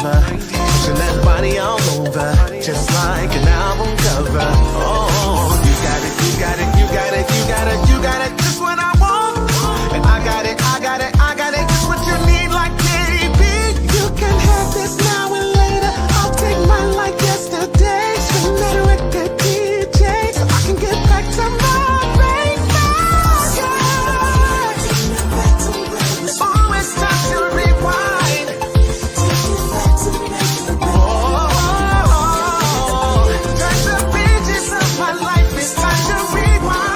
lover, pushing that body all over, just like an album cover. Oh, you got it, you got it, you got it, you got it, you got it, just what I want. And I got it, I got it, I got it, just what you need, like baby. You can have this now and later. I'll take mine like yesterday. Spin that record, DJ, so I can get back to my baby. Oh, it's time to rewind. Oh, turn the pages of my life. It's time to rewind.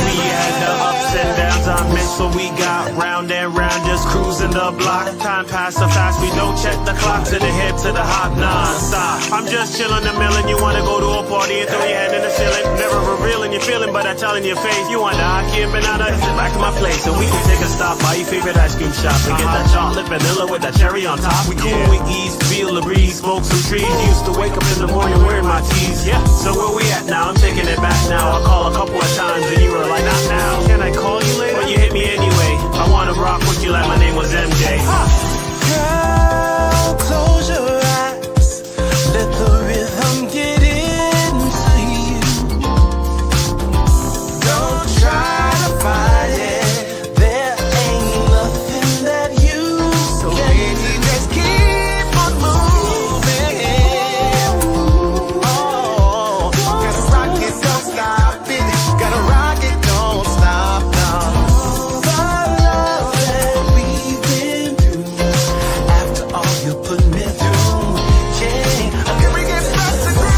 We had the ups and downs, I meant so we got round and round, just cruising the block. Time passed so fast, we don't check the clock. To the hip, to the hop, non-stop. I'm just chilling the millin'. You wanna go to a party and throw your hand in the ceiling. Never revealing your feeling, but I tell in your face. You want the hockey and banana, back to my place. So we can take a stop by your favorite ice cream shop and get that chocolate vanilla with that cherry on top. We cool with ease, feel the breeze, smoke some trees. Used to wake up in the morning wearing my tees. Yeah, so where we at now? I'm taking it back now. I call a couple of times and you were like, not now. Can I call you later? Well, you hit me anyway. I wanna rock with you like my name was MJ. Girl, close your eyes. Let the rhythm get into you. Don't try to fight it. There ain't nothing that you so baby, just keep on moving. Oh, gotta rock it, don't stop it. Gotta rock it, don't stop, no. The love that we've been through, after all you put me through, yeah. Can we get back to groove?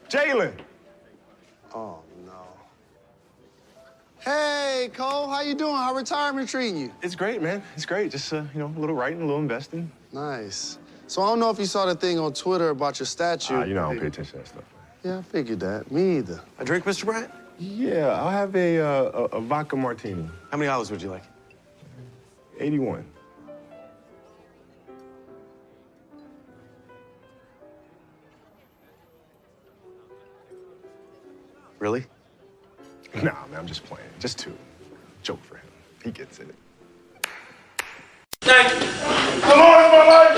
Jalen. Oh, no. Hey, Cole, how you doing? How retirement treating you? It's great, man. It's great. Just, a little writing, a little investing. Nice. So I don't know if you saw the thing on Twitter about your statue. I don't pay attention to that stuff. Yeah, I figured that. Me either. A drink, Mr. Bryant? Yeah, I'll have a vodka martini. How many olives would you like? 81. Really? Nah, man, I'm just playing. Just two. Joke for him. He gets it. Thank you. The Lord is my life.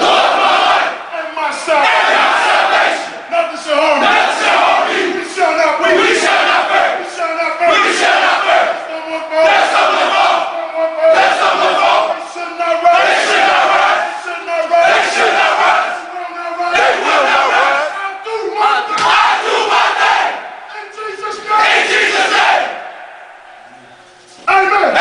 And my salvation. Nothing shall harm me. We shall not fear. We shall not fear. We shall not fear. We shall not fear. There's someone wrong. There's someone wrong. They should not rise. They should not rise. They should not rise. They should not rise. They will not rise. I do my thing. In Jesus' name. In Jesus' name. Amen.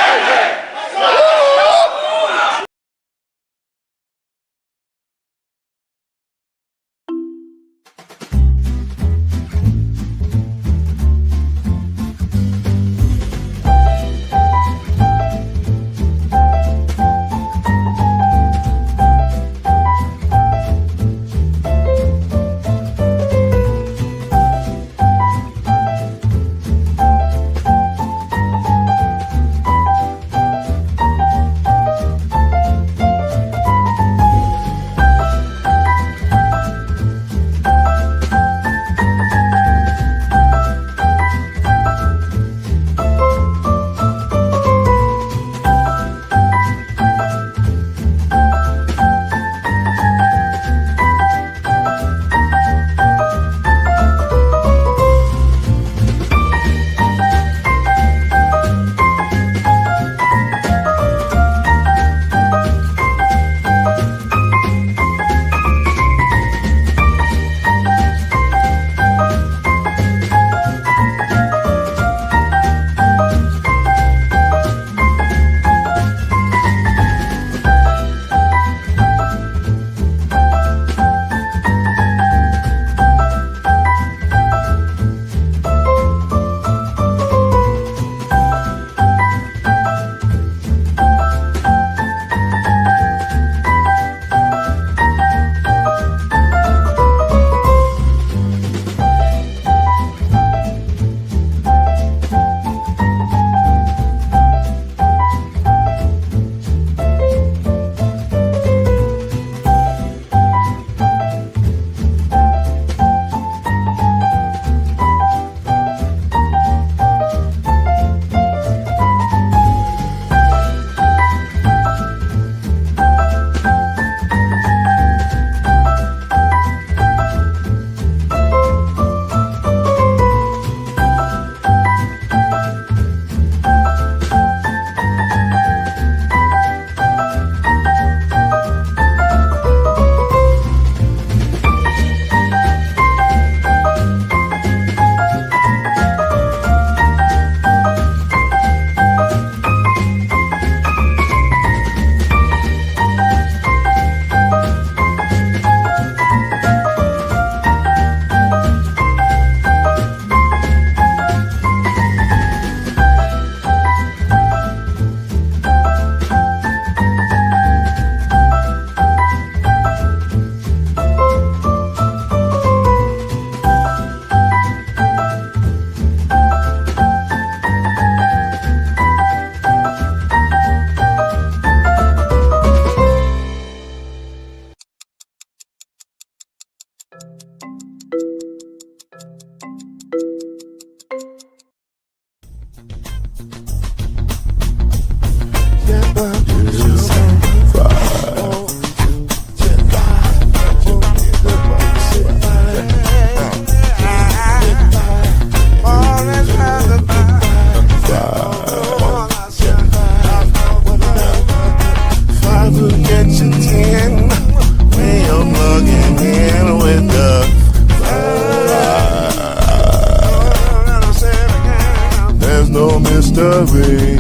There's no mystery.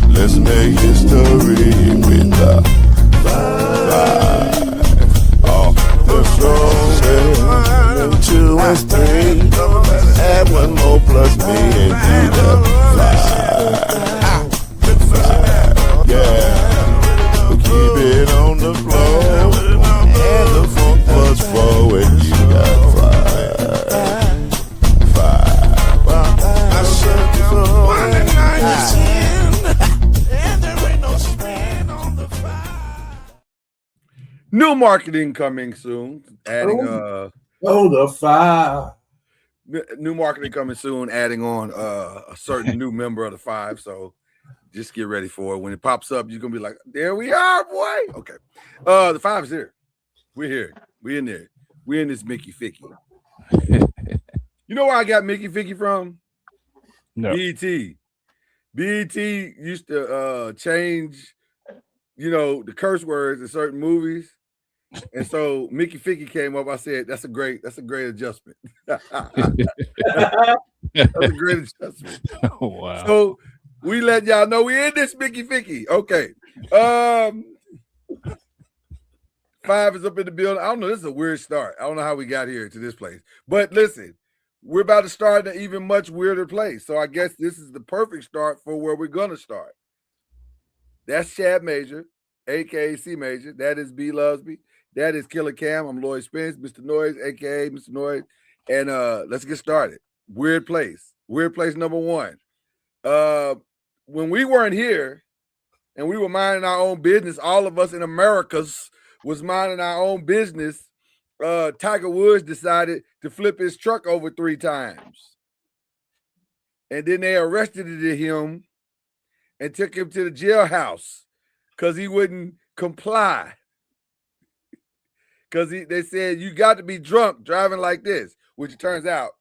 Let's make history with the five. Oh, the strongest. 2 is 3. Add 1 more plus me and do the 5. Yeah. We keep it on the floor. And the funk was forward. You got 5. I should go 1 and 9 is 10. And there ain't no span on the 5. New marketing coming soon. Adding the 5. New marketing coming soon, adding on a certain new member of the 5. So just get ready for it. When it pops up, you're gonna be like, there we are, boy. Okay. The 5 is here. We're here. We're in there. We're in this Mickey Ficky. You know where I got Mickey Ficky from? No. BET. BET used to change, the curse words in certain movies. And so Mickey Ficky came up. I said, that's a great adjustment. That's a great adjustment. Oh, wow. So we let y'all know we in this Mickey Ficky. Okay. 5 is up in the building. I don't know. This is a weird start. I don't know how we got here to this place. But listen, we're about to start in an even much weirder place. So I guess this is the perfect start for where we're going to start. That's Chad Major, a.k.a. C Major. That is B Lusby. That is Killer Cam. I'm Lloyd Spence, Mr. Noise, a.k.a. Mr. Noise. And let's get started. Weird place. Weird place number 1. When we weren't here and we were minding our own business, all of us in Americas was minding our own business. Tiger Woods decided to flip his truck over 3 times. And then they arrested him and took him to the jailhouse because he wouldn't comply. Because they said, you got to be drunk driving like this, which it turns out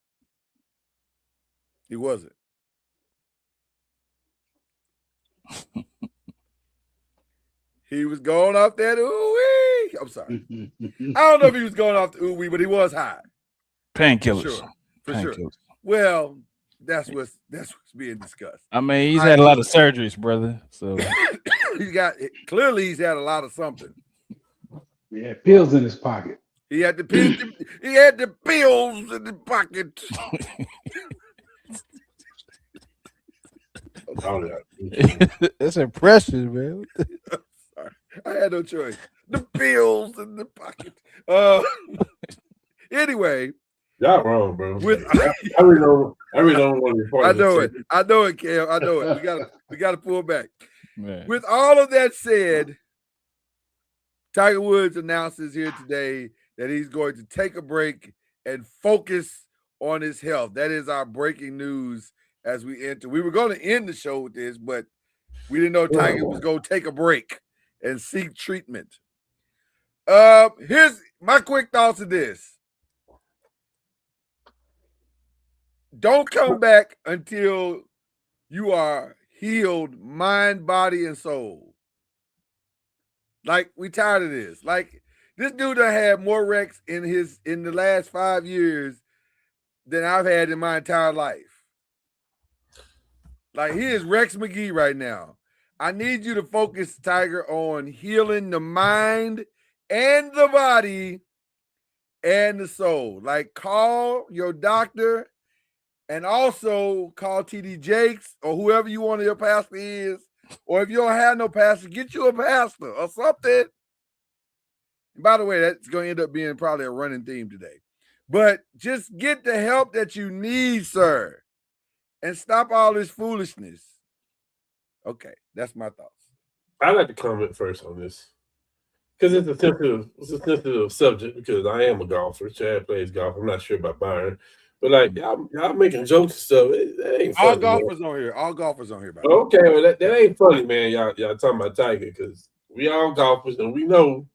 he wasn't. He was going off that ooh-wee. I'm sorry. I don't know if he was going off the ooh-wee, but he was high. Painkillers. For sure. Well, that's what's being discussed. I mean, he's had a lot of surgeries, brother. So he's had a lot of something. He had pills in his pocket. He had the pills in the pocket. That's impressive, man. Sorry. I had no choice. The pills in the pocket. Anyway. Y'all wrong, bro. I really don't want to. I know it, Cam. I know it. We gotta pull back. Man. With all of that said, Tiger Woods announces here today that he's going to take a break and focus on his health. That is our breaking news as we enter. We were going to end the show with this, but we didn't know Tiger was going to take a break and seek treatment. Here's my quick thoughts of this. Don't come back until you are healed, mind, body, and soul. Like, we tired of this. Like, this dude done had more wrecks in the last 5 years than I've had in my entire life. Like, he is Rex McGee right now. I need you to focus, Tiger, on healing the mind and the body and the soul. Like, call your doctor and also call TD Jakes or whoever you want your pastor is. Or if you don't have no pastor, get you a pastor or something. And by the way, that's going to end up being probably a running theme today. But just get the help that you need, sir. And stop all this foolishness. Okay, that's my thoughts. I'd like to comment first on this. Because it's a sensitive subject because I am a golfer. Chad plays golf. I'm not sure about Byron. But like y'all making jokes and stuff. That ain't funny. All golfers on here. All golfers on here. By the way. Okay, well that ain't funny, man. Y'all talking about Tiger because we all golfers and we know,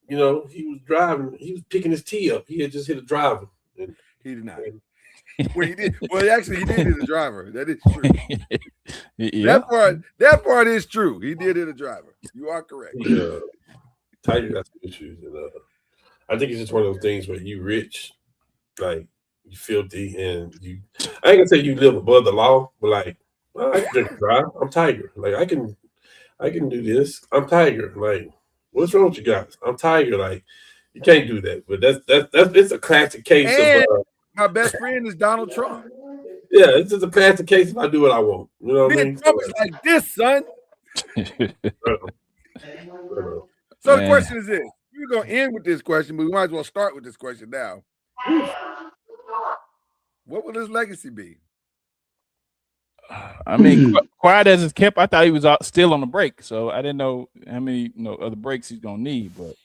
you know, he was driving. He was picking his tee up. He had just hit a driver. And, He did not. Well, he did. Well, actually, he did hit a driver. That is true. Yeah. That part is true. He did hit a driver. You are correct. yeah, Tiger got some issues, and I think it's just one of those things where you rich, like you filthy, and you. I ain't gonna say you live above the law, but like I can drink and drive. I'm Tiger. Like I can do this. I'm Tiger. Like what's wrong with you guys? I'm Tiger. Like you can't do that. But that's it's a classic case And of. My best friend is Donald Trump. Yeah, it's just a classic case if I do what I want. You know what I mean? Trump is like this, son. So the question is this. We're going to end with this question, but we might as well start with this question now. What will his legacy be? I mean, quiet as it's kept, I thought he was still on the break, so I didn't know how many other breaks he's gonna need, but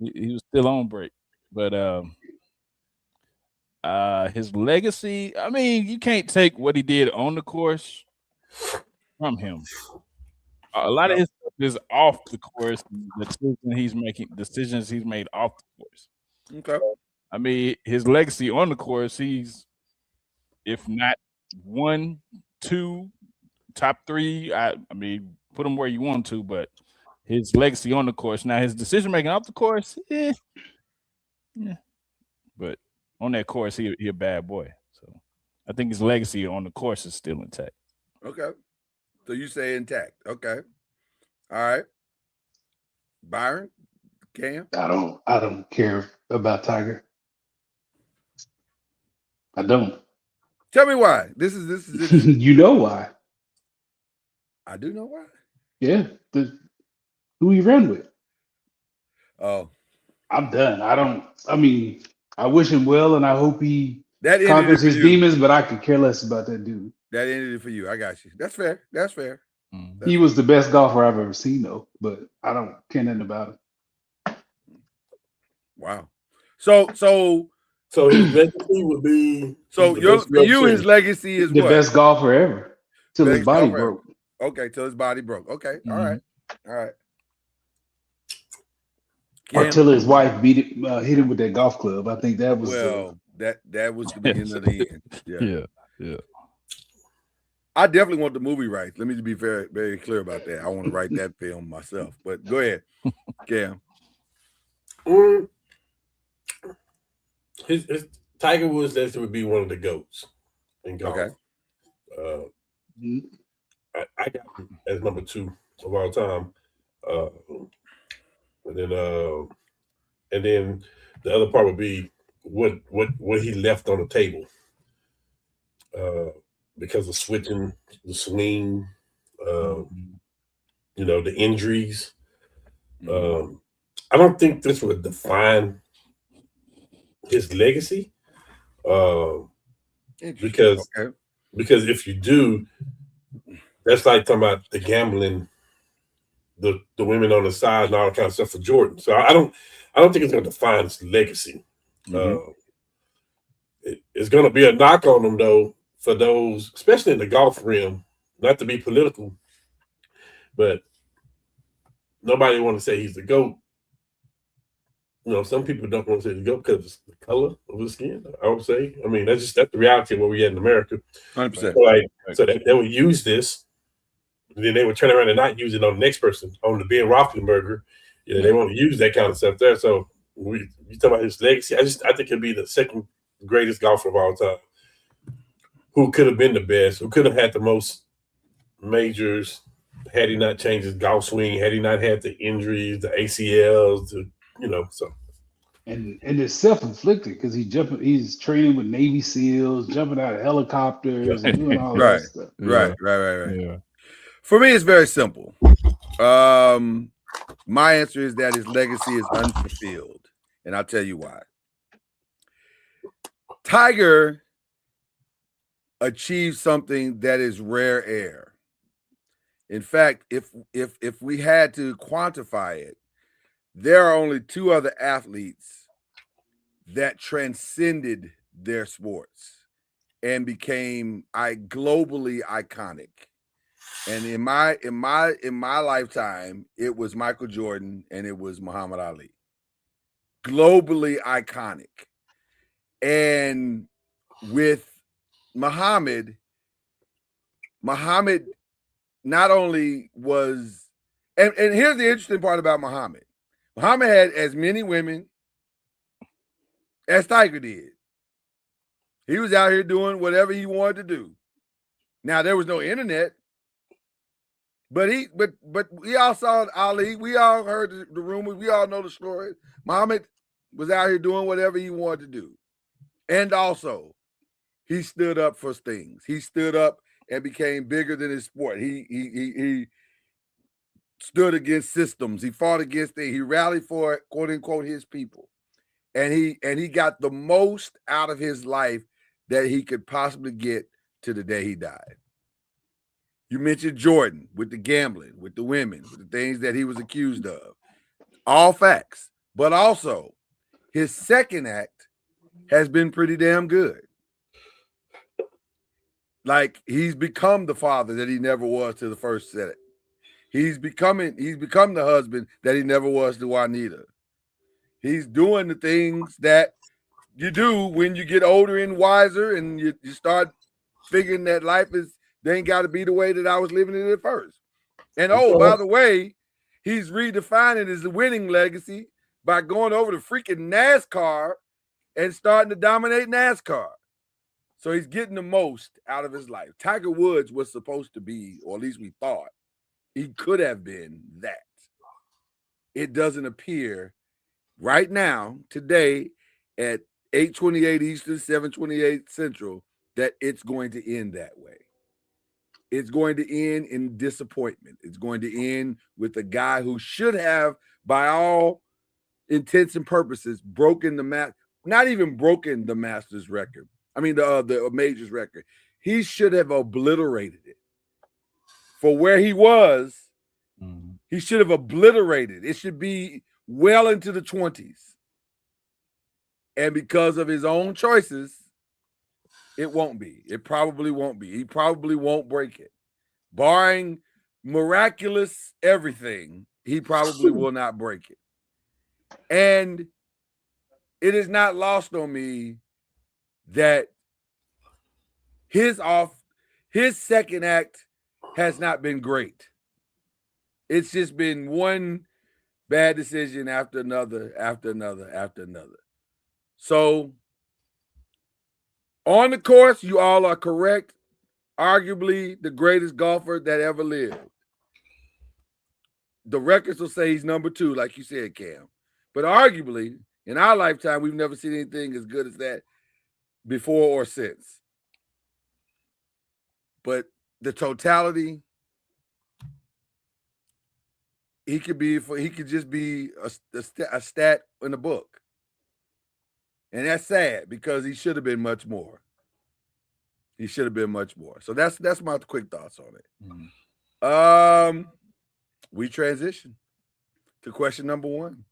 he was still on break. But his legacy, I mean, you can't take what he did on the course from him. A lot of his stuff is off the course. Decisions he's made off the course. Okay. I mean, his legacy on the course, he's if not 1, 2, top 3. I mean, put him where you want to, but his legacy on the course. Now, his decision making off the course, yeah. But on that course, he a bad boy. So I think his legacy on the course is still intact. Okay. So you say intact. Okay. All right. Byron, Cam? I don't care about Tiger. I don't. Tell me why. This is You know why. I do know why. Yeah. Who he run with. Oh. I'm done. I mean, I wish him well and I hope he That conquers his demons, but I could care less about that dude. That ended it for you. I got you. That's fair. That's fair. He was the best golfer I've ever seen, though, but I don't care nothing about him. Wow. So his legacy would be. So his legacy is the what? best golfer ever till his body broke. Okay, till his body broke. Okay, all right. Or till his wife hit him with that golf club. I think that was that was the beginning of the end. Yeah. I definitely want the movie rights. Let me be very, very clear about that. I want to write that film myself. But go ahead, Cam. His Tiger Woods would be one of the GOATs in golf. Okay. I got him as number 2 of all time. And then the other part would be what he left on the table. Because of switching the swing, the injuries. I don't think this would define his legacy. Because if you do, that's like talking about the gambling, the women on the side and all that kind of stuff for Jordan. So I don't think it's going to define his legacy. It's going to be a knock on him though, for those, especially in the golf realm, not to be political, but nobody want to say he's the GOAT. Some people don't want to say the GOAT because of the color of his skin, I would say. I mean, that's the reality of where we at in America. 100%. So they would use this, and then they would turn around and not use it on the next person, on the Ben Roethlisberger. They won't use that kind of stuff there. So you talk about his legacy. I think he'll be the second greatest golfer of all time. Who could have been the best, who could have had the most majors had he not changed his golf swing, had he not had the injuries, the ACLs, so. And it's self-inflicted because he's training with Navy SEALs, jumping out of helicopters and doing all that stuff. Right. Yeah. For me, it's very simple. My answer is that his legacy is unfulfilled, and I'll tell you why. Tiger achieve something that is rare air. In fact, if we had to quantify it, there are only 2 other athletes that transcended their sports and became globally iconic. And in my lifetime, it was Michael Jordan and it was Muhammad Ali. Globally iconic. And with Muhammad not only was, and here's the interesting part about Muhammad. Muhammad had as many women as Tiger did. He was out here doing whatever he wanted to do. Now there was no internet, but we all saw Ali. We all heard the rumors. We all know the story. Muhammad was out here doing whatever he wanted to do, and also he stood up for things. He stood up and became bigger than his sport. He stood against systems. He fought against it. He rallied for, quote unquote, his people. And he got the most out of his life that he could possibly get to the day he died. You mentioned Jordan with the gambling, with the women, with the things that he was accused of. All facts. But also, his second act has been pretty damn good. Like, he's become the father that he never was to the first set. He's become the husband that he never was to Juanita. He's doing the things that you do when you get older and wiser and you start figuring that they ain't got to be the way that I was living it at first. And by the way, he's redefining his winning legacy by going over to freaking NASCAR and starting to dominate NASCAR. So he's getting the most out of his life. Tiger Woods was supposed to be, or at least we thought, he could have been that. It doesn't appear right now, today, at 8:28 Eastern, 7:28 Central, that it's going to end that way. It's going to end in disappointment. It's going to end with a guy who should have, by all intents and purposes, not even broken the Masters record. I mean, the Majors record. He should have obliterated it. For where he was, he should have obliterated. It should be well into the 20s. And because of his own choices, it won't be. It probably won't be. He probably won't break it. Barring miraculous everything, he probably will not break it. And it is not lost on me that his second act has not been great. It's just been one bad decision after another, after another, after another. So on the course, you all are correct. Arguably the greatest golfer that ever lived. The records will say he's number 2, like you said, Cam. But arguably, in our lifetime, we've never seen anything as good as that before or since. But the totality, he could just be a stat in the book. And that's sad because he should have been much more. He should have been much more. So that's my quick thoughts on it. We transition to question number 1.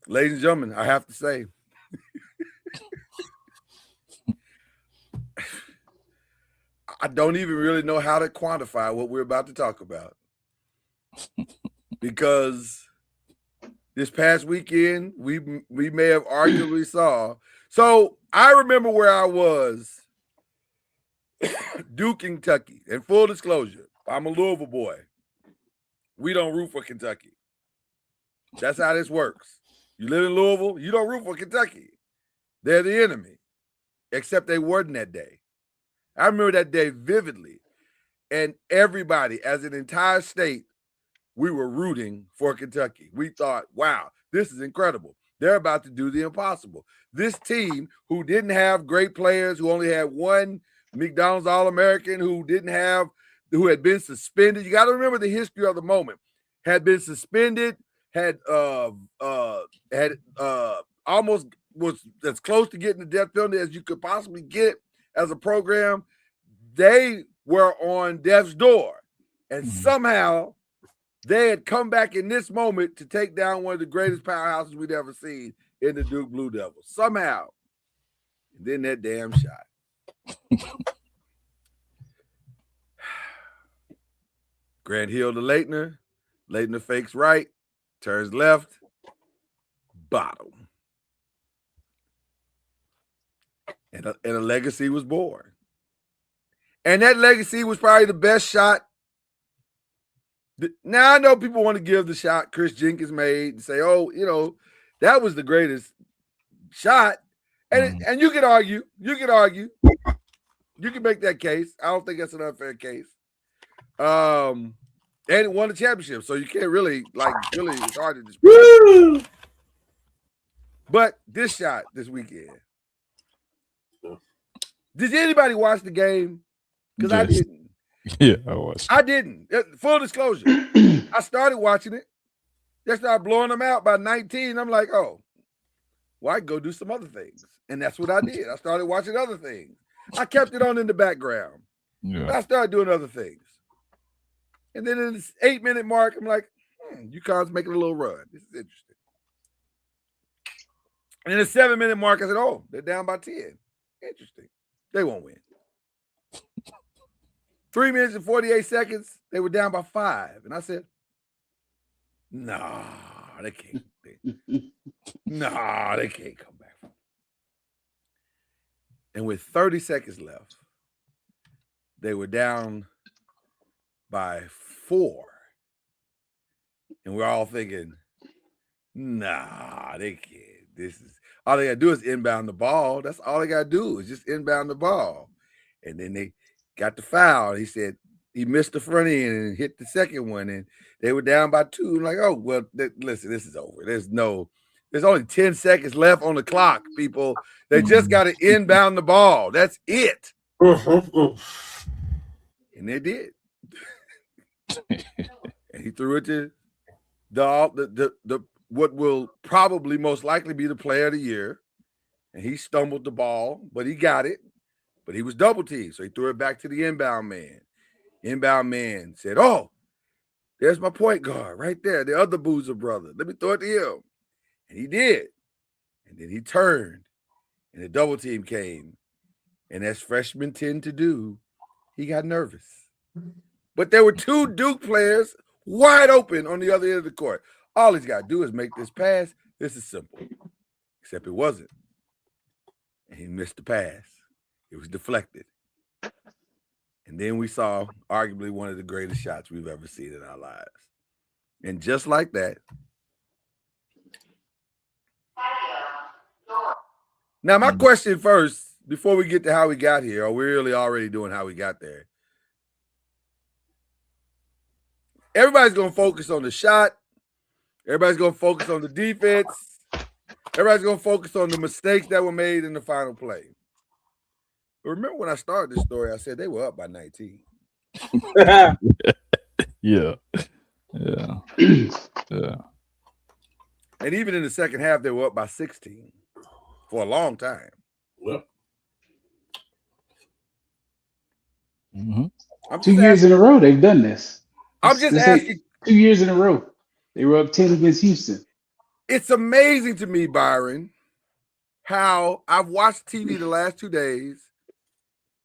Ladies and gentlemen, I have to say, I don't even really know how to quantify what we're about to talk about. Because this past weekend, we may have arguably saw. So I remember where I was, Duke, Kentucky. And full disclosure, I'm a Louisville boy. We don't root for Kentucky. That's how this works. You live in Louisville, you don't root for Kentucky. They're the enemy. Except they weren't that day. I remember that day vividly. And everybody, as an entire state, we were rooting for Kentucky. We thought, wow, this is incredible. They're about to do the impossible. This team, who didn't have great players, who only had one McDonald's All-American, who had been suspended. You got to remember the history of the moment. Had been suspended, had almost was as close to getting the death penalty as you could possibly get as a program. They were on death's door. And somehow they had come back in this moment to take down one of the greatest powerhouses we'd ever seen in the Duke Blue Devils. Somehow. And then that damn shot. Grant Hill to Leitner. Leitner fakes right, turns left, bottom. And a legacy was born. And that legacy was probably the best shot. Now, I know people want to give the shot Chris Jenkins made and say, oh, you know, that was the greatest shot. And you can argue. You can make that case. I don't think that's an unfair case. And it won the championship, so you can't really, it's hard to dispute. But this shot this weekend. Did anybody watch the game? Because I didn't. Yeah, I watched. I didn't. Full disclosure. I started watching it. They started blowing them out by 19. I'm like, oh, well, I can go do some other things. And that's what I did. I started watching other things. I kept it on in the background. Yeah. I started doing other things. And then in this 8-minute mark, I'm like, UConn's making a little run. This is interesting. And in the 7-minute mark, I said, oh, they're down by 10. Interesting. They won't win. 3 minutes and 48 seconds, they were down by 5. And I said, nah, they can't. Nah, they can't come back. And with 30 seconds left, they were down by 4. And we're all thinking, nah, they can't. This is all they gotta do is inbound the ball. That's all they gotta do is just inbound the ball. And then they got the foul. He said he missed the front end and hit the second one, and they were down by 2. I'm like, oh, well, listen, this is over. There's only 10 seconds left on the clock, people. They just got to inbound the ball. That's it. And they did. And he threw it to the what will probably most likely be the player of the year. And he stumbled the ball, but he got it. But he was double teamed, so he threw it back to the inbound man. Inbound man said, oh, there's my point guard right there, the other Boozer brother. Let me throw it to him. And he did. And then he turned, and the double team came. And as freshmen tend to do, he got nervous. But there were 2 Duke players wide open on the other end of the court. All he's got to do is make this pass. This is simple. Except it wasn't. And he missed the pass. It was deflected. And then we saw arguably one of the greatest shots we've ever seen in our lives. And just like that. Now, my question first, before we get to how we got here, are we really already doing how we got there? Everybody's going to focus on the shot. Everybody's going to focus on the defense. Everybody's going to focus on the mistakes that were made in the final play. But remember when I started this story, I said they were up by 19. Yeah. Yeah. Yeah. And even in the second half, they were up by 16 for a long time. Well, 2 years in a row they've done this. I'm just asking. 2 years in a row. They were up 10 against Houston. It's amazing to me, Byron, how I've watched TV the last 2 days,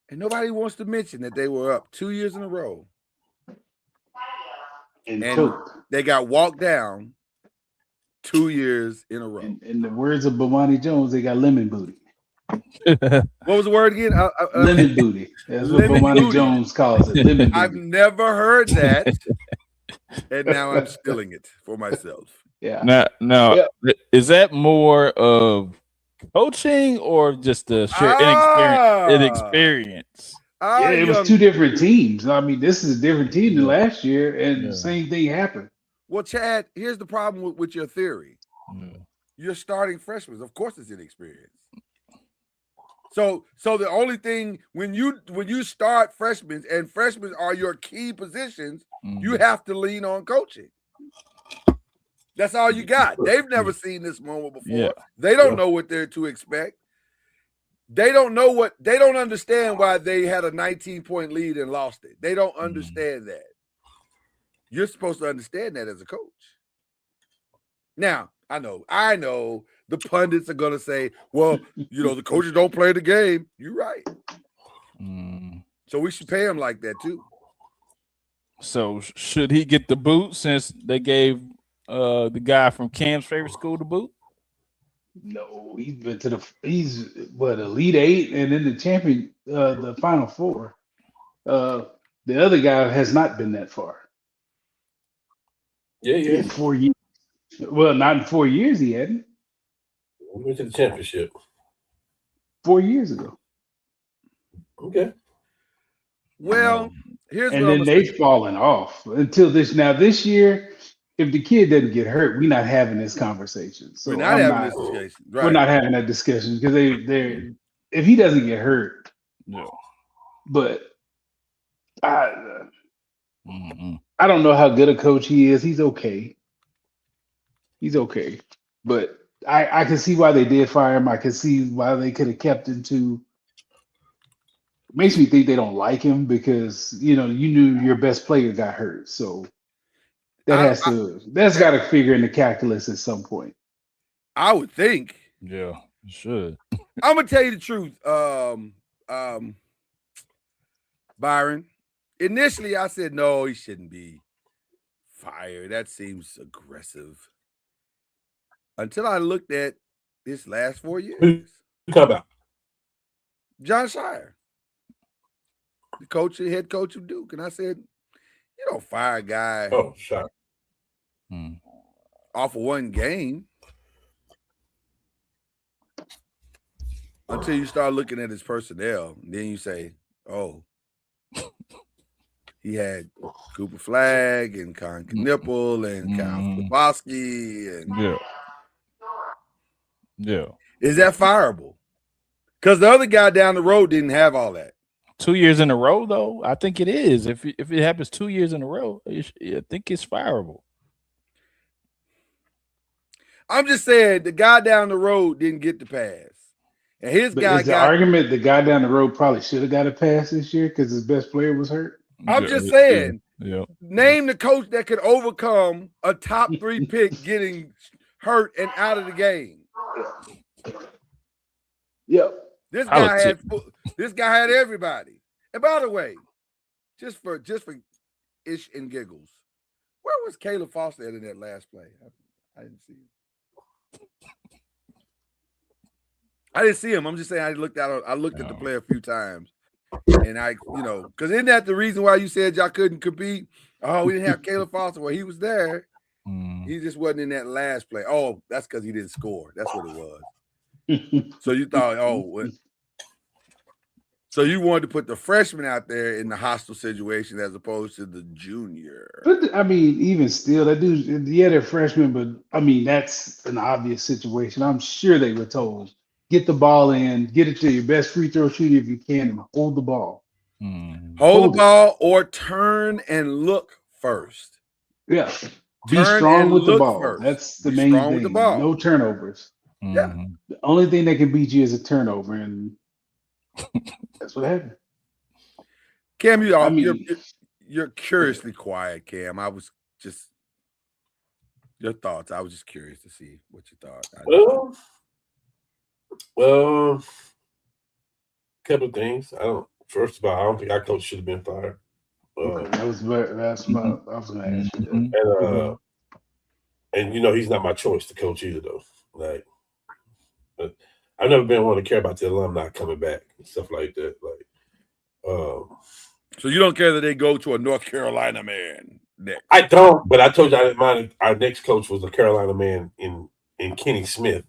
and nobody wants to mention that they were up 2 years in a row. And they got walked down 2 years in a row. In the words of Bomani Jones, they got lemon booty. What was the word again? Lemon booty. That's what Bomani Jones calls it. Lemon booty. I've never heard that, and now I'm stealing it for myself. Yeah. Now, is that more of coaching or just the sheer inexperience? Yeah, it was 2 different teams. I mean, this is a different team than last year, and the same thing happened. Well, Chad, here's the problem with your theory. You're starting freshmen. Of course, it's inexperience. So the only thing when you start freshmen and freshmen are your key positions, you have to lean on coaching. That's all you got. They've never seen this moment before. Yeah. They don't know what they're to expect. They don't understand why they had a 19-point lead and lost it. They don't understand that. You're supposed to understand that as a coach. Now, I know the pundits are gonna say, well, the coaches don't play the game. You're right. So we should pay him like that too. So should he get the boot since they gave the guy from Cam's favorite school the boot? No, he's been to he's Elite Eight and then the Final Four. The other guy has not been that far. Yeah. In 4 years. Well, not in 4 years he hadn't. We went to the championship 4 years ago. Okay. Well, here's and what then they've fallen off until this. Now this year, if the kid doesn't get hurt, we're not having this conversation. So we're not having this discussion. Right. We're not having that discussion because they're if he doesn't get hurt, no. But I don't know how good a coach he is. He's okay. But I can see why they did fire him. I can see why they could have kept him too. Makes me think they don't like him because you knew your best player got hurt. So that's got to figure in the calculus at some point. I would think. Yeah, it should. I'm gonna tell you the truth. Byron. Initially I said no, he shouldn't be fired. That seems aggressive. Until I looked at this last 4 years. Who you talk about? John Shire, the head coach of Duke. And I said, you don't fire a guy Shire. Off of one game until you start looking at his personnel. And then you say, oh, he had Cooper Flagg and Con Knipple and Kyle Slabowski. And yeah. Is that fireable? Because the other guy down the road didn't have all that. 2 years in a row, though, I think it is. If it happens 2 years in a row, I think it's fireable. I'm just saying the guy down the road didn't get the pass. And his guy is the argument the guy down the road probably should have got a pass this year because his best player was hurt? I'm just saying, yeah. Name the coach that could overcome a top 3 pick getting hurt and out of the game. Yep. This guy had everybody. And by the way, just for ish and giggles, where was Caleb Foster in that last play? I didn't see him. I didn't see him. I'm just saying I looked at the play a few times. And because isn't that the reason why you said y'all couldn't compete? Oh, we didn't have Caleb Foster. Well, he was there. He just wasn't in that last play. Oh, that's because he didn't score. That's what it was. So you thought, so you wanted to put the freshman out there in the hostile situation as opposed to the junior. But I mean, even still, that dude, they're freshmen, but I mean, that's an obvious situation. I'm sure they were told, get the ball in, get it to your best free throw shooter if you can, and hold the ball. Hold the ball or turn and look first. Yeah. Be strong with the ball. First. That's the main thing. With the ball. No turnovers. Yeah. The only thing that can beat you is a turnover, and that's what happened. Cam, you're curiously quiet, Cam. I was just your thoughts. I was just curious to see what you thought. Well, couple of things. First of all, I don't think our coach should have been fired. I was going to ask you that. And he's not my choice to coach either, though. Like, I've never been one to care about the alumni coming back and stuff like that. Like, so you don't care that they go to a North Carolina man next? I don't, but I told you I didn't mind. Our next coach was a Carolina man in Kenny Smith,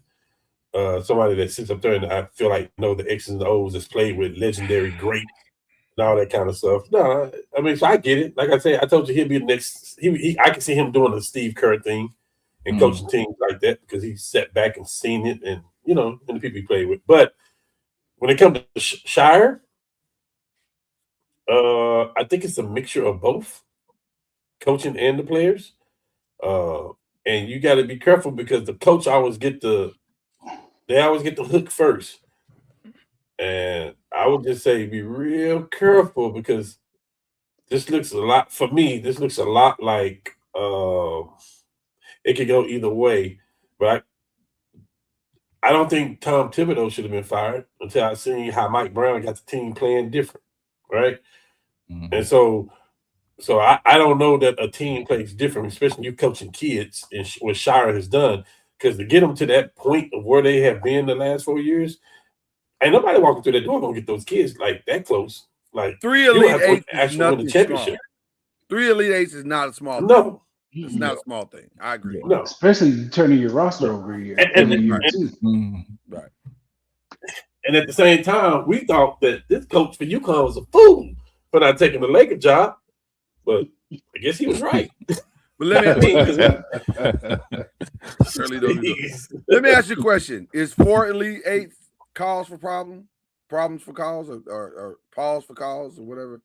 somebody that sits up there and I feel like the X's and the O's that's played with legendary great and all that kind of stuff. No, I mean, so I get it. Like I said, I told you he'll be the next. I can see him doing the Steve Kerr thing and coaching teams like that because he's sat back and seen it and and the people he played with. But when it comes to Shire, I think it's a mixture of both coaching and the players. And you got to be careful because the coach always get the hook first. And I would just say be real careful because this looks a lot like it could go either way. But I don't think Tom Thibodeau should have been fired until I seen how Mike Brown got the team playing different, right? Mhm. And so I don't know that a team plays different, especially you coaching kids and what Shire has done, because to get them to that point of where they have been the last 4 years, ain't nobody walking through that door gonna get those kids like that close. Like 3 you don't Elite have to Eights is actually win the nothing championship. small. 3 Elite Eights is not a small thing. No, It's not a small thing. I agree. no. Especially turning your roster over a year, And- every and- year and- too. Mhm. Right. And at the same time, we thought that this coach for UConn was a fool for not taking the Laker job, but I guess he was right. But let me Surely let me ask you a question. Is 4 Elite Eights cause for problems for calls, or pause for calls, or whatever?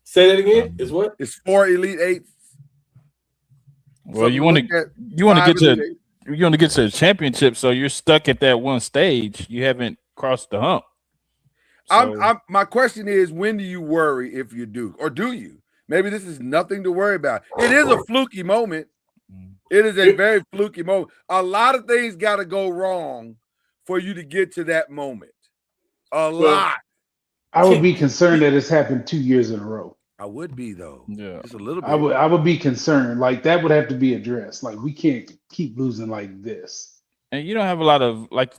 Say that again. Is what? It's 4 Elite Eights. Well, you want to get to the championship, so you're stuck at that one stage. You haven't crossed the hump. So, My question is, when do you worry if you do, or do you? Maybe this is nothing to worry about. It is a fluky moment. It is a very fluky moment. A lot of things got to go wrong for you to get to that moment. A lot. I would be concerned that it's happened 2 years in a row. I would be, though. Yeah. Just a little bit. I would be concerned. Like that would have to be addressed. Like we can't keep losing like this. and you don't have a lot of like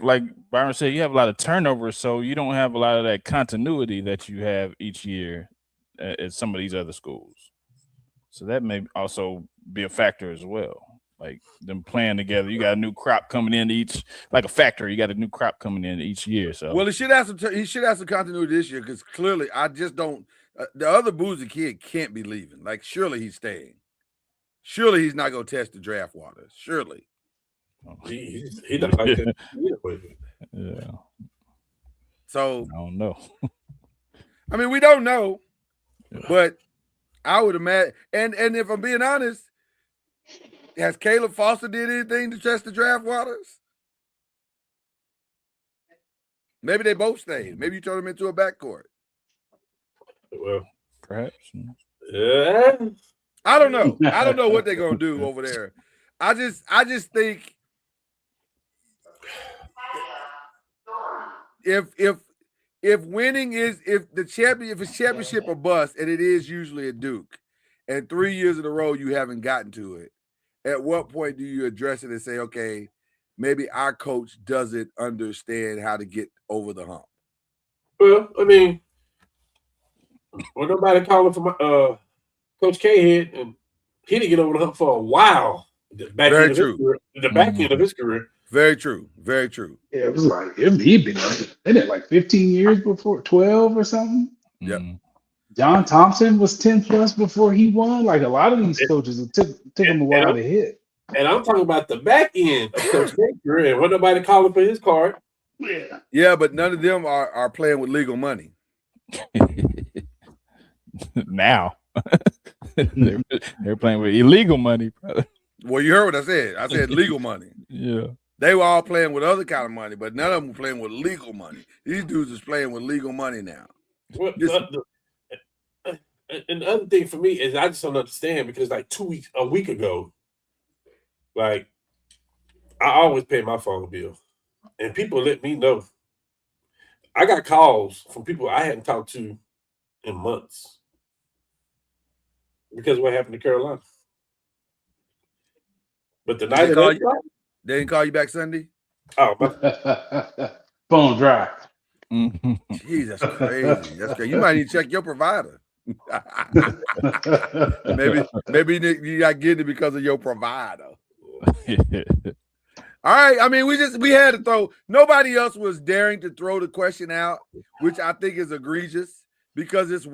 Byron said, you have a lot of turnover, so you don't have a lot of that continuity that you have each year at some of these other schools. So that may also be a factor as well. Like them playing together, you got a new crop coming in each, like a factory. You got a new crop coming in each year. So Well, he should have some continuity this year, because clearly I just don't. The other Boozy kid can't be leaving. Like, surely he's staying. Surely he's not going to test the draft waters. Surely. He doesn't like that. yeah. So I don't know. I mean, we don't know, but I would imagine. And if I'm being honest, has Caleb Foster did anything to test the draft waters? Maybe they both stayed. Maybe you turn them into a backcourt. Well, perhaps. Yeah. I don't know. I don't know what they're gonna do over there. I just think if winning is if it's championship or bust, and it is usually a Duke, and 3 years in a row you haven't gotten to it, at what point do you address it and say, okay, maybe our coach doesn't understand how to get over the hump? Well, I mean, well, nobody calling for my Coach K head, and he didn't get over the hump for a while. The back end of his career. Very true. Very true. Yeah, it was like he'd been in it like 15 years before, 12 or something. Yep. John Thompson was 10 plus before he won. Like a lot of these coaches, it took him a while to hit. And I'm talking about the back end of Coach K's career. Wasn't nobody calling for his card. Yeah, but none of them are playing with legal money. Now they're playing with illegal money, brother. Well, you heard what I said. I said legal money. Yeah. They were all playing with other kind of money, but none of them were playing with legal money. These dudes is playing with legal money now. Well, and the other thing for me is I just don't understand, because like a week ago, like I always pay my phone bill, and people let me know. I got calls from people I hadn't talked to in months because of what happened to Carolina. But the night they didn't call you back Sunday? Oh, phone dry. Jeez, that's crazy. That's crazy. You might need to check your provider. maybe you got getting it because of your provider. All right. I mean, we had to throw. Nobody else was daring to throw the question out, which I think is egregious, because it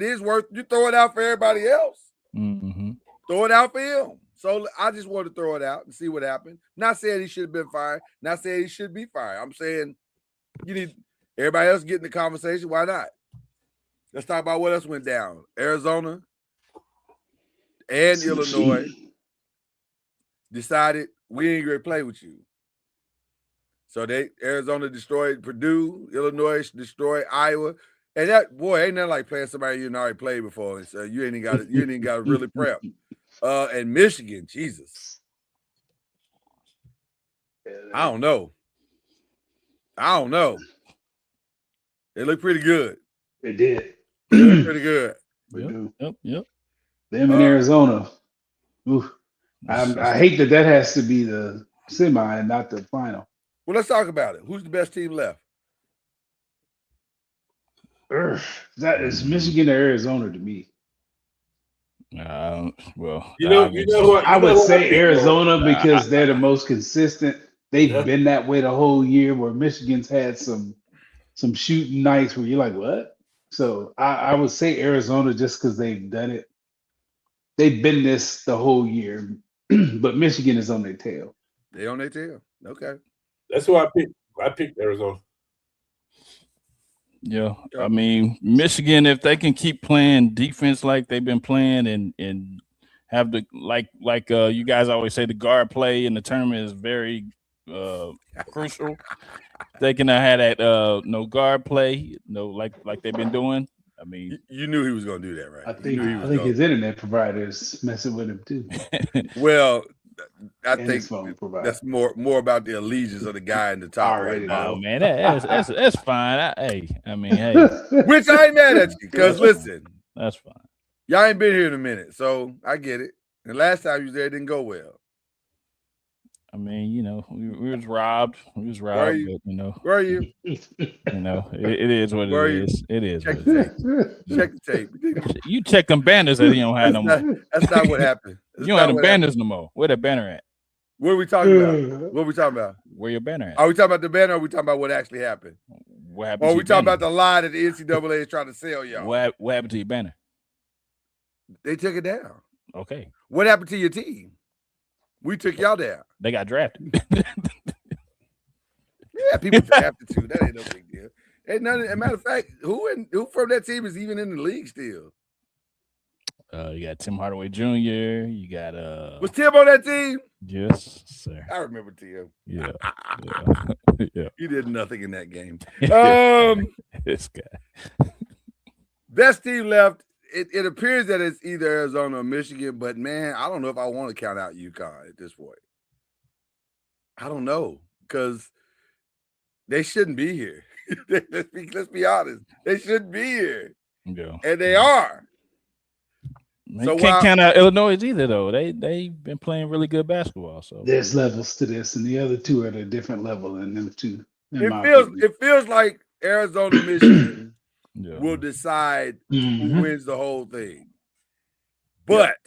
is worth. You throw it out for everybody else. Mm-hmm. Throw it out for him. So I just want to throw it out and see what happened. Not saying he should have been fired. Not saying he should be fired. I'm saying you need everybody else get in the conversation. Why not? Let's talk about what else went down. Arizona and Illinois decided we ain't going to play with you. So Arizona destroyed Purdue, Illinois destroyed Iowa. And that, boy, ain't nothing like playing somebody you already played before. So you ain't got to really prep. And Michigan, Jesus. I don't know. They look pretty good. They did. They look pretty good. Yep. Them in Arizona. Oof. I hate that has to be the semi and not the final. Well, let's talk about it. Who's the best team left? That is Michigan or Arizona to me. Well, I would say Arizona because they're the most consistent. They've been that way the whole year. Where Michigan's had some shooting nights where you're like, what? So I would say Arizona just because they've done it. They've been this the whole year, but Michigan is on their tail. They on their tail. Okay. That's who I picked. I picked Arizona. Yeah, I mean Michigan, if they can keep playing defense like they've been playing and have the like you guys always say, the guard play in the tournament is very crucial. They can have that no guard play, like they've been doing. I mean, you knew he was going to do that, right? I think his internet provider is messing with him too. Well, I think that's more about the allegiance of the guy in the top right now. Oh man, that's fine. Hey, which I ain't mad at you because listen, that's fine. Y'all ain't been here in a minute, so I get it. And last time you was there, it didn't go well. I mean, we was robbed. We was robbed. Where are you? But, where are you? It is what it is. It is. Check the tape. You check them banners that you don't have no more. That's not what happened. You don't have the banners no more. Where the banner at? What are we talking about? What are we talking about? Where your banner at? Are we talking about the banner or are we talking about what actually happened? What happened? Or are we talking about the lie that the NCAA is trying to sell y'all? What happened to your banner? They took it down. Okay. What happened to your team? We took y'all down. They got drafted. Yeah, people drafted too. That ain't no big deal. Ain't nothing. As a matter of fact, who from that team is even in the league still? You got Tim Hardaway Jr. You got Was Tim on that team? Yes, sir. I remember Tim. Yeah. Yeah. He did nothing in that game. This guy. Best team left. It appears that it's either Arizona or Michigan, but man, I don't know if I want to count out UConn at this point. I don't know because they shouldn't be here. Let's be honest. They shouldn't be here. Yeah. And they are. You can't count out Illinois either, though. They've been playing really good basketball. So there's levels to this, and the other two are at a different level than them two. It feels like Arizona, Michigan will decide who wins the whole thing. But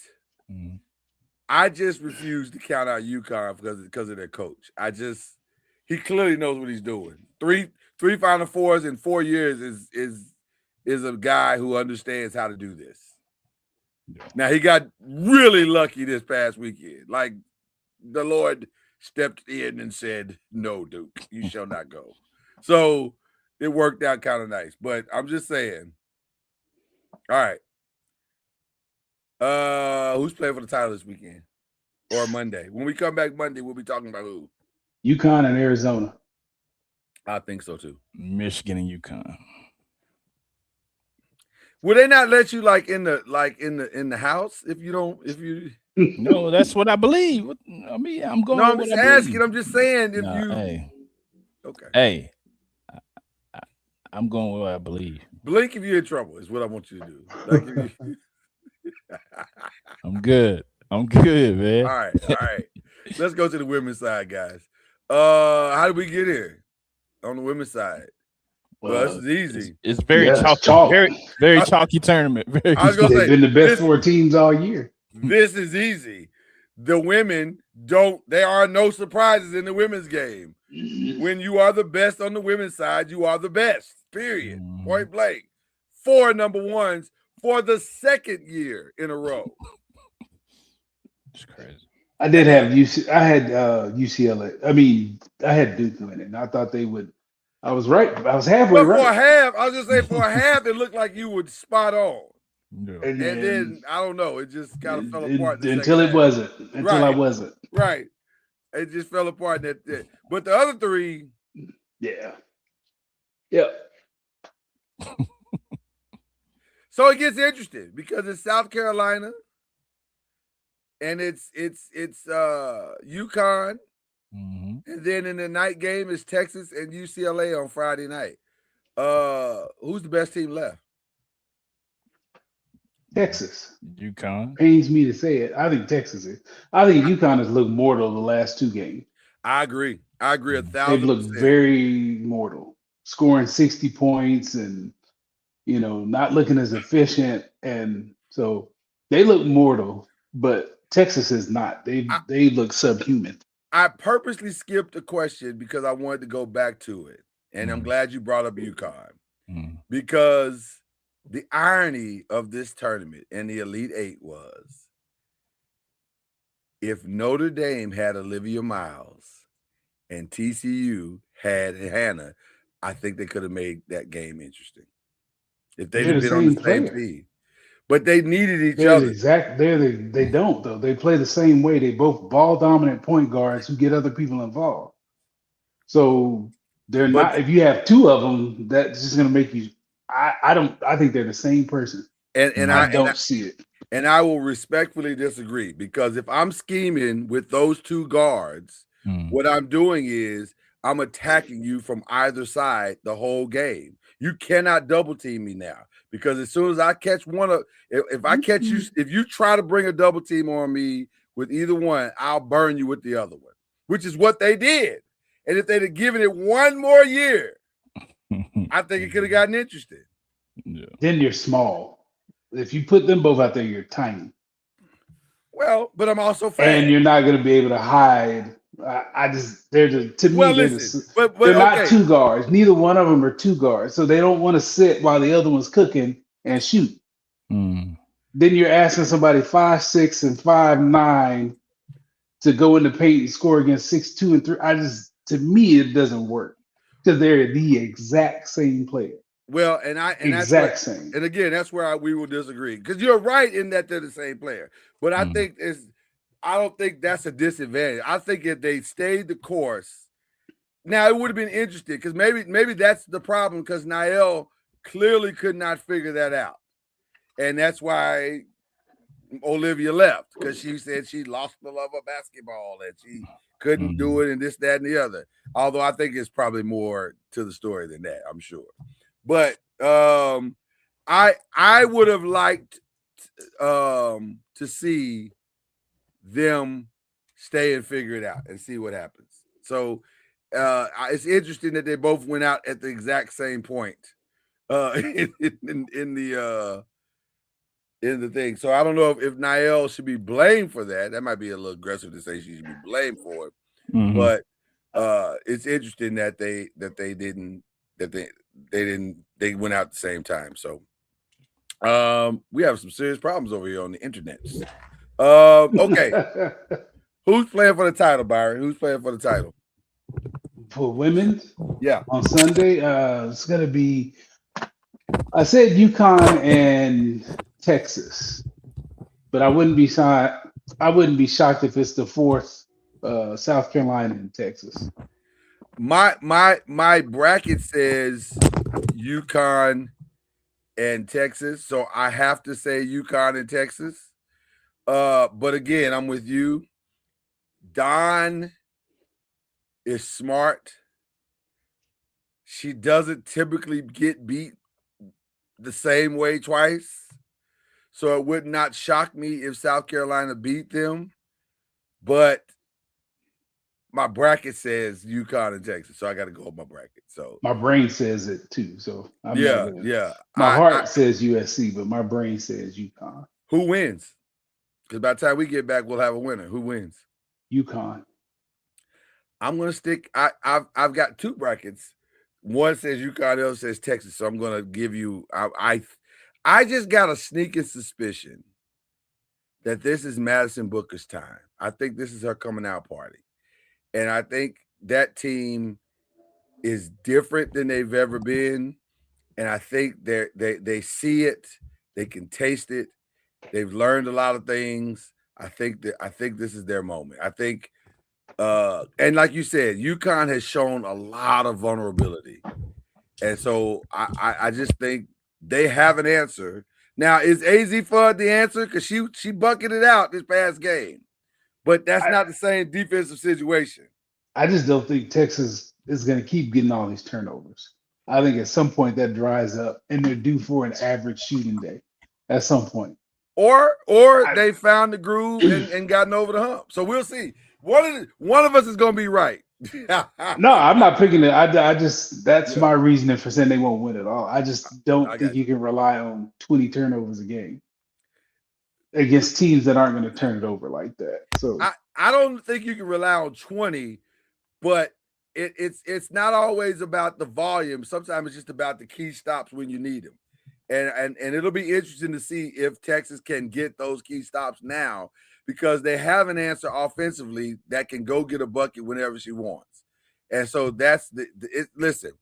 I just refuse to count out UConn because of their coach. He clearly knows what he's doing. Three Final Fours in 4 years is a guy who understands how to do this. Now, he got really lucky this past weekend. Like, the Lord stepped in and said, no, Duke, you shall not go. So, it worked out kind of nice. But I'm just saying. All right. Who's playing for the title this weekend? Or Monday? When we come back Monday, we'll be talking about who? UConn and Arizona. I think so, too. Michigan and UConn. Will they not let you in the house if you No, that's what I believe. I mean, I'm going. No, I'm just asking. I'm just saying Hey. Okay. Hey, I'm going with what I believe. Blink if you're in trouble is what I want you to do. I'm good, man. All right. Let's go to the women's side, guys. How did we get here on the women's side? Well, this is easy. It's very chalky, very chalky tournament. I was gonna say, they've been the best 4 teams all year. This is easy. The women there are no surprises in the women's game. When you are the best on the women's side, you are the best, period. Point blank. 4 number ones for the second year in a row. It's crazy. I did have I had UCLA. I mean, I had Duke in it, and I thought they would. I was right. I was halfway right. For a half, I was just saying, for a half, it looked like you would spot on. Yeah. And then I don't know, it just kind of fell apart. Until it wasn't. Until I wasn't. Right. It just fell apart. But the other 3. Yeah. Yep. So it gets interesting because it's South Carolina, and it's UConn, Mhm. and then in the night game is Texas and UCLA on Friday night. Who's the best team left? Texas. UConn. Pains me to say it. I think Texas is. I think UConn has looked mortal the last two games. I agree. I agree They've looked 1,000%. very mortal, scoring 60 points and not looking as efficient. And so they look mortal, but Texas is not. They look subhuman. I purposely skipped a question because I wanted to go back to it. And I'm glad you brought up UConn because the irony of this tournament and the Elite Eight was if Notre Dame had Olivia Miles and TCU had Hannah, I think they could have made that game interesting. If they'd have been on the same team. But they needed each other. They don't though. They play the same way. They both ball dominant point guards who get other people involved. So they're not. If you have two of them, that's just going to make you. I think they're the same person. And I don't see it. And I will respectfully disagree because if I'm scheming with those two guards, what I'm doing is I'm attacking you from either side the whole game. You cannot double team me now because as soon as I catch one of, if I catch you, if you try to bring a double team on me with either one, I'll burn you with the other one, which is what they did. And if they'd have given it one more year, I think it could have gotten interesting. Yeah. Then you're small. If you put them both out there, you're tiny. Well, but I'm also fast. And you're not going to be able to hide. They're not two guards. Neither one of them are two guards. So they don't want to sit while the other one's cooking and shoot. Then you're asking somebody 5'6" and 5'9" to go in the paint and score against 6'2" and 3. To me, it doesn't work because they're the exact same player. Well, and same. And again, that's where we will disagree because you're right in that they're the same player. But I don't think that's a disadvantage. I think if they stayed the course, now it would have been interesting because maybe that's the problem because Niall clearly could not figure that out, and that's why Olivia left because she said she lost the love of basketball and she couldn't do it and this, that, and the other. Although I think it's probably more to the story than that, I'm sure. But I would have liked to see them stay and figure it out and see what happens. So it's interesting that they both went out at the exact same point in the thing. So I don't know if Niall should be blamed for that. That might be a little aggressive to say she should be blamed for it. But it's interesting that they went out at the same time. So we have some serious problems over here on the internet. Okay. Who's playing for the title, Byron? Who's playing for the title? For women? Yeah. On Sunday, it's going to be, I said UConn and Texas, but I wouldn't be shocked if it's the fourth South Carolina and Texas. My bracket says UConn and Texas, so I have to say UConn and Texas. But again, I'm with you. Dawn is smart. She doesn't typically get beat the same way twice. So it would not shock me if South Carolina beat them. But my bracket says UConn and Texas, so I got to go with my bracket. So my brain says it too. So yeah. My heart says USC, but my brain says UConn. Who wins? Because by the time we get back, we'll have a winner. Who wins? UConn. I'm gonna stick. I've got two brackets. One says UConn, the other says Texas. So I'm gonna give you. I just got a sneaking suspicion that this is Madison Booker's time. I think this is her coming out party. And I think that team is different than they've ever been. And I think they see it, they can taste it. They've learned a lot of things. I think this is their moment. I think, and like you said, UConn has shown a lot of vulnerability. And so I just think they have an answer. Now, is AZ Fudd the answer? Because she bucketed out this past game, but that's not the same defensive situation. I just don't think Texas is going to keep getting all these turnovers. I think at some point that dries up, and they're due for an average shooting day at some point. Or they found the groove and gotten over the hump. So we'll see. One of us is going to be right. No, I'm not picking it. I just that's my reasoning for saying they won't win at all. I just don't think you can rely on 20 turnovers a game against teams that aren't going to turn it over like that. So I don't think you can rely on 20, but it's not always about the volume. Sometimes it's just about the key stops when you need them. And it'll be interesting to see if Texas can get those key stops now, because they have an answer offensively that can go get a bucket whenever she wants. And so that's listen,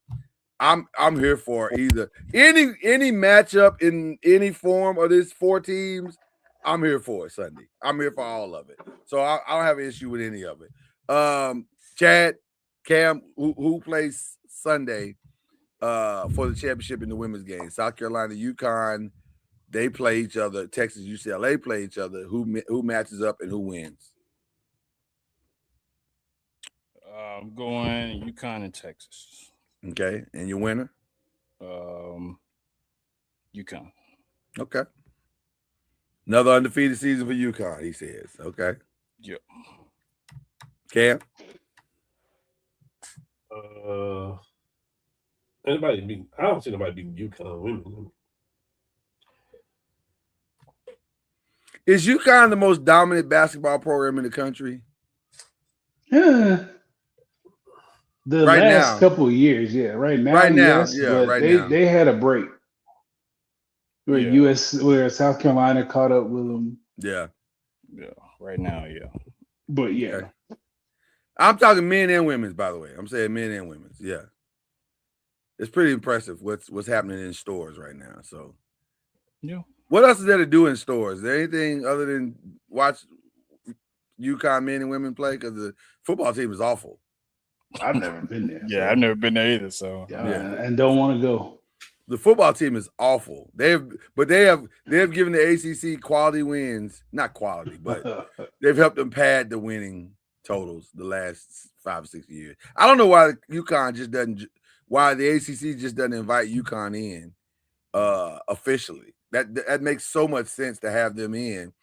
I'm here for either any matchup in any form of this 4 teams. I'm here for it Sunday. I'm here for all of it. So I don't have an issue with any of it. Chad, Cam, who plays Sunday for the championship in the women's game? South Carolina, UConn, they play each other. Texas, UCLA play each other. Who matches up and who wins? I'm going UConn and Texas. Okay, and your winner? UConn. Okay. Another undefeated season for UConn, he says. Okay. Yep. Cam? I don't see nobody beating UConn women. Is UConn the most dominant basketball program in the country? Yeah. The right last now. couple of years, yeah. Right now, yes, but they had a break where South Carolina caught up with them. Yeah. Yeah. Right now, yeah. But yeah. Okay. I'm talking men and women's, by the way. I'm saying men and women's. Yeah. It's pretty impressive what's happening in stores right now. So yeah. What else is there to do in stores? Is there anything other than watch UConn men and women play? Because the football team is awful. I've never been there. Yeah, I've never been there either. So and don't want to go. The football team is awful. They have given the ACC quality wins, not quality, but they've helped them pad the winning totals the last 5 or 6 years. I don't know why why the ACC just doesn't invite UConn in officially. That makes so much sense to have them in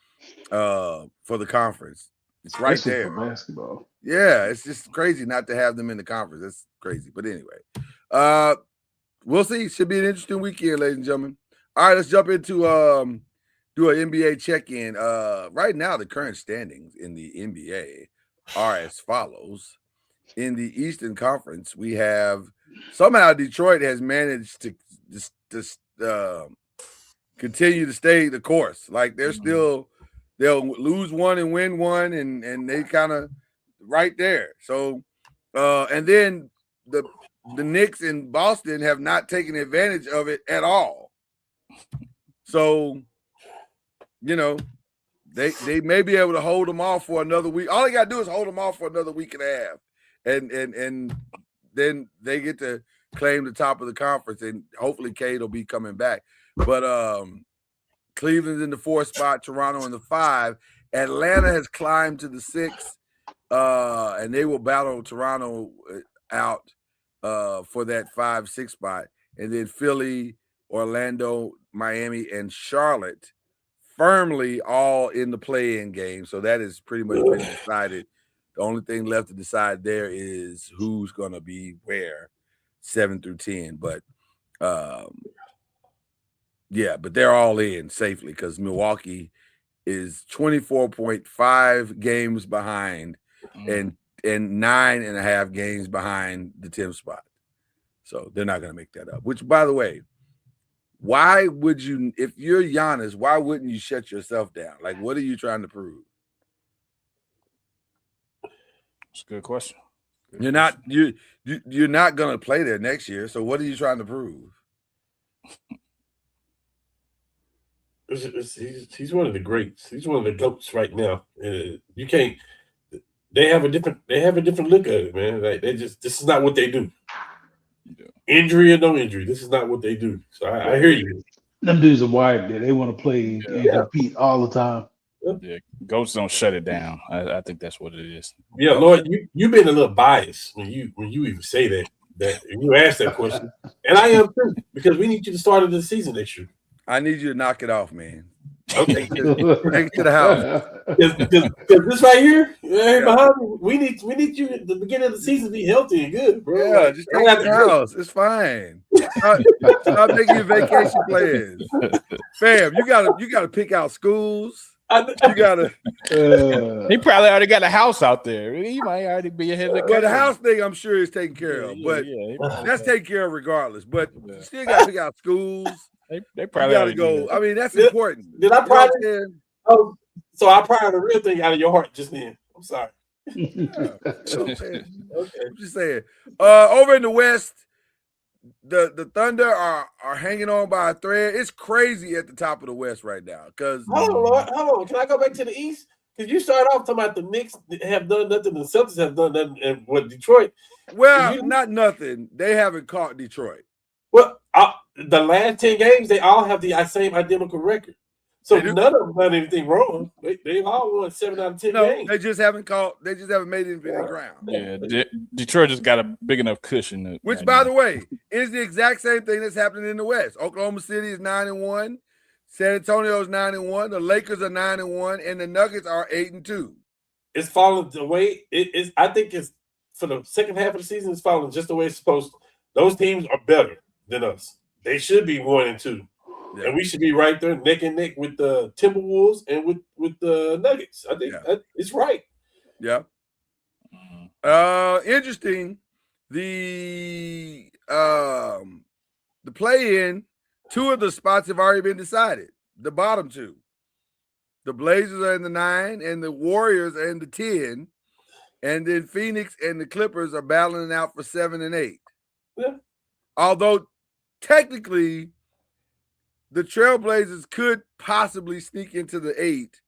for the conference. It's right Especially there. for basketball. Yeah, it's just crazy not to have them in the conference. That's crazy. But anyway, we'll see. Should be an interesting weekend, ladies and gentlemen. All right, let's jump into do an NBA check-in. Right now, the current standings in the NBA are as follows. In the Eastern Conference, we have somehow Detroit has managed to continue to stay the course. Like they're still, they'll lose one and win one, and they kind of right there. So, and then the Knicks in Boston have not taken advantage of it at all. So, you know, they may be able to hold them off for another week. All they got to do is hold them off for another week and a half. And then they get to claim the top of the conference, and hopefully Cade will be coming back. But Cleveland's in the 4th spot, Toronto in the 5. Atlanta has climbed to the 6th, and they will battle Toronto out for that 5-6 spot. And then Philly, Orlando, Miami, and Charlotte firmly all in the play-in game. So that is pretty much been decided. The only thing left to decide there is who's going to be where, 7 through 10. But, yeah, but they're all in safely because Milwaukee is 24.5 games behind and 9.5 games behind the 10th spot. So they're not going to make that up. Which, by the way, why would you, if you're Giannis, why wouldn't you shut yourself down? Like, what are you trying to prove? It's a good question. You're not going to play there next year. So what are you trying to prove? He's one of the greats. He's one of the goats right now. You can't. They have a different look at it, man. Like this is not what they do. Yeah. Injury or no injury, this is not what they do. So I hear you. Them dudes are wired there. They want to play and compete all the time. Yeah, Goats don't shut it down. I think that's what it is. Yeah, Lord, you've been a little biased when you even say that you ask that question, and I am too, because we need you to start of the season next year. I need you to knock it off, man. Okay, Take it to the house. Because this right here behind me, we need you at the beginning of the season to be healthy and good, bro. Yeah, Like, just take it to the house. It's fine. Stop making your vacation plans, fam. You gotta pick out schools. You gotta. He probably already got a house out there. He might already be ahead of the game. Well, the house thing, I'm sure, is taken care of, but that's taken care of regardless. But you still got to pick out schools. They probably got to go. I mean, that's important. Did I pry? Oh, so I pried the real thing out of your heart just then. I'm sorry. Okay. I'm just saying. Over in the West, the Thunder are hanging on by a thread. It's crazy at the top of the West right now. Because hold on, Lord. Hold on. Can I go back to the East? Because you started off talking about the Knicks have done nothing, the Celtics have done nothing, and what Detroit. Well, not nothing. They haven't caught Detroit. Well, the last 10 games, they all have the same identical record. So none of them done anything wrong. They all won 7 out of 10 games. They just haven't caught. They just haven't made anything ground. Yeah, Detroit just got a big enough cushion. Which, by the way, is the exact same thing that's happening in the West. Oklahoma City is 9-1, San Antonio is 9-1, the Lakers are 9-1, and the Nuggets are 8-2. It's falling the way it is. I think it's for the second half of the season. It's falling just the way it's supposed to. Those teams are better than us. They should be 1-2. Yeah. And we should be right there neck and neck with the Timberwolves and with the Nuggets. I think it's right. Yeah. Interesting. The play-in, 2 of the spots have already been decided. The bottom 2. The Blazers are in the 9 and the Warriors are in the 10. And then Phoenix and the Clippers are battling out for 7 and 8. Yeah. Although technically the Trailblazers could possibly sneak into the 8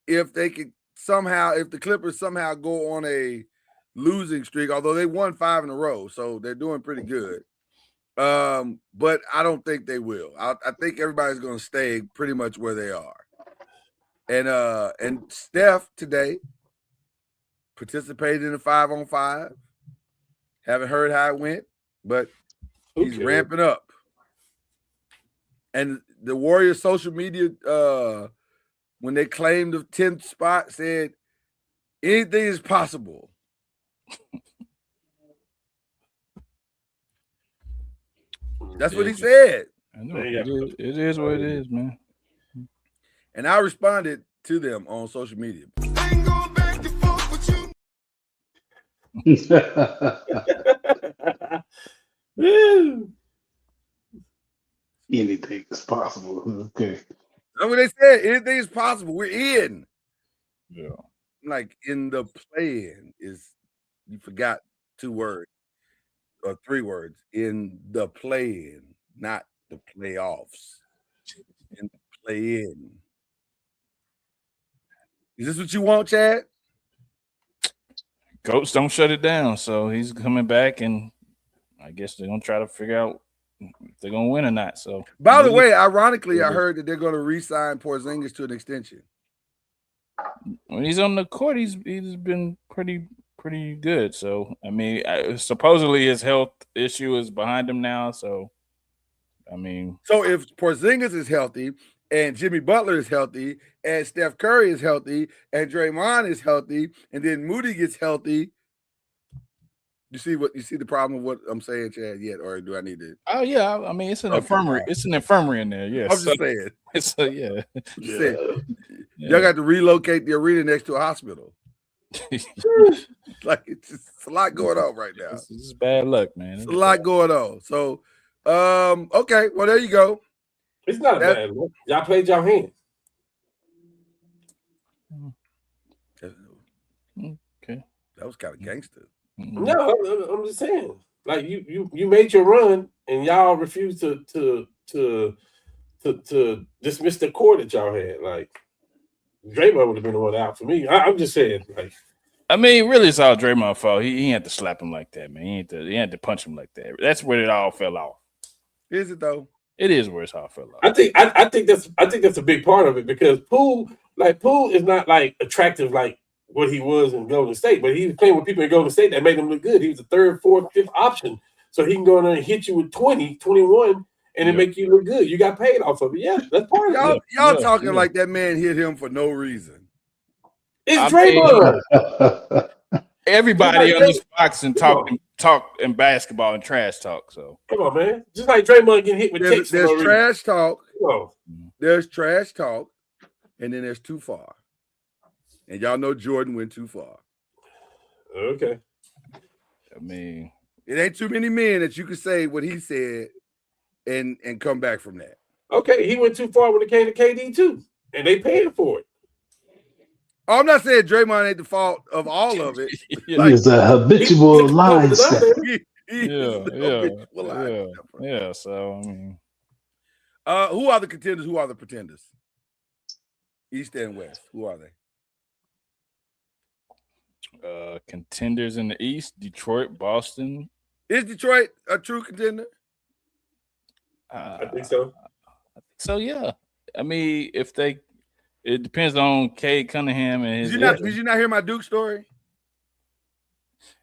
if they could if the Clippers somehow go on a losing streak, although they won 5 in a row, so they're doing pretty good. But I don't think they will. I think everybody's going to stay pretty much where they are. And Steph today participated in a 5-on-5. Haven't heard how it went, but he's ramping up. And the Warriors social media, when they claimed the 10th spot, said anything is possible. That's what he said. I know. It is what it is, man. And I responded to them on social media. Anything is possible. Okay. That's what they said. Anything is possible. We're in. Yeah. Like in the play-in is, you forgot 2 words or 3 words. In the play-in, not the playoffs. In the play-in. Is this what you want, Chad? Goats don't shut it down, so he's coming back, and I guess they're gonna try to figure out if they're gonna win or not. So, by the way, ironically, I heard that they're gonna re-sign Porzingis to an extension. When he's on the court, he's been pretty good. So, I mean, supposedly his health issue is behind him now. So, I mean, so if Porzingis is healthy and Jimmy Butler is healthy and Steph Curry is healthy and Draymond is healthy and then Moody gets healthy, you see the problem with what I'm saying, Chad? Yet, or do I need to? Oh yeah, I mean it's an infirmary. It's an infirmary in there. Yes, I'm just saying. It's Y'all got to relocate the arena next to a hospital. Like it's a lot going on right now. This is bad luck, man. It's a lot going on. So, okay, well there you go. It's not a bad look. Y'all played your hand. Okay, that was kind of gangster. No, I'm just saying. Like you made your run, and y'all refused to dismiss the core that y'all had. Like Draymond would have been the one out for me. I'm just saying. Like, I mean, really, it's all Draymond's fault. He had to slap him like that, man. He had to punch him like that. That's where it all fell off. Is it though? It is where it's hard for a lot. I think that's a big part of it because Poole is not like attractive like what he was in Golden State, but he was playing with people in Golden State that made him look good. He was the third, fourth, fifth option. So he can go in there and hit you with 20, 21, and it make you look good. You got paid off of it. Yeah, that's part of it. Y'all talking like that man hit him for no reason. It's Draymond. Everybody on this box and talk and basketball and trash talk. So come on, man. Just like Draymond getting hit with ticks. There's trash talk. There's trash talk, and then there's too far. And y'all know Jordan went too far. Okay. I mean, it ain't too many men that you can say what he said and come back from that. Okay, he went too far when it came to KD too, and they paid for it. I'm not saying Draymond ain't the fault of all of it. It's a habitual line step. Yeah. So I mean, who are the contenders? Who are the pretenders? East and West. Who are they? Contenders in the East: Detroit, Boston. Is Detroit a true contender? I think so. So yeah, I mean, it depends on Cade Cunningham and his. Did you not hear my Duke story?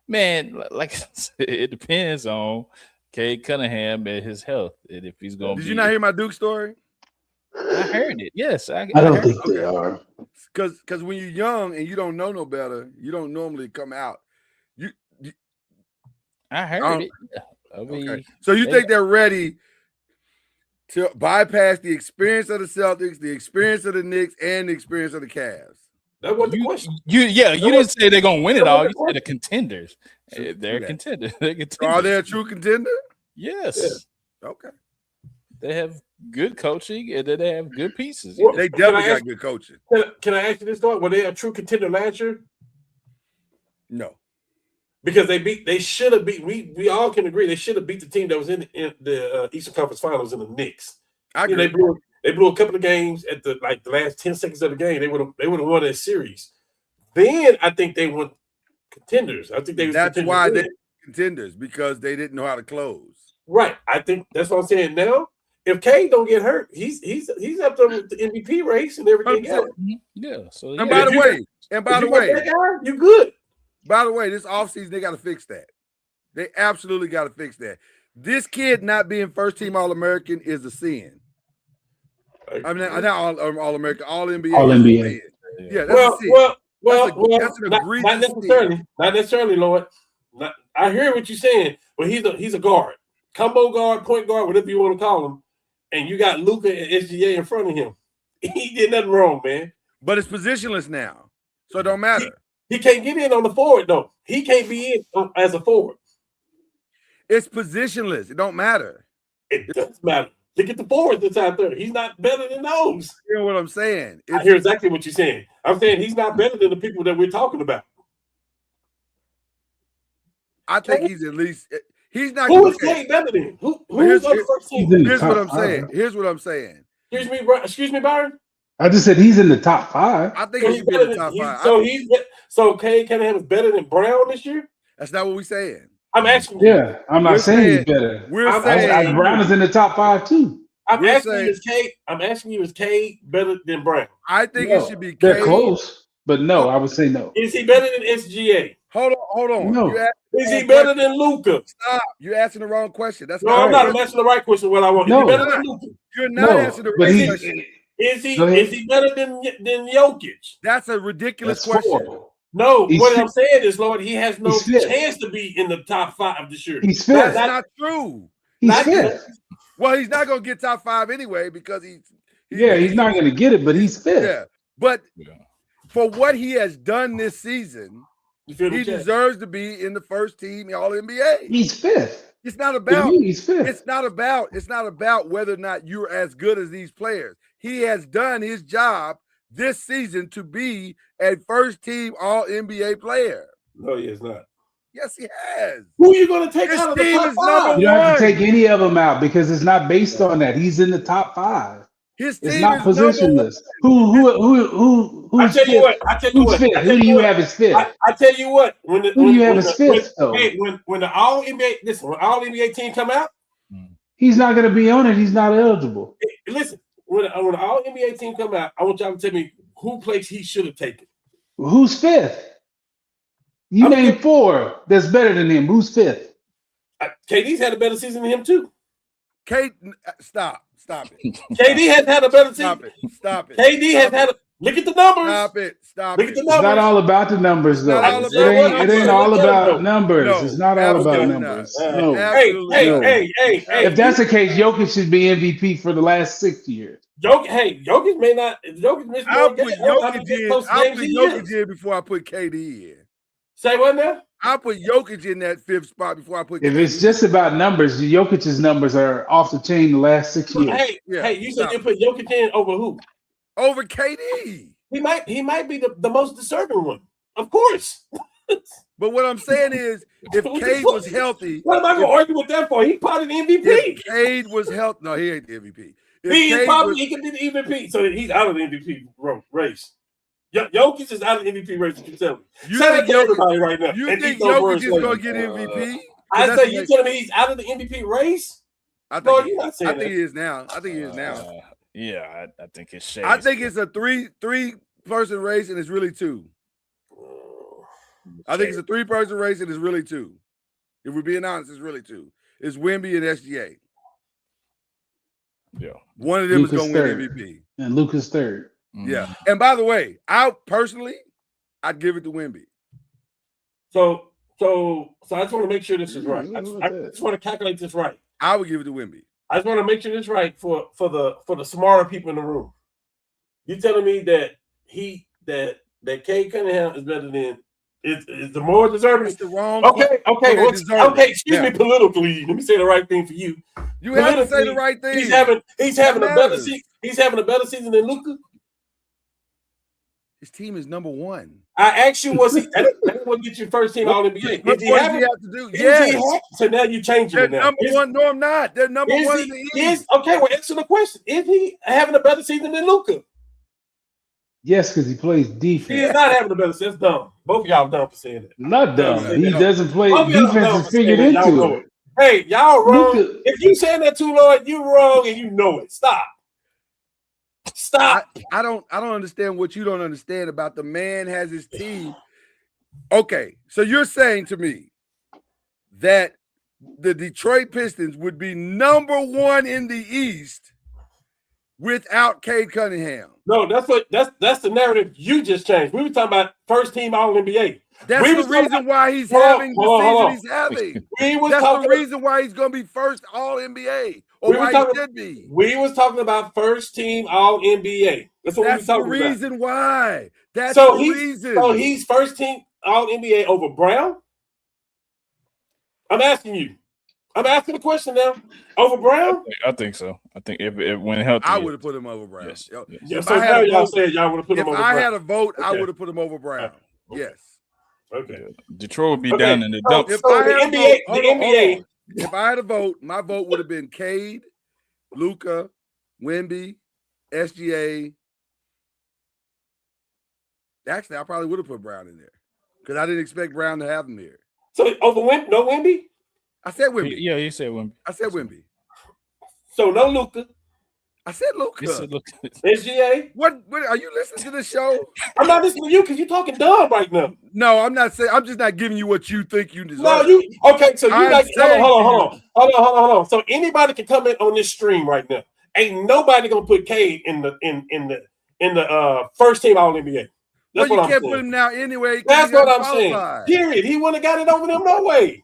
Man, like I said, it depends on Cade Cunningham and his health, and if he's going. Did you not hear my Duke story? I heard it. Yes, I don't think they are. Because when you're young and you don't know no better, you don't normally come out. I heard it. I mean, okay. So you think they're ready to bypass the experience of the Celtics, the experience of the Knicks, and the experience of the Cavs? That wasn't the question. You didn't say they're gonna win it all. You said the contenders. They're contenders. They're contenders. Are they a true contender? Yes. Yeah. Okay. They have good coaching and then they have good pieces. Well, they definitely got good coaching. Can I ask you this though? Were they a true contender last year? No. Because they should have beat. We all can agree they should have beat the team that was in the Eastern Conference Finals in the Knicks. I agree. They blew a couple of games at the last 10 seconds of the game. They would have won that series. Then I think they won contenders. I think that's why they're contenders, because they didn't know how to close. Right. I think that's what I'm saying. Now, if Cade don't get hurt, he's up there with the MVP race and everything else. Yeah. So and by the way, you good. By the way, this offseason, they got to fix that. They absolutely got to fix that. This kid not being first team All-American is a sin. I mean, not All-American, All-NBA. All-NBA. Yeah, that's a sin. That's an egregious not necessarily. sin. Not necessarily, Lord. I hear what you're saying, but he's a guard. Combo guard, point guard, whatever you want to call him. And you got Luka and SGA in front of him. He did nothing wrong, man. But it's positionless now, so it don't matter. He can't get in on the forward, though. He can't be in as a forward. It's positionless. It don't matter. It does matter. Look at the forwards that's out there. He's not better than those. You know what I'm saying? I hear exactly what you're saying. I'm saying he's not better than the people that we're talking about. I think he's at least – he's not – Who is Cade better than? Who's on the first team? Here's what I'm saying. Excuse me, Byron? I just said he's in the top 5. I think he's in the top 5. So Cade Cunningham is better than Brown this year? That's not what we're saying. I'm asking you. Yeah, I'm not saying he's better. We're saying Brown is in the top 5 too. I'm asking you, is Cade better than Brown? I think it should be Cade. They're close, but no, I would say no. Is he better than SGA? Hold on. No. Is he better than Luka? Stop. You're asking the wrong question. That's no, I'm not. I'm asking the right question. What I want. No. Is he better than Luka? You're not answering the right question. Is he better than Jokic? That's a ridiculous question. Horrible. No, what I'm saying is, Lord, he has no chance to be in the top 5 this year. He's fifth. That's not true. He's fifth. Well, he's not going to get top 5 anyway because he's not going to get it, but he's fifth. Yeah, but for what he has done this season, he deserves to be in the first team All-NBA. He's fifth. It's not about. He's fifth. It's not about whether or not you're as good as these players. He has done his job this season to be a first-team All-NBA player. No, he is not. Yes, he has. Who are you going to take out of the top 5? You don't have to take any of them out because it's not based on that. He's in the top 5. His team it's not is positionless. Who's fifth? Who do you have as fifth? I tell you what. When the All-NBA team come out, He's not going to be on it. He's not eligible. Listen, when an all NBA team come out, I want y'all to tell me who place he should have taken. Who's fifth? You name four that's better than him. Who's fifth? KD's had a better season than him too. Stop it. KD has had a better season. Stop it. KD has had a look at the numbers. Stop look it. at the numbers. It's not all about the numbers, though. It ain't all about numbers. No, it's not all about numbers. No. Hey. If that's the case, Jokic should be MVP for the last 6 years. Jokic may not. Jokic missed I'll more put games. Jokic in before I put KD in. Say what now? I'll put Jokic in that fifth spot before I put If KD. it's just about numbers, Jokic's numbers are off the chain the last 6 years. Hey, you said you put Jokic in over who? Over KD. He might be the most deserving one, of course. But what I'm saying is, if Cade was healthy, what am I going to argue with that for? He part of the MVP. If Cade was healthy, no, he ain't the MVP. He can be the MVP, so he's out of the MVP race. Jokic is out of the MVP race. You can tell me. You say think that to everybody right now. You think Jokic is going to get MVP? I say you telling me he's out of the MVP race? I think, no, you're not saying I think he is now. I think he is now. Yeah, I think it's Shea. I think it's a three-person race, and it's really two. I think it's a three-person race, and it's really two. If we're being honest, it's really two. It's Wemby and SGA. Yeah. One of them Luka's is going to win third. MVP. And Luka's third. Yeah. And by the way, I'd give it to Wemby. So I just want to make sure this is right. I just want to calculate this right. I would give it to Wemby. I just want to make sure this is right for the smarter people in the room. You telling me that that Cade Cunningham is better than is the more deserving? It's the wrong. Okay. Excuse me politically. Let me say the right thing for you. You have to say the right thing. He's having a better season. He's having a better season than Luka. His team is number one. I asked you, was he? That would get you first team All NBA. What does he have to do? Yes. So now you changing They're it now. number one. No, I'm not. They're number one in the East. Okay, well, answer the question. Is he having a better season than Luka? Yes, because he plays defense. He is not having a better season. That's dumb. Both of y'all dumb for saying that. Not dumb. He doesn't play. Defense is figured into into it. Hey, y'all wrong. Luka, if you saying that too, Lord, you wrong and you know it. Stop. I don't understand what you don't understand about the man has his team. Okay, so you're saying to me that the Detroit Pistons would be number one in the East without Cade Cunningham. No, that's the narrative you just changed. We were talking about first team All NBA. That's the reason why he's having the season he's having. That's the reason why he's going to be first All NBA, or why he should be. We was talking about first team All NBA. That's what we were talking about. That's the reason why. That's the reason. So he's first team All NBA over Brown? I'm asking you. I'm asking the question now. Over Brown? I think so. I think if when healthy, I would have put him over Brown. Yes. If so now y'all said y'all would have put him over Brown. If I had a vote, I would have put him over Brown. Yes. Okay. Detroit would be down in the dumps. If I had the NBA, if I had a vote, my vote would have been Cade, Luka, Wemby, SGA. Actually, I probably would have put Brown in there because I didn't expect Brown to have him there. So over no Wemby? I said Wemby. Yeah, you said Wemby. I said Wemby. So no Luka. I said Luka. SGA. What are you listening to this show? I'm not listening to you because you're talking dumb right now. No, I'm not saying. I'm just not giving you what you think you deserve. No, okay. So you like hold on. So anybody can come in on this stream right now. Ain't nobody gonna put Cade in the first team All NBA. That's what I'm saying. You can't put him now anyway. That's what I'm saying. Period. He wouldn't have got it over them no way.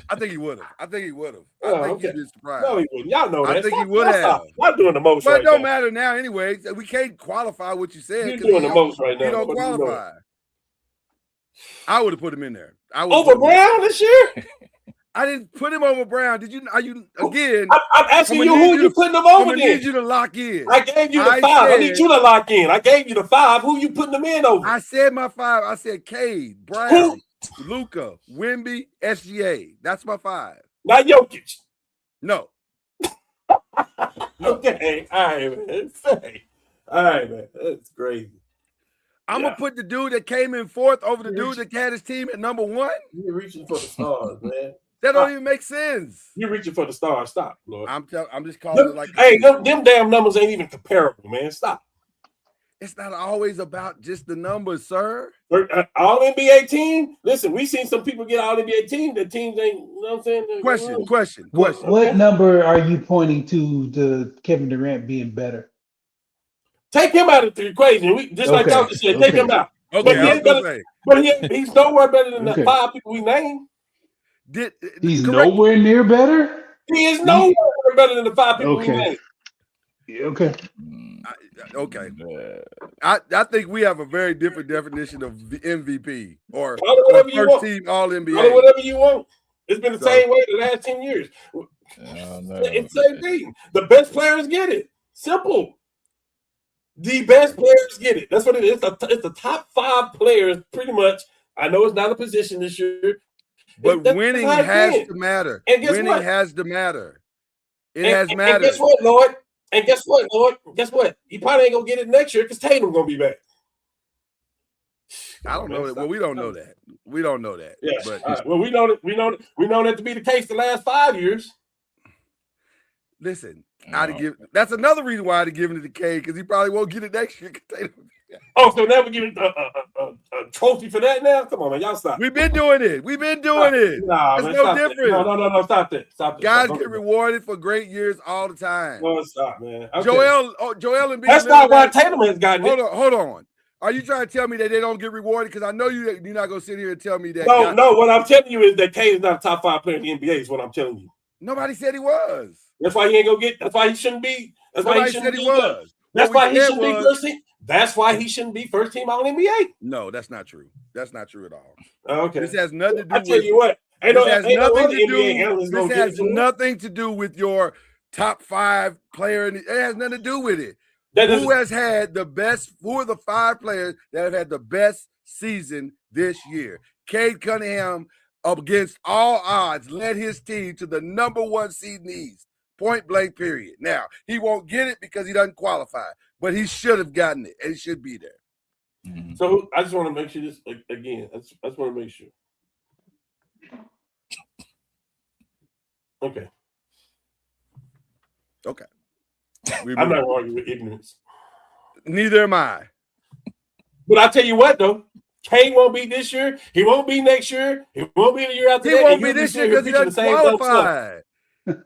I think he would have. I think okay. you'd be surprised. No, he wouldn't. Y'all know that. I think he would have. I'm doing the most but right now. But it don't matter now anyway. We can't qualify what you said. You're doing the most right now. You don't qualify. I would have put him in there. Over Brown this year? I didn't put him over Brown. Did you? Are you again? I'm asking you who you putting him over. I need you to lock in. I gave you the 5. I need you to lock in. I gave you the 5. Who you putting them in over? I said my 5. I said Cade, Brown, Luka, Wemby, SGA. That's my 5. Not Jokic. No. Okay. All right, man. All right, man. That's crazy. I'm gonna put the dude that came in fourth over the dude that had his team at number 1. You're reaching for the stars, man. That don't even make sense. You're reaching for the stars. Stop, Lord. I'm just calling it like. Hey, them damn numbers ain't even comparable, man. Stop. It's not always about just the numbers, sir. All NBA team. Listen, we seen some people get all NBA team. The teams ain't. You know what I'm saying? Question. What number are you pointing to Kevin Durant being better? Take him out of the equation. We just like y'all just said. Take him out. Okay, but he's nowhere better than the 5 people we named. He's nowhere near better? He is nowhere better than the 5 people we named. Okay. Okay. I think we have a very different definition of MVP or first team All NBA. Call it whatever you want. It's been the same way the last 10 years. It's the same thing. The best players get it. Simple. The best players get it. That's what it is. It's the top 5 players, pretty much. I know it's not a position this year. But winning has to matter. Winning has to matter. It has mattered. And guess what, Lord? And guess what, Lord? Guess what? He probably ain't gonna get it next year because Tatum gonna be back. I don't know that. Well, we don't know that. We don't know that. Yeah. But well, we know that to be the case the last 5 years. Listen, that's another reason why I'd have given it to K, because he probably won't get it next year. Oh, so now we give it a trophy for that now? Come on, man. Y'all stop. We've been doing it. Nah, it's man, no different. No. Stop that. Guys get rewarded for great years all the time. No, stop, man. Okay. Joel and that's not why Tatum has gotten it. Hold on. Are you trying to tell me that they don't get rewarded? Because I know you're not going to sit here and tell me that. No. What I'm telling you is that K is not a top 5 player in the NBA. Is what I'm telling you. Nobody said he was. That's why he ain't gonna get. That's why he shouldn't be. That's why he shouldn't be. That's why he shouldn't be first team. That's why he shouldn't be first team All NBA. No, that's not true. That's not true at all. Okay. This has nothing to do. I tell you what. This has nothing to do with your top 5 player. It has nothing to do with it. Who has had the best? Who are the 5 players that have had the best season this year? Cade Cunningham, against all odds, led his team to the #1 seed in the East. Point blank, period. Now, he won't get it because he doesn't qualify, but he should have gotten it, and he should be there. Mm-hmm. So I just want to make sure this again. I just want to make sure. Okay. I'm not going to argue with ignorance. Neither am I. But I tell you what, though. K won't be this year. He won't be next year. He won't be the year after that. He won't be this year because he doesn't qualify.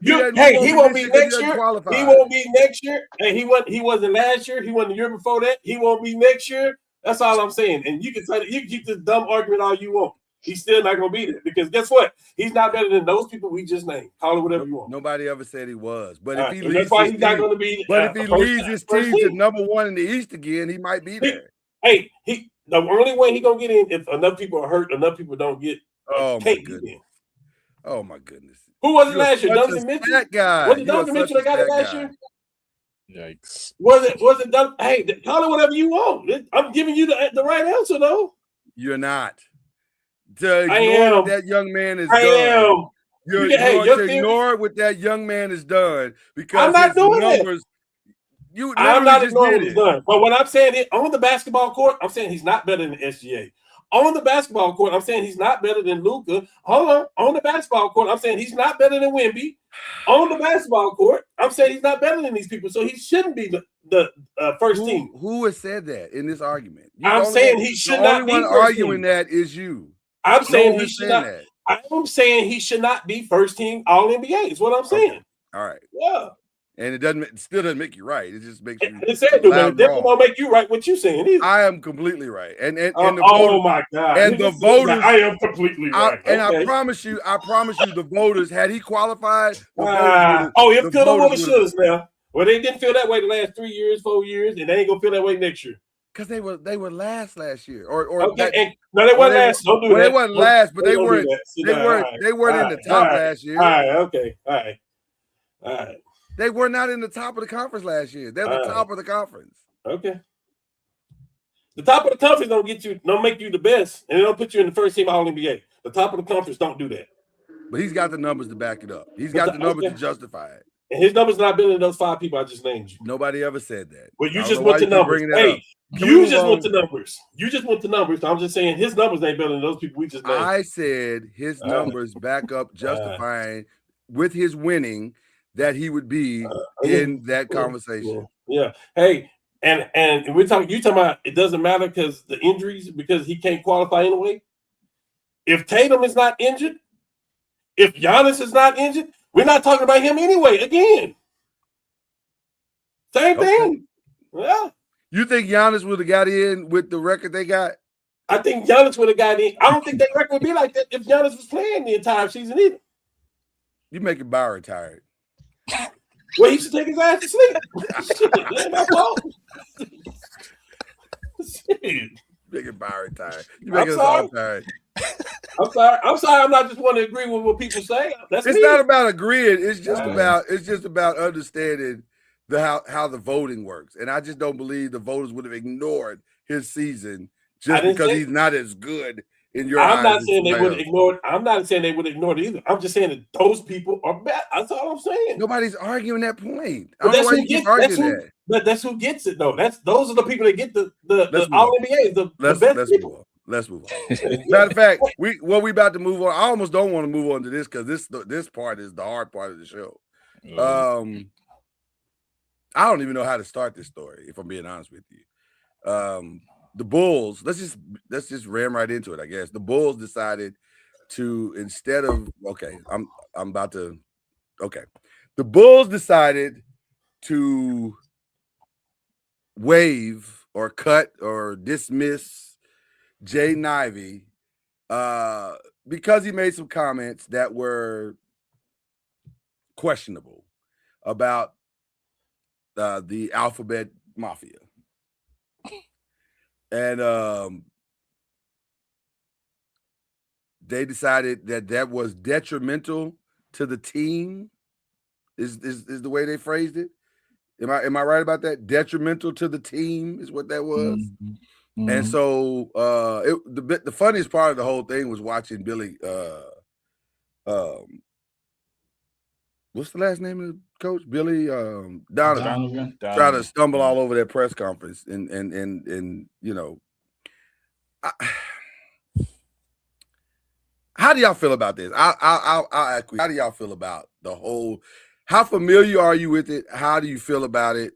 He won't be next year. He won't be next year. And he wasn't last year. He wasn't the year before that. He won't be next year. That's all I'm saying. And you can keep this dumb argument all you want. He's still not going to be there because guess what? He's not better than those people we just named. Call it whatever you want. Nobody ever said he was. But if he leads that's why he's not going to be. But if he leads his team to #1 in the East again, he might be there. The only way he gonna get in if enough people are hurt, enough people don't get. Oh my goodness! Oh my goodness! Who was it last year? Donovan Mitchell. That guy. Was it Donovan Mitchell that got it last year? Yikes! Was it done? Hey, call it whatever you want. I'm giving you the right answer, though. You're not. To ignore what that young man is done. You're to ignore what that young man has done because I'm not doing numbers. I'm not ignoring what he's done. But when I'm saying it on the basketball court, I'm saying he's not better than SGA. On the basketball court, I'm saying he's not better than Luka. Hold on the basketball court, I'm saying he's not better than Wemby. On the basketball court, I'm saying he's not better than these people, so he shouldn't be the first team. Who has said that in this argument? I'm saying he should not be. The only one arguing that is you. I'm saying he should not. I'm saying he should not be first team All NBA. Is what I'm saying. Okay. All right. Yeah. And it still doesn't make you right. It just makes you. It definitely won't make you right. What you saying? Either. I am completely right. And the voters, my God! And the voters, I am completely right. And okay. I promise you, the voters, had he qualified, it could have, would have, now. Well, they didn't feel that way the last 3 years, 4 years, and they ain't gonna feel that way next year. Because they were last year, no, they weren't last. Don't do that. They weren't last, but they weren't. They weren't in the top last year. All right, okay, all right. They were not in the top of the conference last year. They're the top of the conference. Okay. The top of the conference don't make you the best, and it don't put you in the first team All NBA. The top of the conference don't do that. But he's got the numbers to back it up. He's got the numbers to justify it. And his numbers not better than those 5 people I just named you. Nobody ever said that. Well, you just went to numbers. Hey, You just want the numbers. You just want the numbers. I'm just saying his numbers ain't better than those people we just named. I said his numbers back up justifying with his winning that he would be in that conversation. Yeah. Hey, and we're talking. You talking about it doesn't matter because the injuries because he can't qualify anyway. If Tatum is not injured, if Giannis is not injured, we're not talking about him anyway. Again, same thing. Yeah. You think Giannis would have got in with the record they got? I think Giannis would have got in. I don't think that record would be like that if Giannis was playing the entire season either. You making Byron tired. Well, he should take his ass to sleep. Shit, that ain't my fault. Shit. Making Byron tired. You making us all tired. I'm sorry. I'm not just want to agree with what people say. It's not about agreeing. It's just about understanding how the voting works. And I just don't believe the voters would have ignored his season just because he's not as good in your eyes. I'm not saying they would have ignored. I'm not saying they would ignore it either. I'm just saying that those people are bad. That's all I'm saying. Nobody's arguing that point. But that's who gets that. But that's who gets it though. Those are the people that get the all NBAs. The best people. Let's move on. Matter of fact, we about to move on. I almost don't want to move on to this because this part is the hard part of the show. I don't even know how to start this story, if I'm being honest with you. The Bulls, let's just ram right into it, I guess. The Bulls decided to, instead of the Bulls decided to waive or cut or dismiss Jaden Ivey because he made some comments that were questionable about the Alphabet Mafia. And they decided that was detrimental to the team, is the way they phrased it. Am I right about that? Detrimental to the team is what that was. Mm-hmm. And so the funniest part of the whole thing was watching Billy what's the last name of the coach? Billy Donovan. Try to stumble all over that press conference and you know, how do y'all feel about this? I'll ask you, how do y'all feel about the whole? How familiar are you with it? How do you feel about it?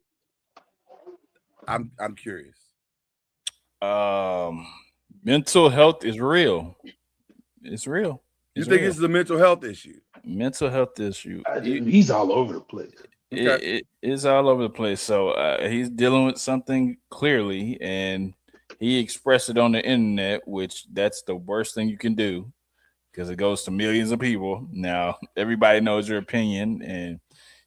I'm curious. Mental health is real. It's real. You think it's a mental health issue? Mental health issue. He's all over the place. It is all over the place. So he's dealing with something clearly, and he expressed it on the internet, which that's the worst thing you can do because it goes to millions of people. Now everybody knows your opinion, and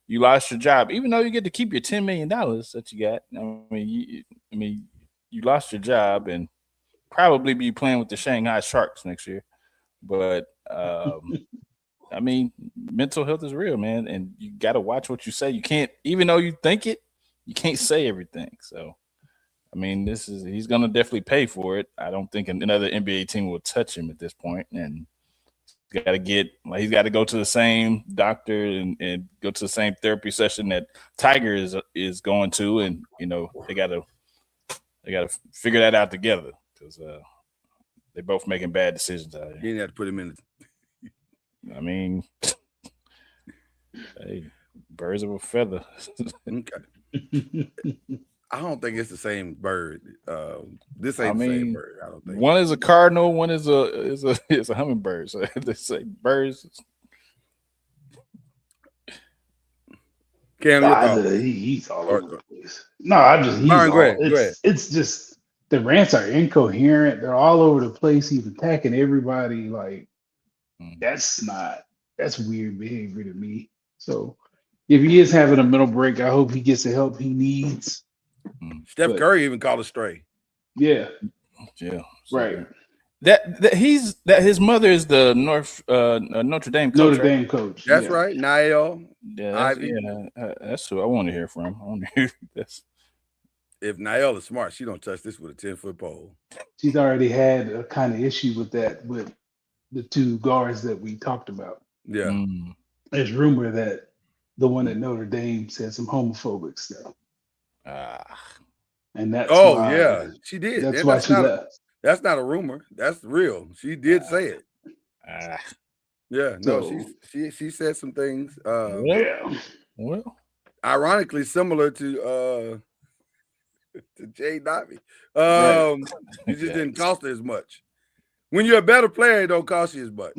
you lost your job, even though you get to keep your $10 million that you got. I mean, you lost your job and probably be playing with the Shanghai Sharks next year. But I mean, mental health is real, man, and you got to watch what you say. You can't, even though you think it, you can't say everything. So, I mean, he's going to definitely pay for it. I don't think another NBA team will touch him at this point, and he's got to go to the same doctor and go to the same therapy session that Tiger is going to, and you know they got to figure that out together because they're both making bad decisions out here. You didn't have to put him in. I mean, hey, birds of a feather. Okay. I don't think it's the same bird. This ain't the same bird. I don't think one is a cardinal, one is a hummingbird. So they say birds. Cam, he's all over the place. No, go ahead. It's just the rants are incoherent. They're all over the place. He's attacking everybody. Like that's weird behavior to me. So if he is having a mental break, I hope he gets the help he needs. Steph Curry even called a stray. Yeah. Right. That his mother is the Notre Dame coach. Notre Dame coach. That's right. Niall. That's who I want to hear from. I want to hear this. If Niall is smart, she don't touch this with a 10-foot pole. She's already had a kind of issue with that with the two guards that we talked about. Yeah. There's rumor that the one at Notre Dame said some homophobic stuff. and that's Oh why. yeah, she did. That's And why she left. that's not a rumor. That's real. She did say it. Yeah, no, So she said some things. yeah, Well, Ironically similar to Jay Dobby. right. It just didn't cost her as much. When you're a better player, it don't cost you as much.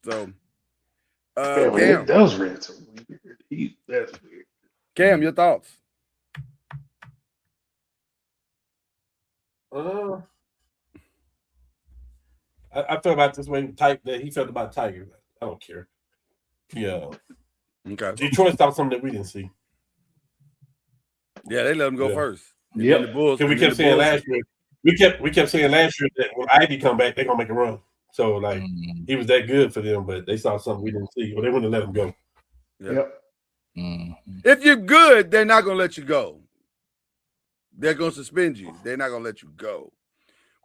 So yeah, Cam. those rants are weird. That's weird. Cam, your thoughts? I felt about this way type that he felt about Tiger. I don't care. Yeah. Okay. Detroit saw something that we didn't see. Yeah, they let him go first. And Yep. then the Bulls. Because we kept saying last year, we kept saying last year that when Ivy come back, they're gonna make a run. So like he was that good for them, but they saw something we didn't see, or they wouldn't let him go. Yep. If you're good, they're not gonna let you go. They're gonna suspend you. They're not gonna let you go.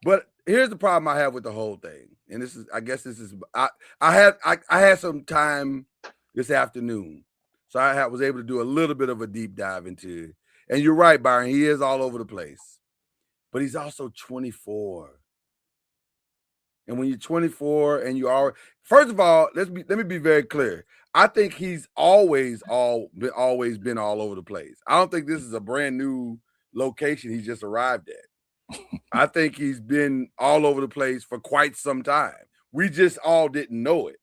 But here's the problem I have with the whole thing, and this is, I guess this is, I had some time this afternoon, so I was able to do a little bit of a deep dive into it. And you're right, Byron, he is all over the place, but he's also 24. And when you're 24 and you are, first of all, let me be very clear. I think he's always been all over the place. I don't think this is a brand new location he just arrived at. I think he's been all over the place for quite some time. We just all didn't know it.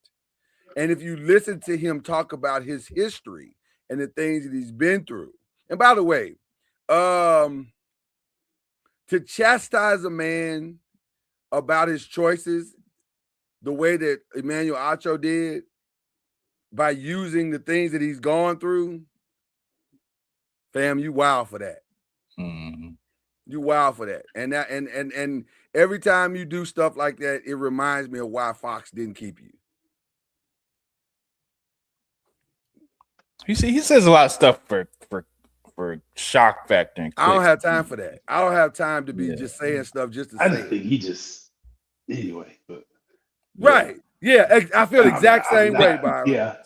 And if you listen to him talk about his history and the things that he's been through, and by the way, to chastise a man about his choices the way that Emmanuel Acho did, by using the things that he's gone through, fam, you wild for that. You wild for that. And that and every time you do stuff like that, it reminds me of why Fox didn't keep you. he says a lot of stuff for shock factor. And I don't clicks. have time for that. I don't have time to be just saying stuff just to I say just it. think he just anyway. But Right. Yeah, I feel the exact same way, Byron. Yeah.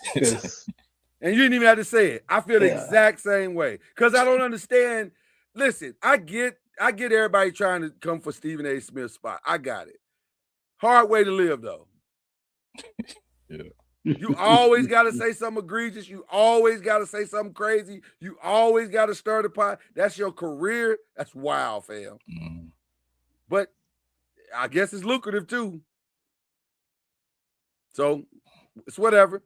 And you didn't even have to say it. I feel the Yeah. exact same way. Because I don't understand. Listen, I get everybody trying to come for Stephen A. Smith's spot. I got it. Hard way to live, though. Yeah. You always got to say something egregious. You always got to say something crazy. You always got to stir the pot. That's your career. That's wild, fam. But I guess it's lucrative, too. So it's whatever.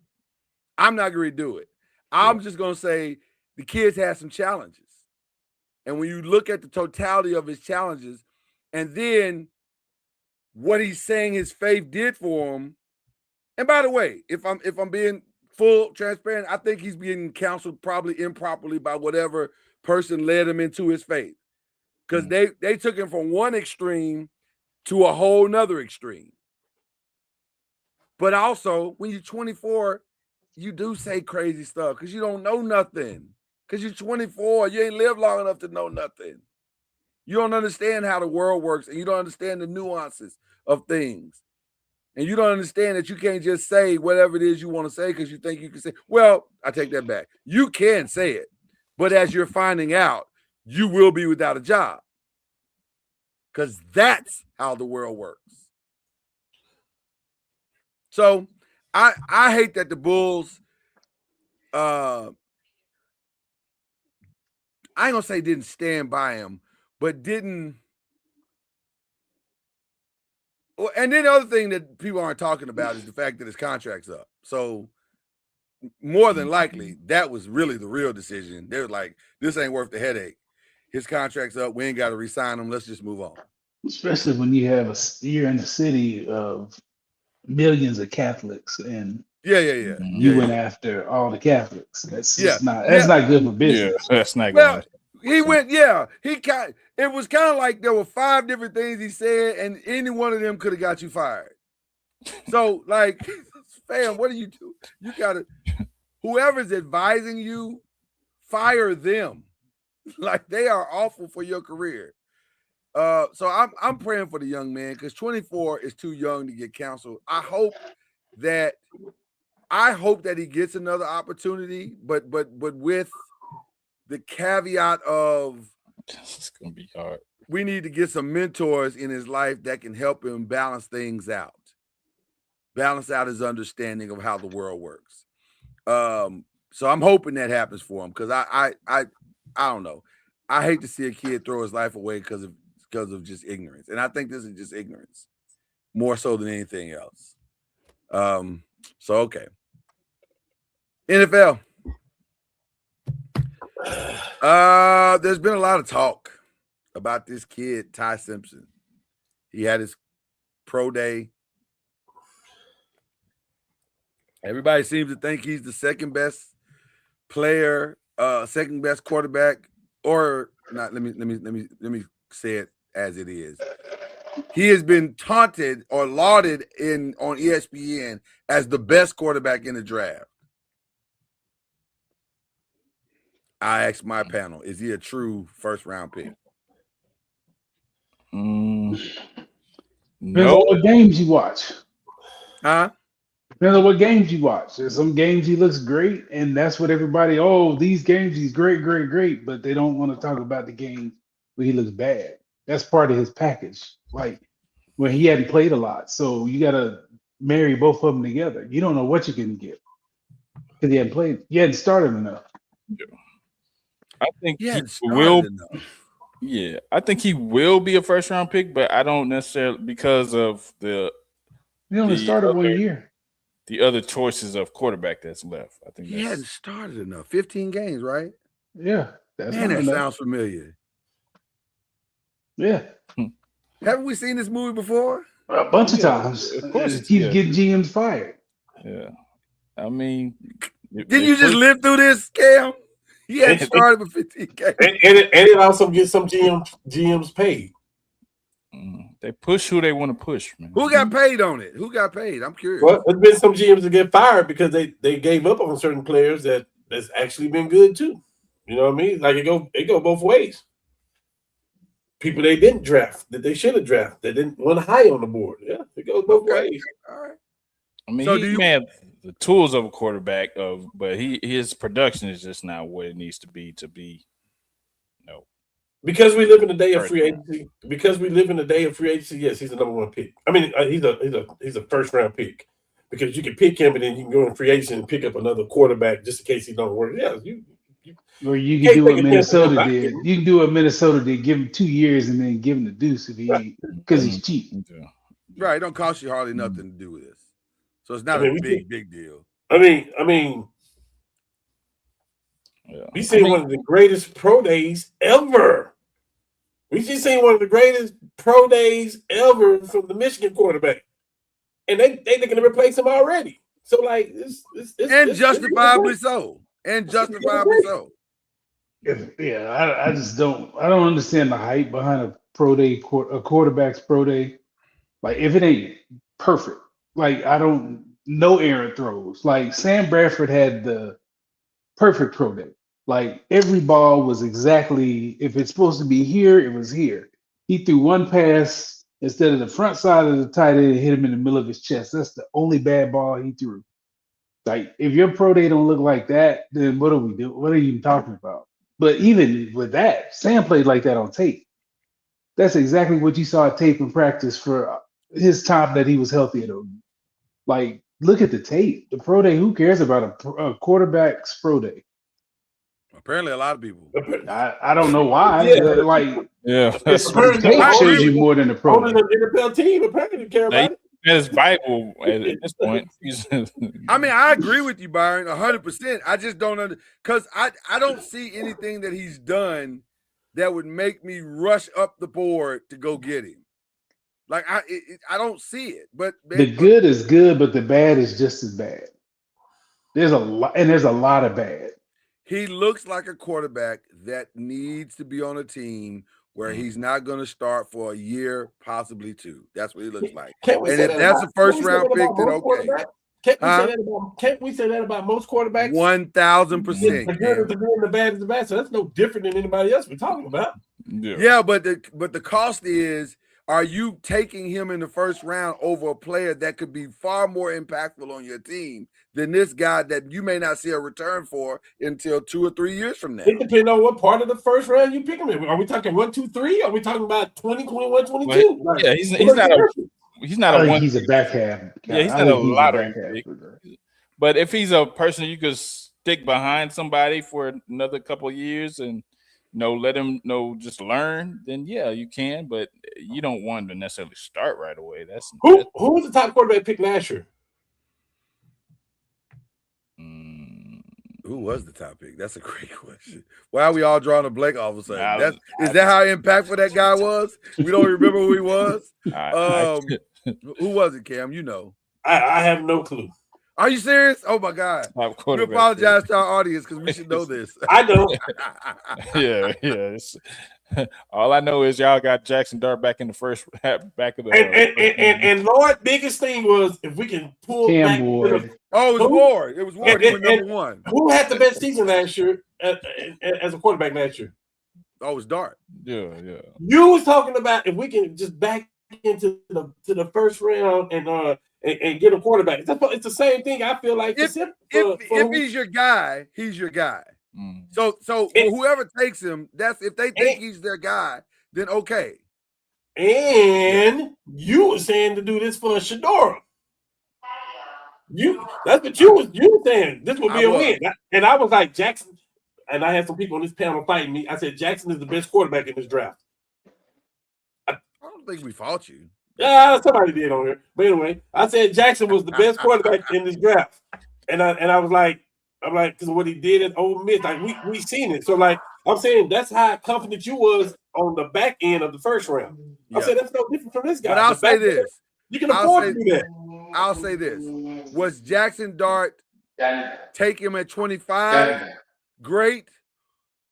I'm not going to do it. I'm just going to say the kids had some challenges. And when you look at the totality of his challenges and then what he's saying his faith did for him. And by the way, if I'm being full transparent, I think he's being counseled probably improperly by whatever person led him into his faith. Because they took him from one extreme to a whole nother extreme. But also, when you're 24, you do say crazy stuff because you don't know nothing. Because you're 24, you ain't lived long enough to know nothing. You don't understand how the world works, and you don't understand the nuances of things. And you don't understand that you can't just say whatever it is you want to say because you think you can say, well, I take that back. You can say it, but as you're finding out, you will be without a job. Because that's how the world works. So I hate that the Bulls, I ain't gonna say didn't stand by him, but didn't. And then the other thing that people aren't talking about is the fact that his contract's up. So more than likely, that was really the real decision. They were like, this ain't worth the headache. His contract's up. We ain't got to re-sign him. Let's just move on. Especially when you have you're in a city of millions of Catholics and you went after all the Catholics. That's just not good for business. Yeah, that's not Well, good. he went, it was kind of like there were 5 different things he said, and any one of them could have got you fired. So, like, fam, what do you do? You gotta, whoever's advising you, fire them. Like, they are awful for your career. So I'm praying for the young man because 24 is too young to get counseled. I hope that he gets another opportunity, but with the caveat of It's gonna be hard. we need to get some mentors in his life that can help him balance things out, balance out his understanding of how the world works. So I'm hoping that happens for him because I don't know. I hate to see a kid throw his life away because of just ignorance, and I think this is just ignorance more so than anything else. So okay, NFL. There's been a lot of talk about this kid, Ty Simpson. He had his pro day. Everybody seems to think he's the second best player, second best quarterback, or not. Let me say it as it is. He has been taunted or lauded on ESPN as the best quarterback in the draft. I asked my panel, is he a true first-round pick? Depends No. on what games you watch. Huh? Depends on what games you watch. There's some games he looks great, and that's what everybody, these games he's great, great, great, but they don't want to talk about the game where he looks bad. That's part of his package. Like when he hadn't played a lot. So you got to marry both of them together. You don't know what you're going to get because he hadn't played. He hadn't started enough. I think He he hadn't started will. enough. Yeah, I think he will be a first round pick, but I don't necessarily because of He only started 1 year. The other choices of quarterback that's left. I think He hadn't started enough. 15 games, right? Yeah, that's Man, not that enough. sounds familiar. Yeah, Haven't we seen this movie before? a bunch of times. of course, It keeps getting GMs fired. Yeah, I mean, Didn't you just live through this, Cam? He hadn't started with 15 games. And it also gets some GMs paid. They push who they want to push, man. Who got paid on it? Who got paid? I'm curious. Well, there's been some GMs that get fired because they gave up on certain players that's actually been good too. You know what I mean? Like it go both ways. People they didn't draft that they should have drafted. They didn't want high on the board. Yeah, it goes both ways. All right. I mean, So he may have the tools of a quarterback, but his production is just not what it needs to be. No. Because we live in the day of free agency. Because we live in the day of free agency. Yes, he's the number one pick. I mean, he's a first round pick because you can pick him and then you can go in free agency and pick up another quarterback just in case he don't work. Yeah, Or you can do what Minnesota did. You can do what Minnesota did. Give him 2 years and then give him the deuce if he because he's cheap. Right, it don't cost you hardly nothing to do with this. So it's not a big deal. I mean, we seen one of the greatest pro days ever. We just seen one of the greatest pro days ever from the Michigan quarterback, and they looking to replace him already. So like, it's justifiably so. And justifiably so. Yeah, I just don't. I don't understand the hype behind a pro day, a quarterback's pro day. Like if it ain't perfect, like no errant throws. Like Sam Bradford had the perfect pro day. Like every ball was exactly, if it's supposed to be here, it was here. He threw one pass instead of the front side of the tight end and hit him in the middle of his chest. That's the only bad ball he threw. Like if your pro day don't look like that, then what are we doing? What are you even talking about? But even with that, Sam played like that on tape. That's exactly what you saw at tape in practice for his time that he was healthy at OU. Like, look at the tape. The pro day, who cares about a quarterback's pro day? Apparently, a lot of people. I don't know why. Yeah. Tape shows you more than the pro day. The NFL team apparently care about it. It's Bible at this point. I mean, I agree with you, Byron, 100%. I just don't because I don't see anything that he's done that would make me rush up the board to go get him. Like I don't see it. But the good is good, but the bad is just as bad. There's a lot of bad. He looks like a quarterback that needs to be on a team where he's not going to start for a year, possibly two. That's what he looks like. And if that's a first round pick, then okay. Can't we say that about most quarterbacks? 1,000%. The good is the good and the bad is the bad. So that's no different than anybody else we're talking about. Yeah, but the cost is are you taking him in the first round over a player that could be far more impactful on your team than this guy that you may not see a return for until 2 or 3 years from now? It depends on what part of the first round you pick him in. Are we talking 1, 2, 3? Are we talking about 20, 21, 22? Well, yeah, he's not I a think one. he's a back half. Yeah, he's I not a think he's a lottery back half. pick. But if he's a person you could stick behind somebody for another couple of years and let him just learn, then yeah, you can. But you don't want him to necessarily start right away. Who was the top quarterback pick last year? Who was the top pick? That's a great question. Why are we all drawing a blank all of a sudden? Is that how impactful that guy was? We don't remember who he was. Who was it, Cam? You know. I have no clue. Are you serious? Oh my God. We apologize to our audience because we should know this. I know. Yeah. All I know is y'all got Jackson Dart back in the first back of the and Lord, biggest thing was if we can pull Cam back. Ward. Oh, it was Ward. It was Ward. He was number one. Who had the best season last year as a quarterback last year? Oh, it was Dart. Yeah. You was talking about if we can just back into the first round and get a quarterback. It's the same thing. I feel like if he's your guy, he's your guy. So whoever takes him, that's if they think he's their guy, then okay. And you were saying to do this for Shadora. That's what you were saying. This would be a win. And I was like, Jackson, and I had some people on this panel fighting me. I said Jackson is the best quarterback in this draft. I don't think we fought you. Yeah, somebody did on here. But anyway, I said Jackson was the best quarterback in this draft. And I was like, because what he did at Ole Miss, like we seen it. So like I'm saying that's how confident you was on the back end of the first round. I said that's no different from this guy. But I'll say this. You can afford to do that. I'll say this. Was Jackson Dart take him at 25? Great.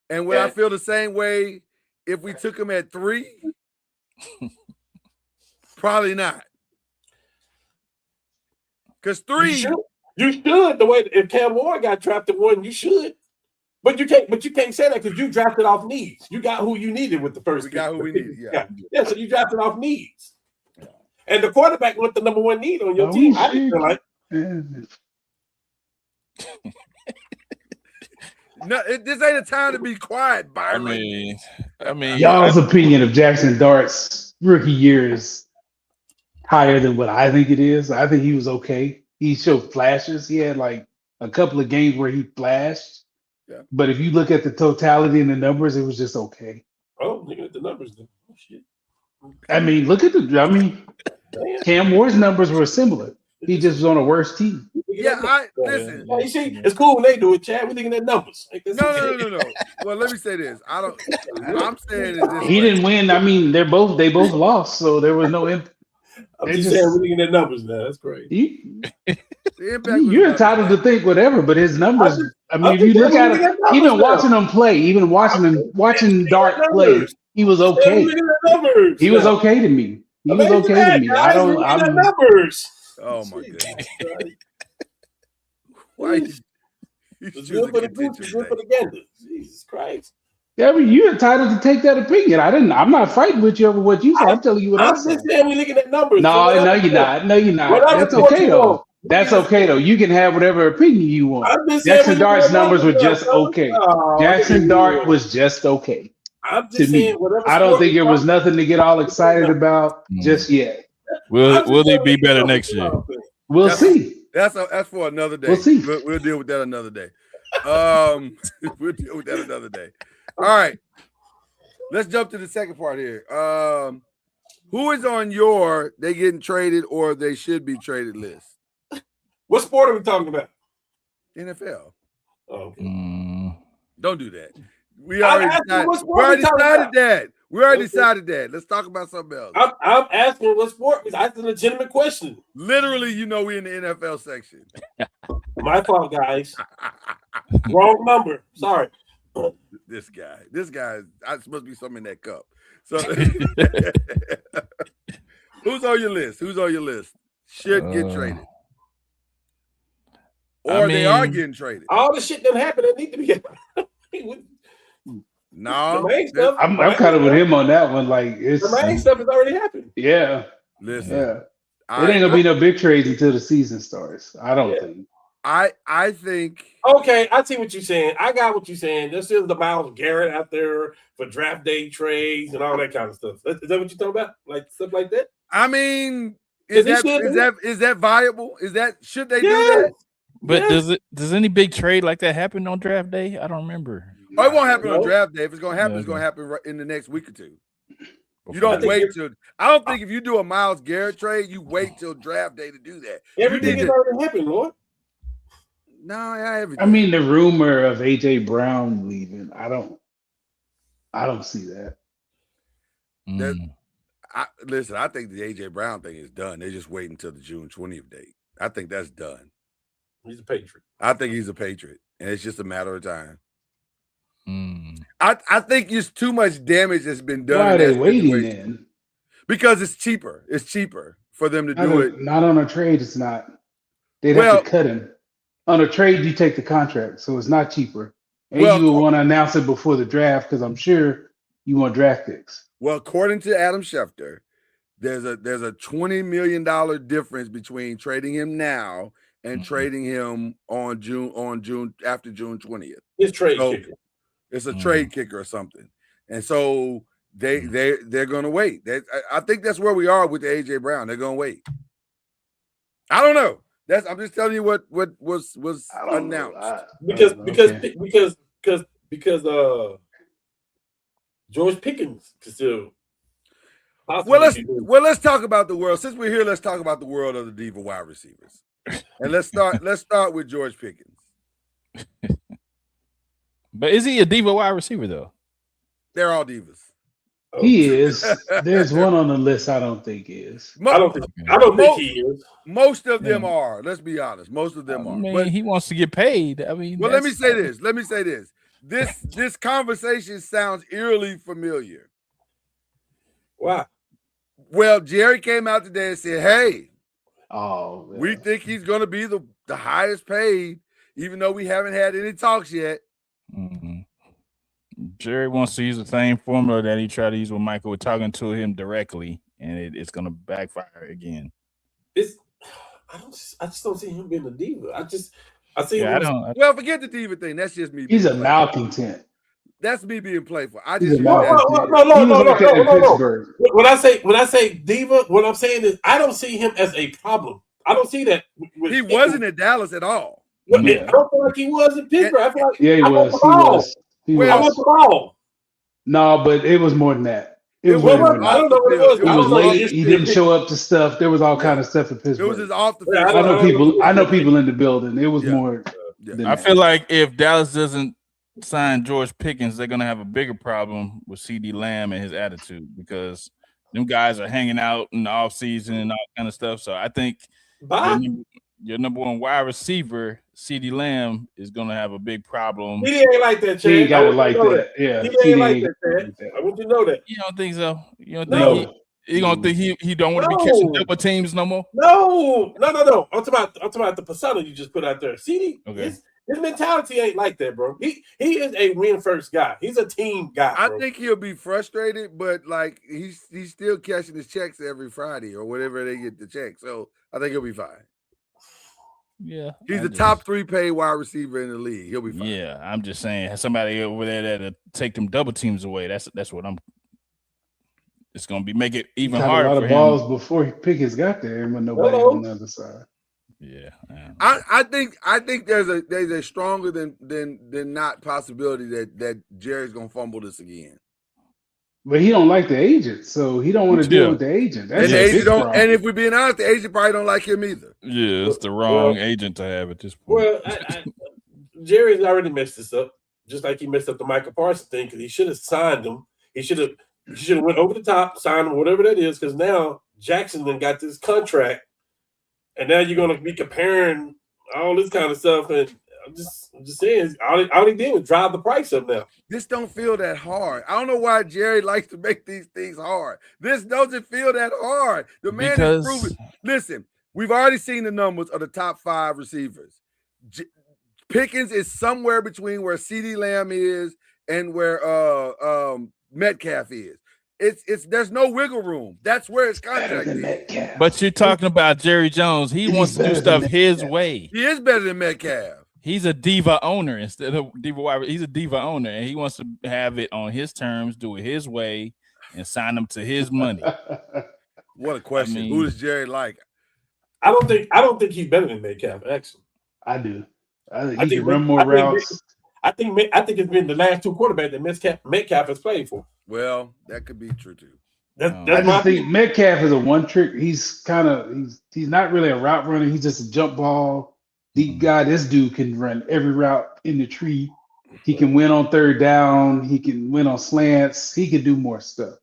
And would I feel the same way if we took him at 3? Probably not. Because 3. You should. The way if Cam Ward got drafted 1, you should. But you can't say that because you drafted off needs. You got who you needed with the first. We got who we needed. Yeah. So you drafted off needs. And the quarterback was the number 1 need on your team. I didn't feel like. No, this ain't a time to be quiet, Byron. I mean, y'all's opinion of Jackson Dart's rookie year is higher than what I think it is. I think he was okay. He showed flashes. He had like a couple of games where he flashed. Yeah. But if you look at the totality and the numbers, it was just okay. Oh, look at the numbers then. Oh, shit. I mean, Cam Ward's numbers were similar. He just was on a worse team. Yeah, listen. You see, it's cool when they do it, Chad. We're looking at numbers. No. Well, let me say this. I'm saying it this he way. didn't win. I mean, they both lost, so there was no impact. I'm just saying we're looking at numbers now. That's great. You're entitled to think whatever, but his numbers. I mean, if you look at it, even watching him play, watching Dart play, he was okay. He was okay to me. He was okay to me. I'm numbers. Oh my goodness. Why? It's good for the group. It's good for the gander. Jesus Christ. Yeah, I mean, you're entitled to take that opinion. I'm not fighting with you over what you said. I'm telling you what I'm saying. We're looking at numbers. No, you're not. No, you're not. That's okay though. That's okay though. You can have whatever opinion you want. Jackson Dart's numbers were just okay. Jackson Dart was just okay. I'm just saying whatever. I don't think there was nothing to get all excited about just yet. Will they be better next year? We'll see. That's for another day. We'll see. We'll deal with that another day. We'll deal with that another day. All right. Let's jump to the second part here. Who is on your they getting traded or they should be traded list? What sport are we talking about? NFL. Oh, okay. Don't do that. We already decided that. We already decided that. Let's talk about something else. I'm asking what sport. That's a legitimate question. Literally, we in the NFL section. My fault, guys. Wrong number. Sorry. This guy, it's supposed to be something in that cup. So, who's on your list? Should get traded, or they are getting traded. All the shit that happened that need to be. No, The main stuff. I'm kind of with him on that one. Like The it's main stuff has already happened. yeah, listen, yeah. It ain't gonna be no big trades until the season starts. I don't think. I think. Okay, I see what you're saying. I got what you're saying. This is the Myles Garrett out there for draft day trades and all that kind of stuff. Is that what you're talking about? Like stuff like that? I mean, is that viable? Should they do that? But does any big trade like that happen on draft day? I don't remember. Oh, it won't happen on draft day. If it's gonna happen, it's gonna happen right in the next week or two. You don't wait till. I don't think if you do a Myles Garrett trade, you wait till draft day to do that. Everything has already happened, Lord. No, everything. I mean, the rumor of AJ Brown leaving. I don't see that. Listen, I think the AJ Brown thing is done. They're just waiting until the June 20th date. I think that's done. He's a Patriot. I think he's a Patriot, and it's just a matter of time. I think it's too much damage that's been done. Why are they waiting then? Because it's cheaper. It's cheaper for them to do it. Not on a trade. It's not. They'd have to cut him. On a trade, you take the contract, so it's not cheaper. And you would want to announce it before the draft because I'm sure you want draft picks. Well, according to Adam Schefter, there's a $20 million difference between trading him now and trading him on June after June 20th. It's trade kicker. It's a trade kicker or something, and so they're going to wait. I think that's where we are with the AJ Brown. They're going to wait. I don't know. I'm just telling you what was announced. Because George Pickens could still. Let's talk about the world. Since we're here, let's talk about the world of the diva wide receivers. And let's start with George Pickens. But is he a diva wide receiver though? They're all divas. He is. There's one on the list I don't think is. I don't think he is. Most of them are. Let's be honest. Most of them are. But he wants to get paid. I mean, let me say this. This conversation sounds eerily familiar. Why? Well, Jerry came out today and said, "Hey, man. We think he's going to be the highest paid, even though we haven't had any talks yet." Jerry wants to use the same formula that he tried to use when Michael was talking to him directly, and it's going to backfire again. I just don't see him being a diva. I see him. Well, forget the diva thing. That's just me. He's a malcontent. That's me being playful. I No. When I say diva, what I'm saying is I don't see him as a problem. I don't see that. He wasn't at Dallas at all. I don't feel like he was in Pittsburgh. I feel like he was. I want the ball. No, but it was more than that. I don't know what it was. He was late. He didn't show up to stuff. There was all kind of stuff in Pittsburgh. It was just off the field. I know people in the building. It was more. I feel like if Dallas doesn't sign George Pickens, they're gonna have a bigger problem with CD Lamb and his attitude because them guys are hanging out in the offseason and all kind of stuff. So I think your number one wide receiver, CD Lamb, is gonna have a big problem. He ain't like that, Chad. He ain't got it like that. Yeah, he ain't like that, Chad. I want you to know that. You don't think so? You don't think he gonna think he don't want to be catching double teams no more? No. I'm talking about the persona you just put out there. CD, his mentality ain't like that, bro. He is a win first guy. He's a team guy. I think he'll be frustrated, but like he's still cashing his checks every Friday or whatever they get the check. So I think he'll be fine. Yeah, he's the top 3 paid wide receiver in the league. He'll be fine. Yeah, I'm just saying, somebody over there that'll take them double teams away. That's what I'm. It's gonna make it even harder. A lot for of balls before Pickens got there, and when nobody on the other side. Yeah, I think there's a stronger than not possibility that Jerry's gonna fumble this again. But he don't like the agent, so he don't want to deal with the agent. That's and if we're being honest, the agent probably don't like him either. Yeah, it's the wrong agent to have at this point. Well, Jerry's already messed this up, just like he messed up the Michael Parsons thing because he should have signed him. He should have went over the top, signed him, whatever that is, because now Jackson then got this contract, and now you're going to be comparing all this kind of stuff. And I'm just saying, all he did was drive the price up now. This don't feel that hard. I don't know why Jerry likes to make these things hard. This doesn't feel that hard. The man is proven. Listen, we've already seen the numbers of the top 5 receivers. Pickens is somewhere between where CeeDee Lamb is and where Metcalf is. It's there's no wiggle room. That's where his contract is. Metcalf. But you're talking about Jerry Jones. He He's wants to do better than stuff his Metcalf. way. He is better than Metcalf. He's a diva owner instead of diva wide. He's a diva owner, and he wants to have it on his terms, do it his way, and sign him to his money. What a question. Who does Jerry like? I don't think he's better than Metcalf, actually. I do. I think I he think can run more routes. I think it's been the last two quarterbacks that Metcalf has played for. Well, that could be true too. That's I just think Metcalf is a one trick. He's not really a route runner. He's just a jump ball deep guy. This dude can run every route in the tree. He can win on third down. He can win on slants. He can do more stuff.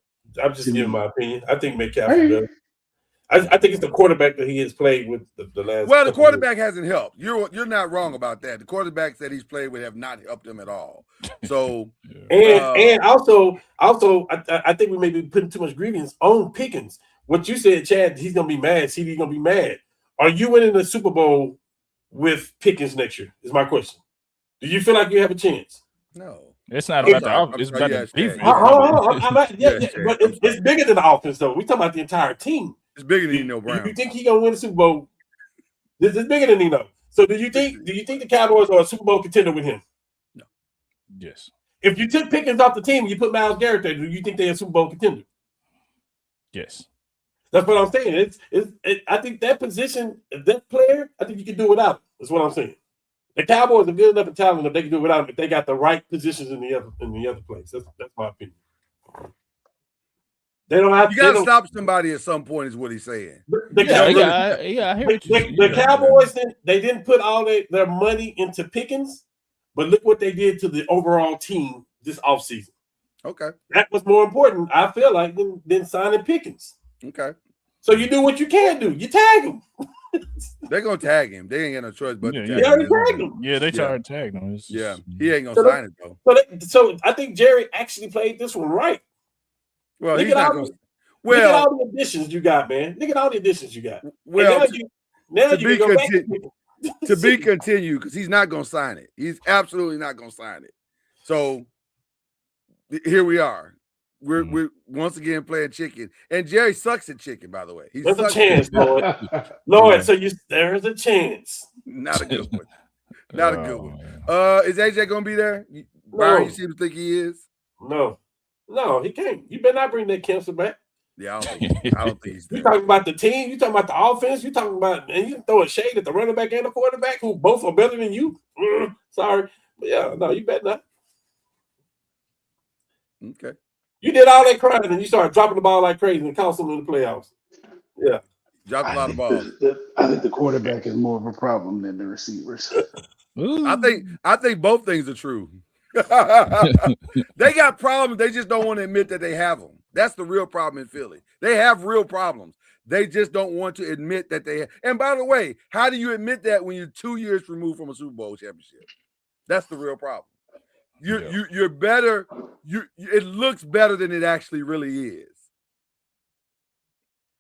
I'm just giving my opinion. I think Metcalf is better. I think it's the quarterback that he has played with the last. Well, the quarterback hasn't helped. You're not wrong about that. The quarterbacks that he's played with have not helped him at all. So and also I think we may be putting too much grievance on Pickens. What you said, Chad, he's gonna be mad. CD gonna be mad. Are you winning the Super Bowl with Pickens next year? Is my question. Do you feel like you have a chance? No. It's not about the offense. It's about the defense. But it's bigger than the offense, though. We're talking about the entire team. It's bigger than Eno Brown. You think he's gonna win the Super Bowl? This is bigger than Eno. So do you think the Cowboys are a Super Bowl contender with him? No. Yes. If you took Pickens off the team and you put Myles Garrett there, do you think they're a Super Bowl contender? Yes. That's what I'm saying. I think that position, that player, I think you can do without him. That's what I'm saying. The Cowboys are good enough and talented that they can do without him if they got the right positions in the other place. That's my opinion. They don't have. You got to stop somebody at some point, is what he's saying. The Cowboys didn't put all their money into Pickens, but look what they did to the overall team this offseason. Okay, that was more important, I feel like, than signing Pickens. Okay, so you do what you can do. You tag him. They're gonna tag him. They ain't got no choice but to tag him. Yeah, they tried to tag him. He ain't gonna sign it though. So I think Jerry actually played this one right. Well, look at all the additions you got, man. Look at all the additions you got. Well, to be continued, because he's not gonna sign it. He's absolutely not gonna sign it. So here we are. We're once again playing chicken, and Jerry sucks at chicken. By the way, there's a chance, Lord. Lord, so there's a chance. Not a good one. Not a good one. Is AJ gonna be there? No. You seem to think he is. No, he can't. You better not bring that cancer back. Yeah, I don't think he's there. You talking about the team? You talking about the offense? You talking about, and you throw a shade at the running back and the quarterback, who both are better than you? Sorry, but yeah, no, you better not. Okay. You did all that crying and you started dropping the ball like crazy and cost them in the playoffs. Yeah. Dropped a lot of balls. I think the quarterback is more of a problem than the receivers. I think both things are true. They got problems. They just don't want to admit that they have them. That's the real problem in Philly. They have real problems. They just don't want to admit that they have. And by the way, how do you admit that when you're 2 years removed from a Super Bowl championship? That's the real problem. You're better. It looks better than it actually really is.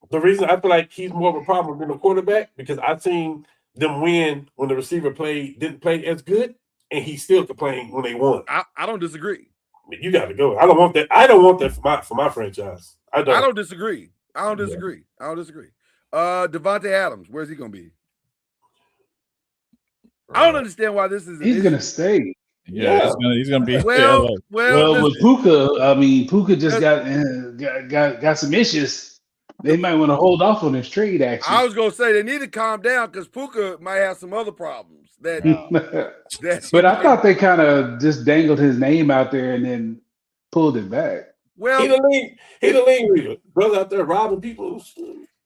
The reason I feel like he's more of a problem than a quarterback, because I've seen them win when the receiver didn't play as good, and he still complained when they won. I don't disagree. You got to go. I don't want that. I don't want that for my franchise. I don't disagree. I don't disagree. Devontae Adams, where's he going to be? I don't understand why this is. He's going to stay. Yeah, he's gonna be. Well, with Puka, I mean, Puka just got some issues. They might want to hold off on this trade. Actually, I was gonna say they need to calm down because Puka might have some other problems. But I thought they kind of just dangled his name out there and then pulled it back. Well, he the league reader, brother out there robbing people.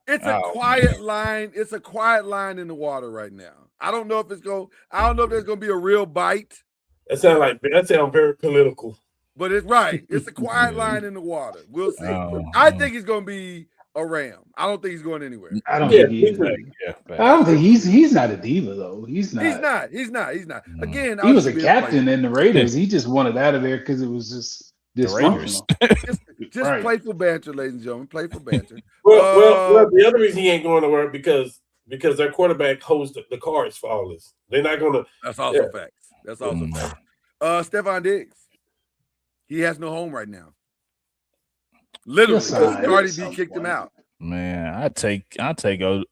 It's a quiet line. It's a quiet line in the water right now. I don't know if there's gonna be a real bite. That sounds very political. But it's right. It's a quiet line in the water. We'll see. I think he's going to be a Ram. I don't think he's going anywhere. I don't think he is. I don't think he's not a diva though. He's not. He's not. Again, he was a captain in the Raiders. He just wanted out of there because it was just dysfunctional. Just playful banter, ladies and gentlemen. Playful banter. Well, the other reason he ain't going nowhere because their quarterback holds the cards for all this. They're not going to. That's also facts. That's also facts. Stephon Diggs. He has no home right now. Literally, Yes, because I- Cardi at B some kicked him point. out. Man, I'll take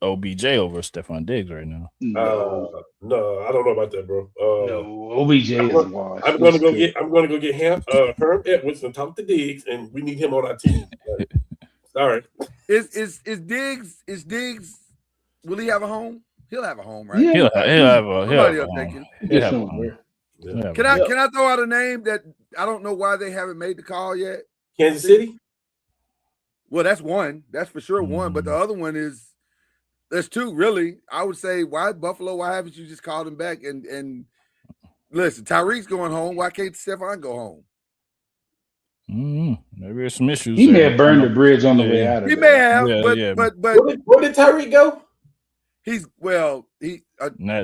OBJ over Stephon Diggs right now. No, No, I don't know about that, bro. no, OBJ is a wash. I'm going to go get Herm Edwards and talk to Diggs, and we need him on our team. Sorry. Is Diggs? Will he have a home? He'll have a home, right? Yeah. He'll have a Somebody home. uptaking. He'll have a home. Yeah. He'll have Can a home. I throw out a name that I don't know why they haven't made the call yet? Kansas City? Well, that's one. That's for sure one. But the other one is there's two, really. I would say, why Buffalo? Why haven't you just called him back? And listen, Tyreek's going home. Why can't Stephon go home? Maybe there's some issues. He may there. have burned the bridge on the way out of He there. may have, Yeah, but Where did Tyreek go? he's Nowhere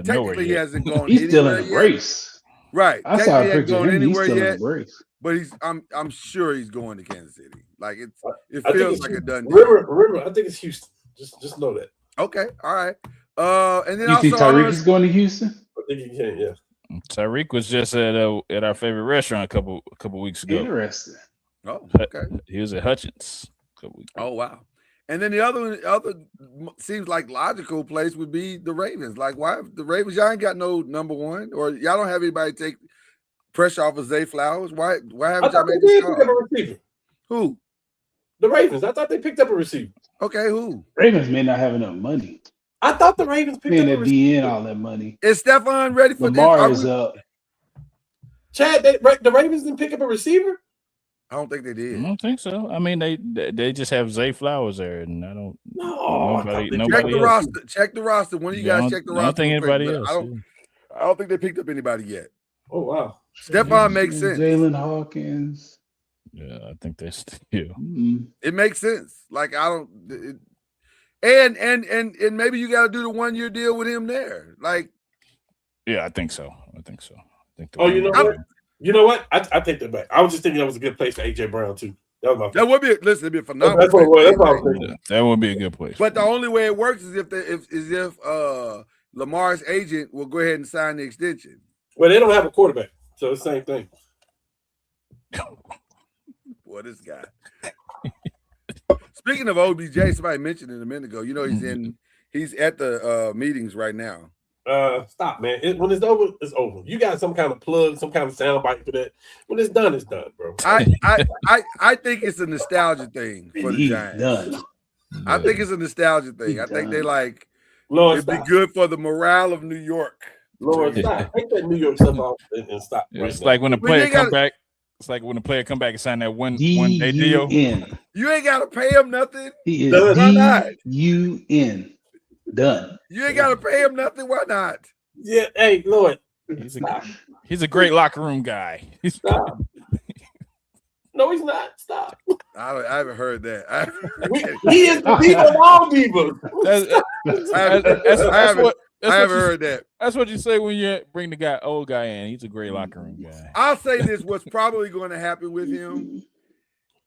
technically he yet. hasn't gone He's still anywhere in the yet. race. Right. I saw a Technically he hasn't picture of gone him. He's anywhere still in yet. the race. But I'm sure he's going to Kansas City. Like it I think feels it's like a done deal. Remember, I think it's Houston. Just know that. Okay, all right. And then You think also Tyreek is going to Houston? I think he can, yeah. Tyreek was just at our favorite restaurant a couple weeks ago. Interesting. Oh, okay. He was at Hutchins a couple weeks ago. Oh, wow. And then the other seems like logical place would be the Ravens. Like, why the Ravens? Y'all ain't got no number one, or y'all don't have anybody take pressure off of Zay Flowers. Why haven't y'all made this call? Who? The Ravens. I thought they picked up a receiver. Okay, who? Ravens may not have enough money. I thought the Ravens picked Paying up a that receiver. DN all that money. Is Stephon ready for Lamar this? is up. Chad, the Ravens didn't pick up a receiver? I don't think they I did. don't think so. I mean, they just have Zay Flowers there, and I don't. No. Nobody Check the else. roster. Check the roster. One of you guys check the roster. I don't think real quick, anybody but else. I don't think they picked up anybody yet. Oh, wow. Stephon makes sense. Jalen Hawkins. Yeah, I think they still. It makes sense. Like I don't. And maybe you got to do the 1-year deal with him there. Like. Yeah, I think so. I think Oh, you know what? You know what? I take that back. I was just thinking that was a good place for AJ Brown too. That was my. That would be it'd be a phenomenal. That's what I was thinking. That would be a good place. But the only way it works is if Lamar's agent will go ahead and sign the extension. Well, they don't have a quarterback, so it's the same thing. Boy, this guy. Speaking of OBJ, somebody mentioned it a minute ago. You know he's at the meetings right now. Stop, man. When it's over, it's over. You got some kind of plug, some kind of sound bite for that. When it's done, bro. I think it's a nostalgia thing for the Giants. Done. I think it's a nostalgia thing. I think they like Lord, it'd be good for the morale of New York. Lord, stop. Take that New York stuff off and stop. It's like when the player come back. It's like when the player come back and sign that one day deal. You ain't gotta pay him nothing. He is D-U-N. Done. You ain't gotta pay him nothing. Why not? Yeah, hey, Lord. He's a great locker room guy. Stop. No, he's not. Stop. I haven't heard that. He is the diva of all divas. I haven't heard that. That's what you say when you bring the old guy in. He's a great locker room guy. I'll say this: what's probably going to happen with him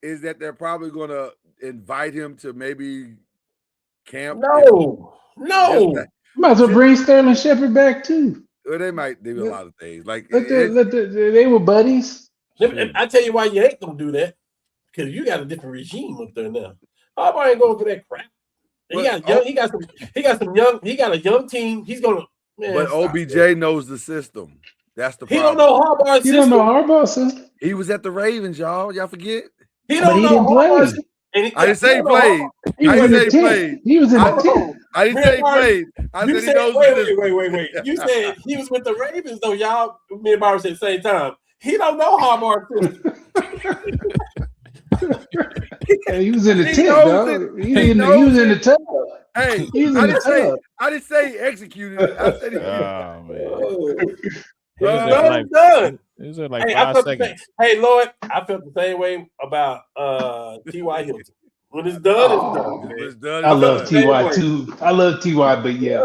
is that they're probably going to invite him to maybe camp. No. Might as well bring Sterling Shepard back too. Well, they might do a lot of things. Like they were buddies. I tell you why you ain't gonna do that, because you got a different regime up there now. Harbaugh ain't going for that crap. He got a young team. He's gonna. Man, but OBJ knows the system. That's the problem. He don't know Harbaugh's system. He don't know Harbaugh's system. He was at the Ravens, y'all. Y'all forget? He don't know Harbaugh's. I didn't say he played. I didn't say he played. He was in the 10. I didn't say he played. I said he knows the system. Wait. You said he was with the Ravens, though. Y'all, me and Byron said at the same time. He don't know Harbaugh's system. He was in the tent, dog. He was in the tub. Hey, I didn't say he executed it. I said he done. It was like 5 seconds. Hey, Lloyd, I felt the same way about T.Y. Hilton. When it's done, it's done. I love T.Y. too. I love T.Y., but yeah.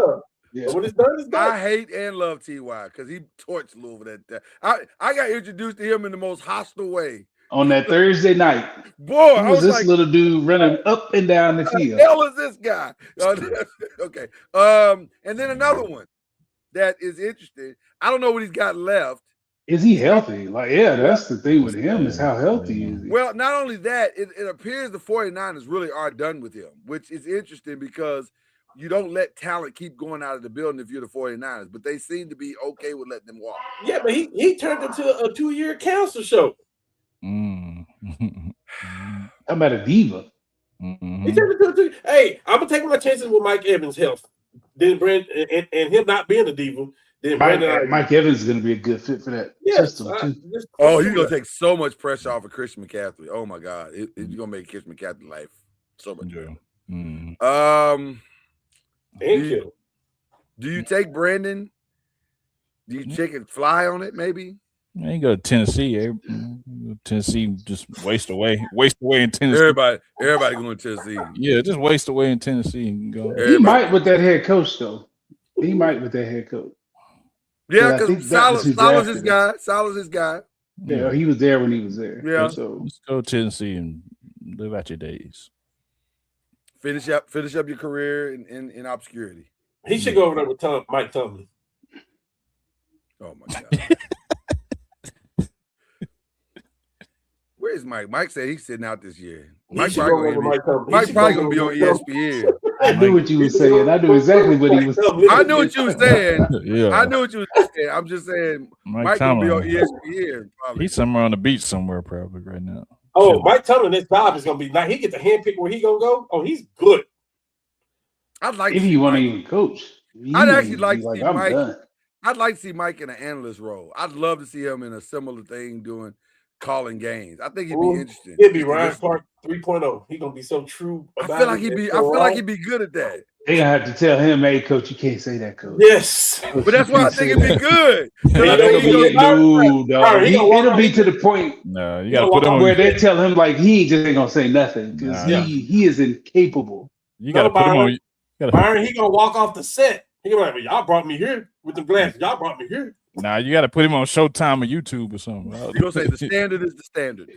When it's done, it's done. I hate and love T.Y. because he torched Louisville that. I got introduced to him in the most hostile way. On that Thursday night, boy, I was this like, little dude running up and down the field. What the hell is this guy? Okay. And then another one that is interesting. I don't know what he's got left. Is he healthy? Like, yeah, that's the thing with him is how healthy is he? Well, not only that, it appears the 49ers really are done with him, which is interesting because you don't let talent keep going out of the building if you're the 49ers, but they seem to be okay with letting them walk. Yeah, but he turned into a 2-year cancer show. Mm. How about a diva? He turned into a 2. Hey, I'm gonna take my chances with Mike Evans' health. Then Brandon and him not being a diva. Then Mike Evans is going to be a good fit for that system too. He's going to take so much pressure off of Christian McCaffrey. Oh my God, it's going to make Christian McCaffrey's life so much better. Do you take Brandon? Do you take and fly on it? Maybe. Man, you go to Tennessee. Tennessee just waste away in Tennessee. Everybody going to Tennessee. Yeah, just waste away in Tennessee and go. He might with that head coach though. He might with that head coach. Yeah, because Salah's his guy. Salah's his guy. Yeah, he was there when he was there. Yeah. So let's go to Tennessee and live out your days. Finish up your career in obscurity. He should go over there with Mike Tomlin. Oh my God. Where's Mike? Mike said he's sitting out this year. Mike probably gonna be on ESPN. I knew what you were saying. I knew exactly what he was saying. I knew what you were saying. Yeah. I knew what you were saying. I'm just saying Mike gonna be on ESPN. Probably. He's somewhere on the beach somewhere probably right now. Oh, Mike Tomlin, his job is gonna be now. He get to handpick where he gonna go. Oh, he's good. I'd like if you want to even coach. I'd actually like to see I'm Mike. done. I'd like to see Mike in an analyst role. I'd love to see him in a similar thing doing calling games. I think he'd be interesting. He'd be Ryan Clark 3.0. He's gonna be so true. I feel like he'd be good at that. They gonna have to tell him, "Hey, coach, you can't say that, coach." Yes, but that's why I think it'd be good. It'll be to the point. No, you gotta put him where they tell him like he just ain't gonna say nothing because he is incapable. You gotta put him on. Byron, he gonna walk off the set. He gonna be like, well, y'all brought me here with the glasses. Y'all brought me here. Nah, you got to put him on Showtime or YouTube or something. You're going to say the standard is the standard.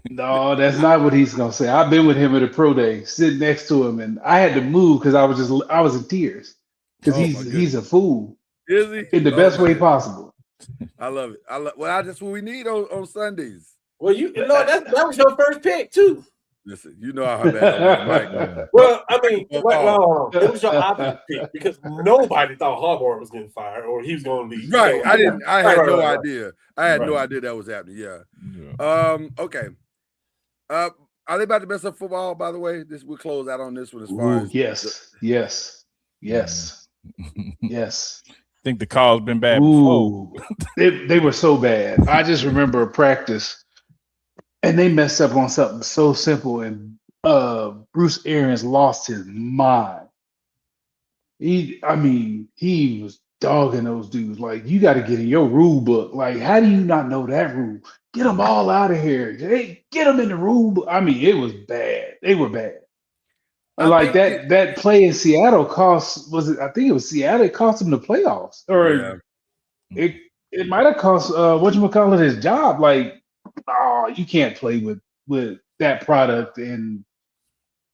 No, that's not what he's going to say. I've been with him at a pro day, sitting next to him, and I had to move because I was in tears because he's a fool. Is he? In the best way possible. I love it. That's what we need on Sundays. Well, that was your first pick too. Listen, you know how bad Mike. Well, I mean, it was your obvious pick because nobody thought Harbaugh was getting fired or he was going to leave. Right. I had no idea. I had no idea that was happening. Yeah. Okay. Are they about to mess up football? By the way, we'll close out on this one as far as yes. I think the call's been bad before. They were so bad. I just remember a practice. And they messed up on something so simple, and Bruce Arians lost his mind. He was dogging those dudes. Like, you got to get in your rule book. Like, how do you not know that rule? Get them all out of here. Hey, get them in the rule book. I mean, it was bad. They were bad. And like that play in Seattle I think it was Seattle. It cost him the playoffs, or it might have cost whatchamacallit his job. Like, oh, you can't play with that product and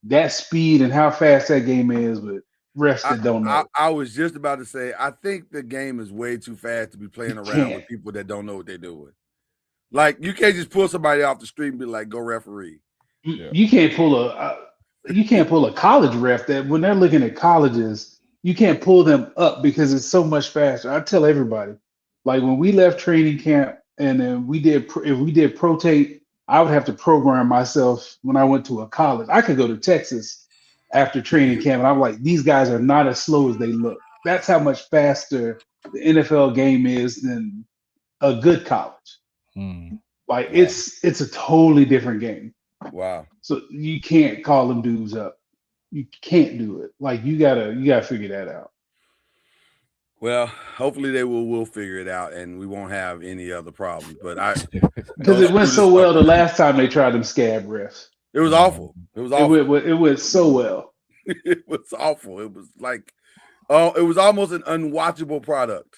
that speed and how fast that game is with refs that don't know. I was just about to say, I think the game is way too fast to be playing around with people that don't know what they're doing. Like, you can't just pull somebody off the street and be like, "Go referee." You can't pull a college ref that when they're looking at colleges, you can't pull them up because it's so much faster. I tell everybody, like when we left training camp. And then if we did pro tape, I would have to program myself when I went to a college. I could go to Texas after training camp, and I'm like, these guys are not as slow as they look. That's how much faster the NFL game is than a good college. Like it's a totally different game. Wow. So you can't call them dudes up. You can't do it. Like you gotta figure that out. Well, hopefully they will figure it out, and we won't have any other problems. But because it went so well the last time they tried them scab refs. It was awful. It was awful. It went so well. It was awful. It was like, it was almost an unwatchable product.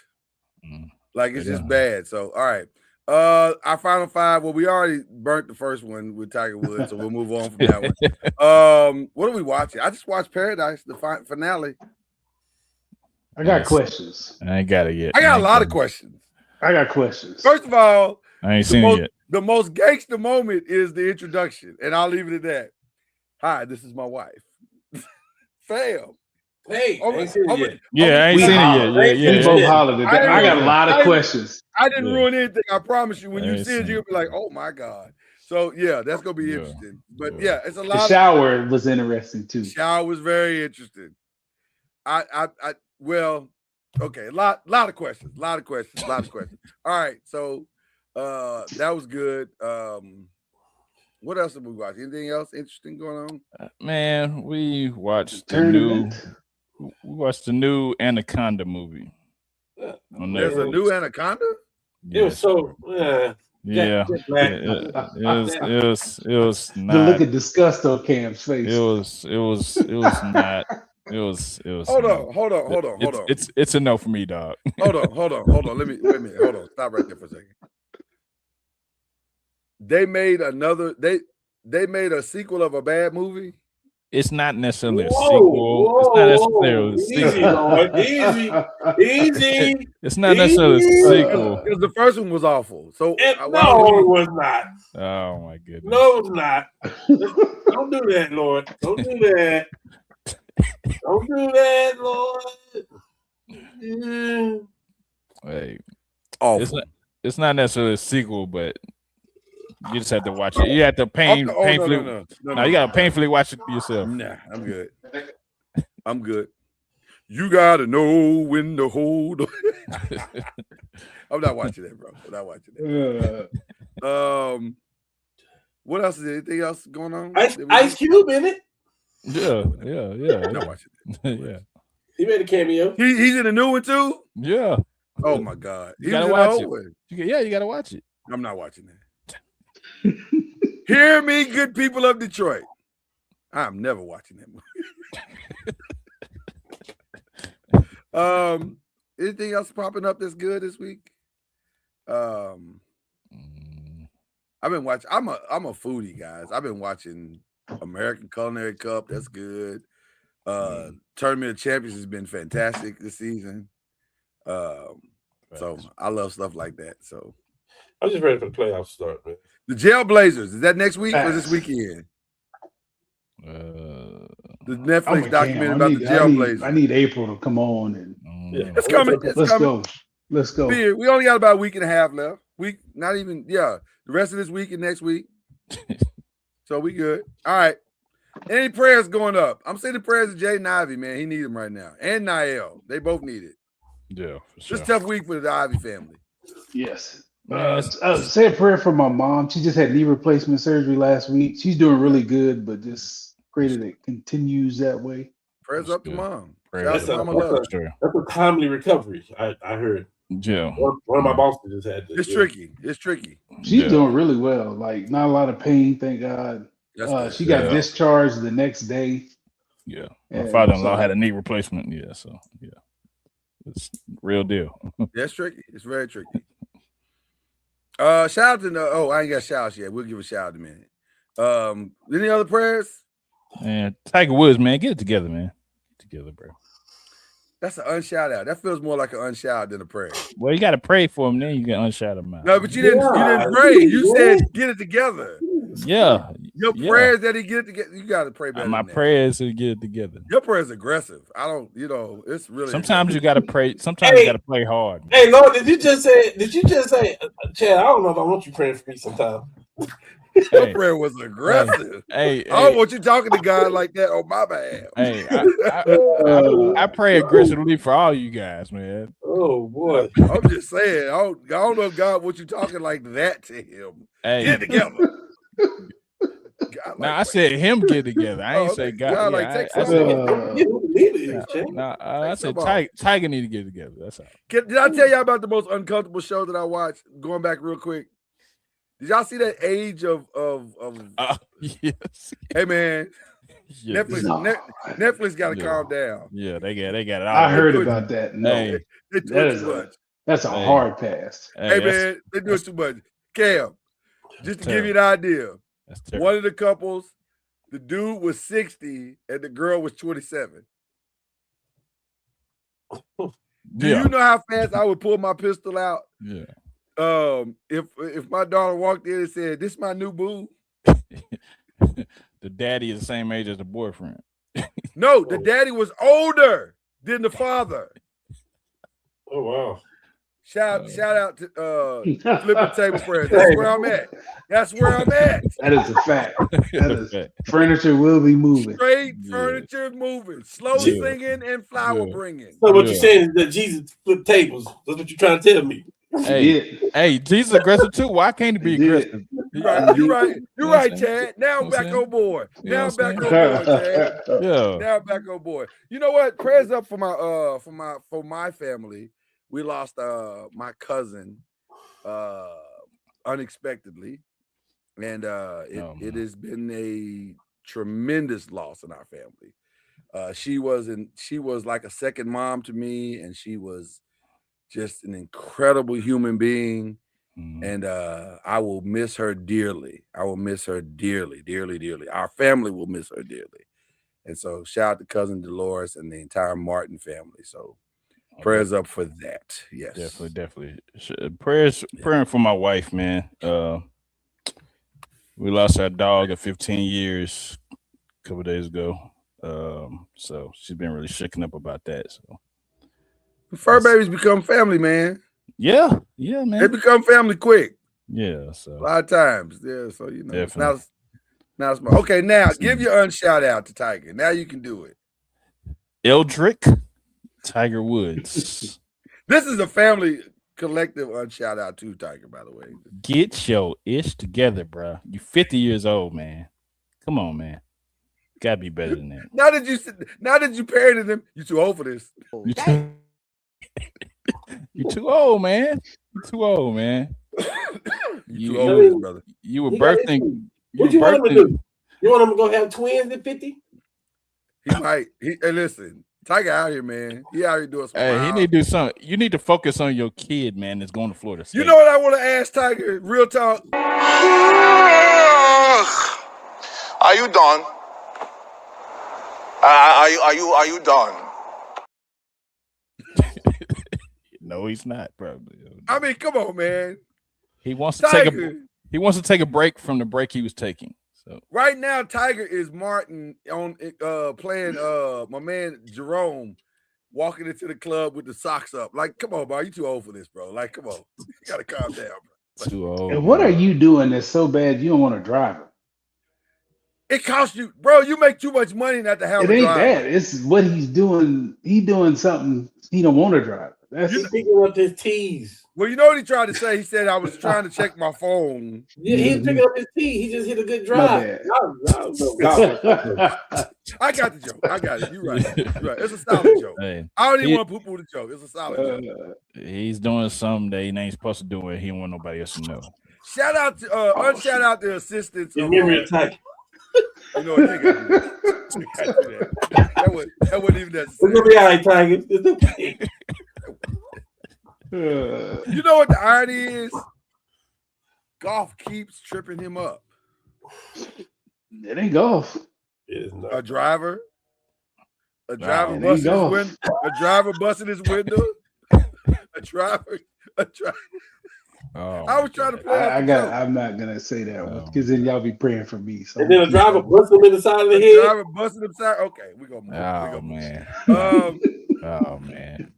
Like it's just bad. So, all right. Our final five. Well, we already burnt the first one with Tiger Woods, so we'll move on from that one. What are we watching? I just watched Paradise, the finale. I got questions. I ain't got it yet. I got a lot of questions. I got questions. First of all, I ain't seen it yet. the most gangster moment is the introduction, and I'll leave it at that. Hi, this is my wife. Fam. Hey, I ain't seen it yet. Yeah, I ain't We seen it hollered. yet. Yeah, We yeah. both hollered at that. I got a lot of I- questions. I didn't Yeah. ruin anything. I promise you. When I you ain't see it, seen you'll be like, "Oh my god!" So yeah, that's gonna be Yeah. interesting. But Yeah. yeah, it's a The lot. shower was interesting too. The shower was very interesting. Well, okay, a lot of questions. All right, so that was good. What else did we watch? Anything else interesting going on? Man, we watched Tournament. we watched the new Anaconda movie. On There's a Netflix. new Anaconda. It was so. Yeah, Jet black. it was The not. look of disgust on Cam's face. It was not. It was. Hold on. It's a no for me, dog. Hold on. Let me wait a minute. Hold on. Stop right there for a second. They made a sequel of a bad movie. It's not necessarily a sequel. It's not necessarily a sequel. Easy. It's not necessarily a sequel. Because the first one was awful. So No, it was not. Oh my goodness. No, it's not. Don't do that, Lord. Don't do that. Don't do that, Lord. Hey, awful. It's not necessarily a sequel, but you just have to watch it. You have to painfully. No, you gotta painfully watch it yourself. Nah, I'm good. I'm good. You gotta know when to hold. I'm not watching that, bro. I'm not watching that. What else is there? Anything else going on? Ice Cube in it. Yeah. I'm not watching it. Yeah. He made a cameo. He's in the new one too. Yeah. Oh my god. You gotta watch it. You gotta watch it. I'm not watching that. Hear me, good people of Detroit. I'm never watching that movie. Anything else popping up that's good this week? I've been watching. I'm a foodie, guys. I've been watching American Culinary Cup. That's good. Tournament of Champions has been fantastic this season. So I love stuff like that. So I'm just ready for the playoffs to start, man. the Jailblazers, is that next week or this weekend? The Netflix documentary about the Jailblazers. I need April to come on and it's coming. Let's go. We only got about a week and a half left. The rest of this week and next week. So we good. All right. Any prayers going up? I'm saying the prayers of Jaden Ivey, man. He needs them right now. And Niall. They both need it. Yeah, for sure. It's a tough week for the Ivey family. Yes. Say a prayer for my mom. She just had knee replacement surgery last week. She's doing really good, but just pray that it continues that way. Prayers up to mom. That's a timely recovery. I heard. Yeah. One of my bosses just had this. It's tricky. She's doing really well. Like not a lot of pain, thank God. She got discharged the next day. Yeah. My father-in-law had a knee replacement. Yeah. So yeah. It's real deal. That's tricky. It's very tricky. Shout out to I ain't got shouts yet. We'll give a shout out in a minute. Any other prayers? Man, Tiger Woods, man, get it together, man. Get it together, bro. That's an unshout out. That feels more like an unshout than a prayer. Well, you got to pray for him, then you can unshout him out. No, but you didn't pray. You said get it together. Yeah. Your prayers that he get it together. You got to pray better. My prayers to get it togetger. Your prayer is aggressive. I don't. It's really. Sometimes you got to pray. Sometimes you got to play hard. Hey, Lord, did you just say, Chad? I don't know if I want you praying for me sometime. Your prayer was aggressive. Hey, I don't want you talking to God like that on my behalf. Hey, I pray aggressively for all you guys, man. Oh boy, I'm just saying. I don't know if God wants you talking like that to him. Hey, get it together. I said him get together. I ain't say God. I said Tiger need to get together. That's all. Did I tell y'all about the most uncomfortable show that I watched? Going back real quick. Did y'all see that Age of yes. Hey man, yes. Netflix got to calm down. Yeah, they got it. All I heard about that. No, hey, they do it too much. That's a hard pass. Hey man, they do it too much. Cam, just to give you an idea, one of the couples, the dude was 60 and the girl was 27. Do you know how fast I would pull my pistol out? Yeah. If my daughter walked in and said, "This is my new boo," the daddy is the same age as the boyfriend. No, the daddy was older than the father. Oh wow! Shout out to Flipping Table Friends. That's where I'm at. That's where I'm at. That is a fact. That is furniture will be moving. Straight furniture moving, slow singing and flower bringing. So what you're saying is that Jesus flipped tables. That's what you're trying to tell me. Hey, Jesus aggressive too. Why can't he be aggressive? You're right, Chad. Now I'm back on board. Now I'm back on board, Chad. Yeah. Now I'm back on board. You know what? Prayers up for my family. We lost my cousin unexpectedly, and it has been a tremendous loss in our family. She was like a second mom to me, and she was just an incredible human being. And I will miss her dearly. I will miss her dearly, dearly, dearly. Our family will miss her dearly. And so shout out to cousin Dolores and the entire Martin family. So prayers up for that. Yes. Definitely. Praying for my wife, man. We lost our dog of 15 years a couple days ago. So she's been really shaken up about that. So fur babies become family, man. Yeah, man. They become family quick. Yeah, so a lot of times. Yeah, so you know. Definitely. Now it's okay. Now give your unshout out to Tiger. Now you can do it. Eldrick, Tiger Woods. This is a family collective unshout out to Tiger, by the way. Get your ish together, bro. You 50 years old, man. Come on, man. Gotta be better than that. Now that you parented him, you too old for this. You're too old, man. You're too old, man. You too old for this, brother. You were birthing. What you want him to do? You want him to go have twins at 50? He might. Hey, listen, Tiger out here, man. He out here doing something. Hey, he need to do something. You need to focus on your kid, man, that's going to Florida State. You know what I want to ask Tiger? Real talk. Are you done? Are you done? No, he's not, probably. I mean, come on, man. He wants to take a break from the break he was taking. So right now, Tiger is Martin on playing my man Jerome walking into the club with the socks up. Like, come on, bro. You too old for this, bro. Like, come on. You gotta calm down, bro. Too old. And what are you doing that's so bad you don't want to drive it? It costs you, bro. You make too much money not to have it a ain't driver. that. It's what he's doing. He doing something he don't want to drive. He's picking up his tees. Well, you know what he tried to say? He said, I was trying to check my phone. Yeah, he's picking up his tee. He just hit a good drive. I got the joke. I got it. You're right. It's a solid joke. Hey, I don't even want to poo-poo the joke. It's a solid joke. He's doing something that he ain't supposed to do, and he don't want nobody else to know. Shout out to unshout out the assistants. Your memory attack. You know what? They gotta do that. That wasn't even necessary. It's gonna be all right, Tiger. It's okay. You know what the irony is? Golf keeps tripping him up. It ain't golf. A driver busting his window. A driver busting his window. A driver. Oh, I was trying to play. I'm not gonna say that one because then y'all be praying for me. So and then a driver busts him in the side of the head. Driver busting him side. Okay, we gonna move. Oh man. Oh man.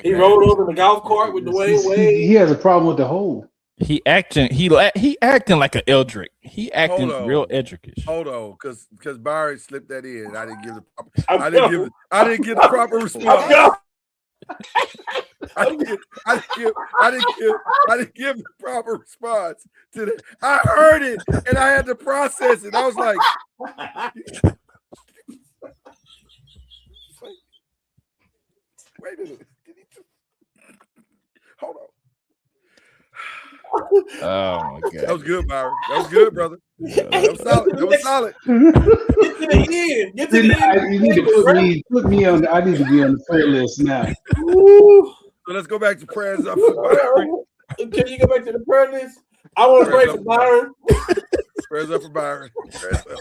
He rolled over the golf cart with Dwayne Wade. He has a problem with the hole. He acting like an Eldrick. He acting real Eldrickish. Hold on, because Byron slipped that in. I didn't give the proper response. I didn't give the proper response to that. I heard it and I had to process it. I was like, wait a minute. Hold on. Oh my god. That was good, Byron. That was good, brother. That was solid. That was solid. Get to the end. Get to the end. You need to put me on. I need to be on the prayer list now. So let's go back to prayers up for Byron. Can you go back to the prayer list? I want to pray for Byron. Prayers up for Byron. Prayers up.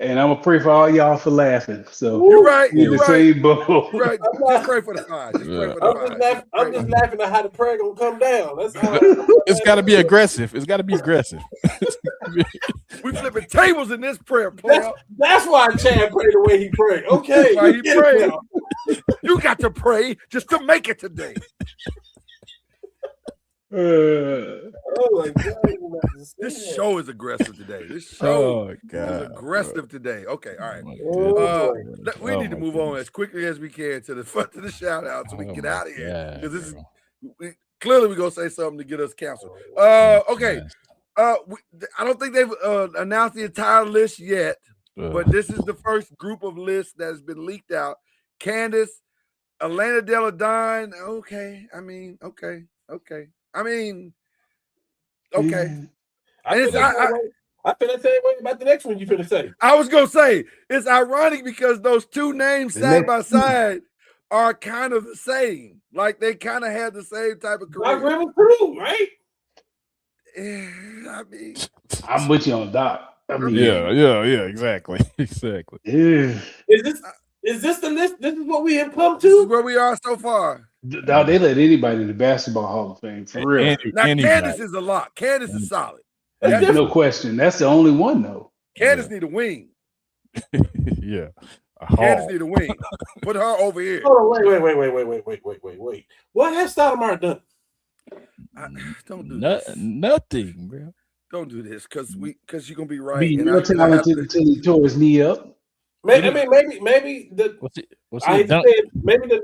And I'm gonna pray for all y'all for laughing. So You're right. we in You're the right. same boat. You're right. Just pray for the five. Just pray for the five. I'm just laughing at how the prayer gonna come down. That's how. It's got to be aggressive. It's got to be aggressive. We flipping tables in this prayer, player. That's why Chad prayed the way he prayed. Okay, That's why he get it prayed. now. You got to pray just to make it today. Oh my God! This show is aggressive today. This show is aggressive today. Okay, all right. We need to move on as quickly as we can to the shout out so we can get out of here. Because this is clearly we're gonna say something to get us canceled. Okay. I don't think they've announced the entire list yet, but this is the first group of lists that has been leaked out. Candace, Elena Delle Donne. Okay. I mean, okay. I feel the same way about the next one you finna say. I was gonna say it's ironic because those two names side by side are kind of the same. Like they kind of had the same type of career. River Crew, right? I mean, I'm with you on Doc. I mean, yeah, exactly. Yeah. Is this the list? This is what we have come this is to? where we are so far. Now they let anybody in the Basketball Hall of Fame for real. Now Candace is a lot. Candace is solid. No question. That's the only one though. Candace need a wing. Yeah. Candace need a wing. Put her over here. Oh, wait. What has Stoudemire done? Don't do this. Nothing, bro. Don't do this because you're gonna be right. Be real talented until he tore his knee up. Maybe the maybe the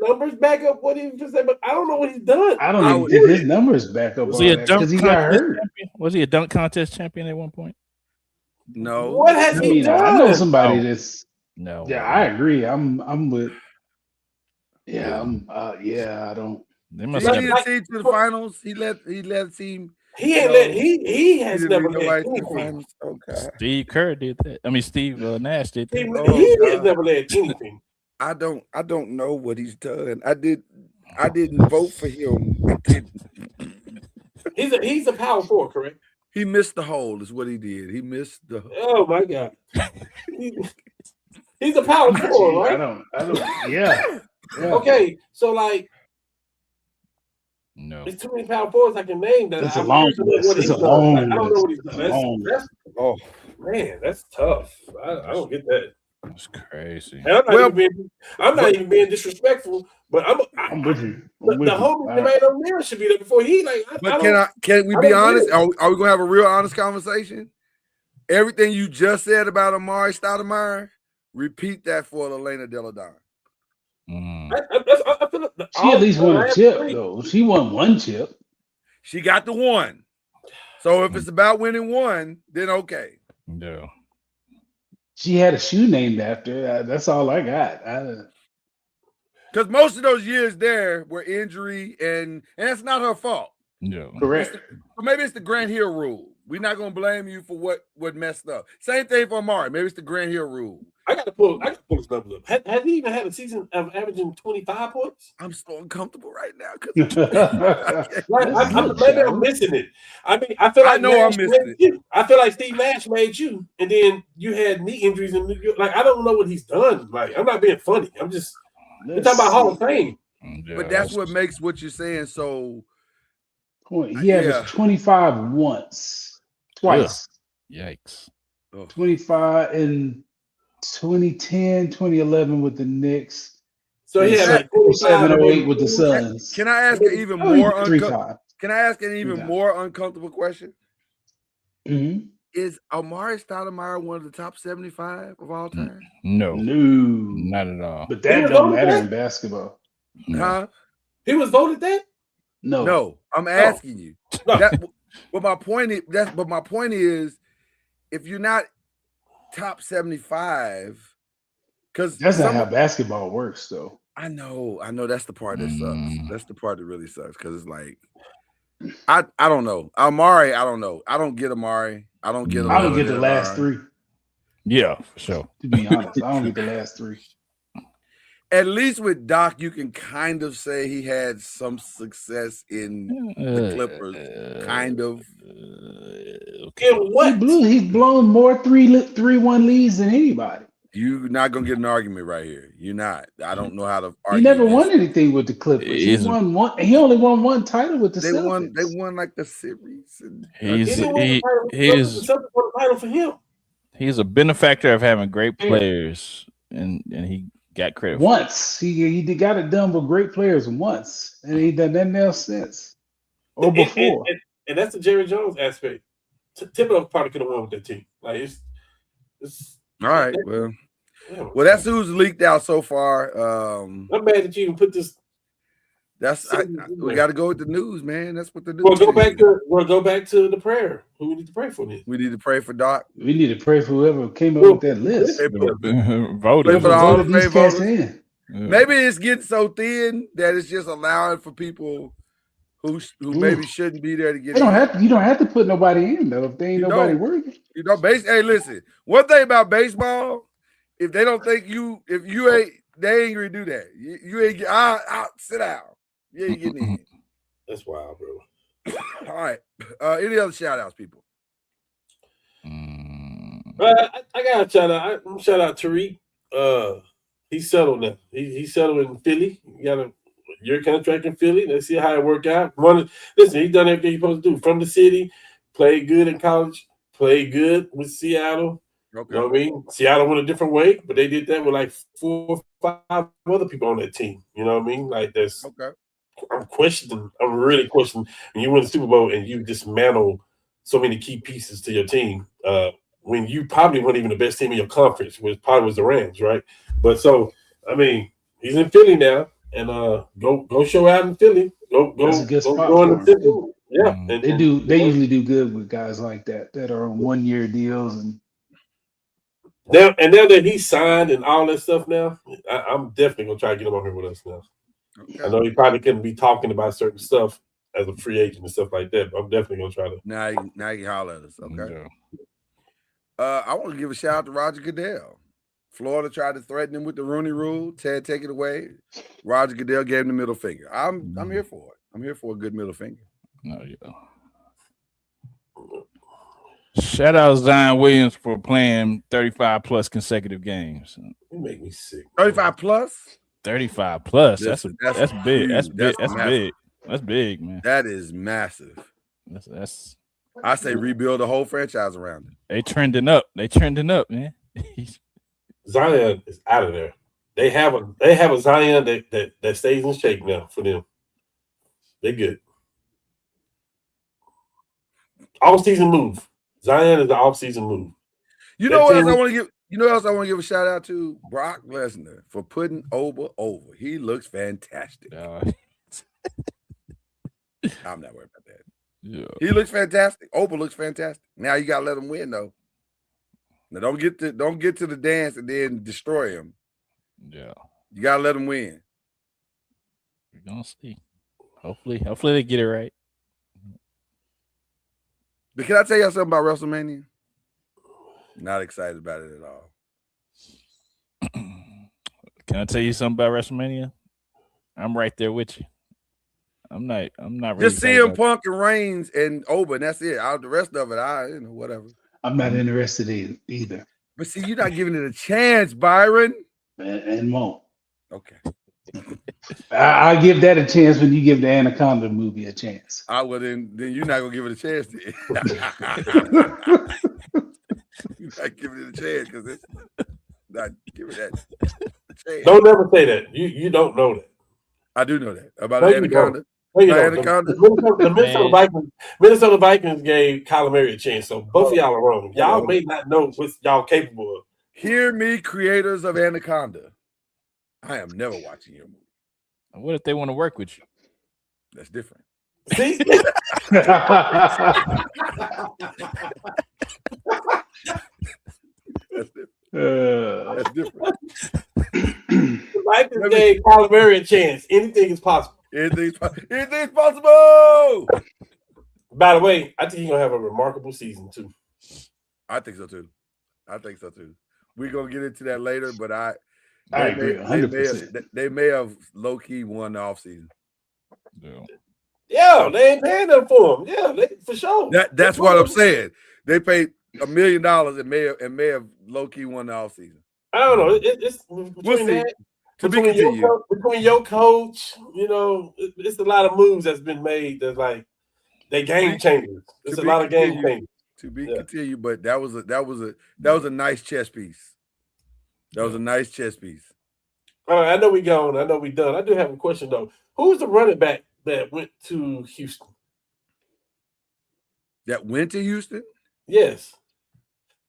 numbers back up what he just said, but I don't know what he's done. I don't even think his numbers back up. Was he a dunk because he got hurt? champion? Was he a dunk contest champion at one point? No. What has he done? I know somebody that's. No. Yeah, I agree. I'm with. Yeah, I don't. He led a team to the finals. He led a team. He ain't let he has never led anything. Okay. Steve Kerr did that. I mean, Steve Nash did that. He has never led anything. I don't know what he's done. I didn't vote for him. I didn't. He's a power forward, correct? He missed the hole, is what he did. He missed the hole. Oh my God. He's a power forward, right? I don't. Yeah. Okay, so like. No. There's too many power forwards I can name that. It's a long list. It's a long list. I don't know what he's done. Oh man, that's tough. I don't get that. That's crazy. And I'm not even being disrespectful, but I'm with you. The whole Jermaine O'Neal should be there before he like. Can we be honest? Are we gonna have a real honest conversation? Everything you just said about Amari Stoudemire, repeat that for Elena Delle Donne. I feel like she at least won a chip, though. She won one chip. She got the one. So if it's about winning one, then okay. No. She had a shoe named after her. That's all I got. Because most of those years there were injury, and that's not her fault. No. Correct. Maybe it's the Grant Hill rule. We're not gonna blame you for what messed up. Same thing for Amari. Maybe it's the Grant Hill rule. I got to pull his numbers up. Has he even had a season of averaging 25 points? I'm so uncomfortable right now because maybe I'm missing it. I mean, I feel like I'm missing it. I feel like Steve Nash made you, and then you had knee injuries in New York. Like I don't know what he's done. Like I'm not being funny. I'm just we're talking about Hall of Fame. Yeah, but that's what makes what you're saying so. He averaged 25 once, twice. Yikes. 25 in 2010, 2011 with the Knicks. So he had like 7 or 8 with the Suns. Can I ask an even more uncomfortable question? Mm-hmm. Is Amari Stoudemire one of the top 75 of all time? No, not at all. But that don't matter in basketball. Huh? He was voted that? No. I'm asking you. But my point is, if you're not top 75, because that's not how basketball works, though. I know that's the part that sucks. That's the part that really sucks because it's like I don't know. Amari, I don't know. I don't get Amari. I don't get the last 3. Yeah, for sure. To be honest, I don't get the last 3. At least with Doc, you can kind of say he had some success in the Clippers. Kind of. In what? He's blown more 3-1 leads than anybody. You're not gonna get an argument right here. You're not. I don't know how to argue. He never against won anything with the Clippers. He won one. He only won one title with the Celtics. They won like the series. And He's the title for him. He's a benefactor of having great players, and he got credit once. He got it done with great players once, and he done nothing else since or before. And that's the Jerry Jones aspect. Thibodeau probably could have won with that team. Like it's all right. Well, that's who's leaked out so far. I'm mad that you even put this. We got to go with the news, man. That's what the news. We'll go back to the prayer. Who we need to pray for this? We need to pray for Doc. We need to pray for whoever came up with that list. Voted. Maybe it's getting so thin that it's just allowing for people who maybe shouldn't be there to get. You don't have to put nobody in though if they ain't nobody worthy. Hey, listen. One thing about baseball, if they don't think they ain't gonna do that. You ain't. I'll sit down. You ain't getting in. That's wild, bro. All right. Any other shout outs, people? I got a shout out. Shout out Tariq. He's settled now. He's settled in Philly. He got a year contract in Philly. Let's see how it worked out. Listen, he's done everything he's supposed to do. From the city, played good in college, played good with Seattle. Okay. You know what I mean? Seattle went a different way, but they did that with like 4 or 5 other people on that team. You know what I mean? Like that's okay. I'm really questioning when you win the Super Bowl and you dismantle so many key pieces to your team, when you probably weren't even the best team in your conference, which probably was the Rams, right? But so I mean, he's in Philly now, and go show out in Philly. That's a good spot go for him. Yeah, they usually do good with guys like that are on 1-year deals and. Now that he's signed and all that stuff now, I'm definitely going to try to get him on here with us now. Okay. I know he probably couldn't be talking about certain stuff as a free agent and stuff like that, but I'm definitely going to try to. Now you holler at us, okay? Yeah. I want to give a shout out to Roger Goodell. Florida tried to threaten him with the Rooney Rule. Ted, take it away. Roger Goodell gave him the middle finger. I'm here for it. I'm here for a good middle finger. No, yeah. Shout out Zion Williams for playing 35 plus consecutive games. You make me sick. 35 plus? 35 plus. That's big. Huge. That's big. That's massive. big. That's big, man. That is massive. That's I say rebuild the whole franchise around it. They trending up, man. Zion is out of there. They have a Zion that stays in shape now for them. They're good. Off-season move. Zion is the off-season move. You know what else I want to give a shout out to? Brock Lesnar for putting Oba over. He looks fantastic. I'm not worried about that. Yeah. He looks fantastic. Oba looks fantastic. Now you gotta let him win though. Now don't get to the dance and then destroy him. Yeah. You gotta let him win. We're gonna see. Hopefully they get it right. But can I tell y'all something about WrestleMania? Not excited about it at all. Can I tell you something about WrestleMania? I'm right there with you. I'm not really just CM Punk and Reigns and Oba, and that's it. The rest of it, whatever. I'm not interested either. But see, you're not giving it a chance, Byron. And won't. Okay. I'll give that a chance when you give the Anaconda movie a chance. Then you're not gonna give it a chance. You're not giving it a chance because it's not giving that a chance. Don't never say that. You don't know that. I do know that about the Anaconda. Anaconda. The Minnesota Vikings gave Kyler Murray a chance, so both of y'all are wrong. Y'all may not know what y'all capable of. Hear me, creators of Anaconda. I am never watching your movie. What if they want to work with you? That's different. See? That's different. The Vikings gave Kyler Murray a chance. Anything is possible. Anything's possible. By the way, I think he's gonna have a remarkable season too. I think so too. We're gonna get into that later, but I agree 100%. They may have low key won the offseason. Yeah. Yeah, they ain't paying them for him. Yeah, for sure. That's what I'm saying. They paid $1 million and may have low key won the offseason. I don't know. It's between that. Between your coach, it's a lot of moves that's been made that's like they game changers. It's a lot of game changers. To be continued, but that was a nice chess piece. That was a nice chess piece. All right, I know we gone. I know we done. I do have a question though. Who's the running back that went to Houston? That went to Houston? Yes.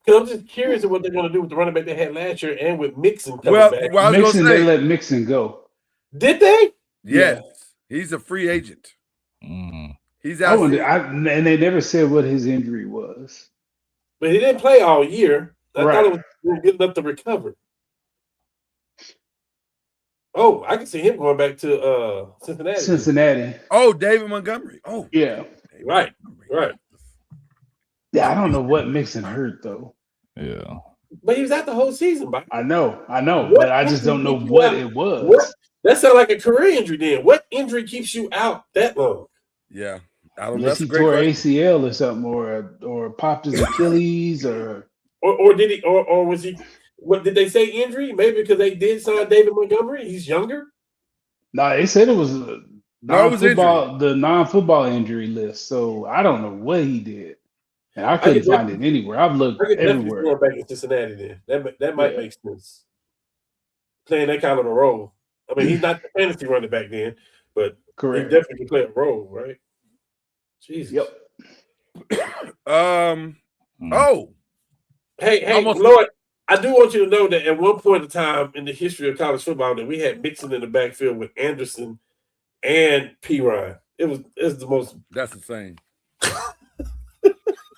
Because I'm just curious of what they're going to do with the running back they had last year and with Mixon coming back. Well, Mixon, they let Mixon go. Did they? Yes. Yeah. He's a free agent. Mm. He's out. And they never said what his injury was. But he didn't play all year. I thought it was good enough to recover. Oh, I can see him going back to Cincinnati. Oh, David Montgomery. Oh, yeah. Right. Yeah, I don't know what Mixon hurt though. Yeah. But he was out the whole season, Mike. I know, but I just don't know what it was. That sounds like a career injury then. What injury keeps you out that long? Yeah. I don't know. Unless he tore ACL or something, or popped his Achilles, or did he, or was he? What did they say? Injury? Maybe because they did sign David Montgomery. He's younger. No, they said it was the non-football injury list. So I don't know what he did, and I couldn't find it anywhere. I've looked everywhere. Going back to Cincinnati, then that might make sense. Playing that kind of a role. I mean, he's not the fantasy running back then, but he definitely can play a role, right? Jesus. Yep. Oh. Hey, Lord, I do want you to know that at one point in time in the history of college football that we had Mixon in the backfield with Anderson and P. Ryan. It was the most. That's insane.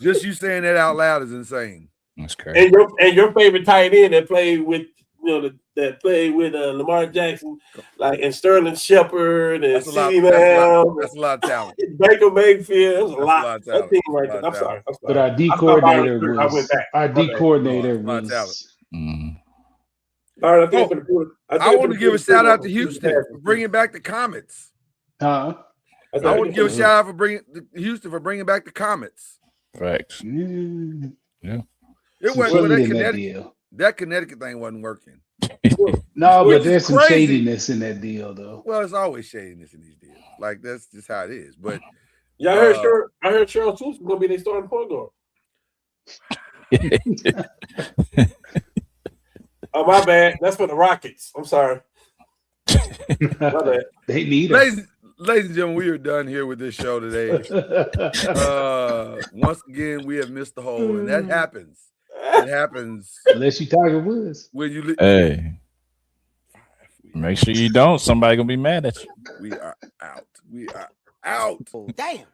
Just you saying that out loud is insane. That's crazy. And your favorite tight end that played with that played with Lamar Jackson, like and Sterling Shepard and CeeDee Lamb. That's a lot of talent. Baker Mayfield. That's a lot. That team right there. I'm sorry. But our D coordinator was. All right, I want to give a shout out to Houston for bringing back the Comets. I want to give a shout out for bringing back the Comets. Facts. Yeah. It wasn't that Connecticut thing wasn't working. No, but there's some shadiness in that deal, though. Well, there's always shadiness in these deals. Like that's just how it is. But I heard Cheryl Swoops gonna be their starting point guard. Oh, my bad. That's for the Rockets. I'm sorry. My bad. They need it. Ladies and gentlemen, we are done here with this show today. Once again, we have missed the hole, and that happens. It happens unless you Tiger Woods. When you hey, make sure you don't. Somebody gonna be mad at you. We are out. We are out. Damn.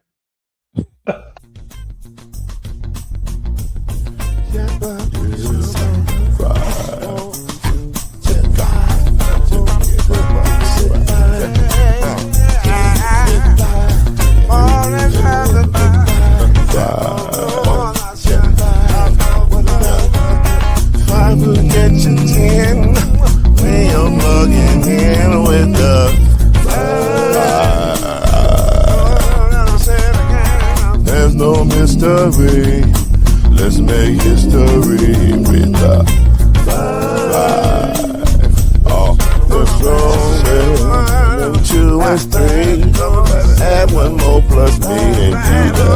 Get you 10 when you're plugging in with the there's no mystery. Let's make history with the 2 and 3. Add 1 more plus me and do the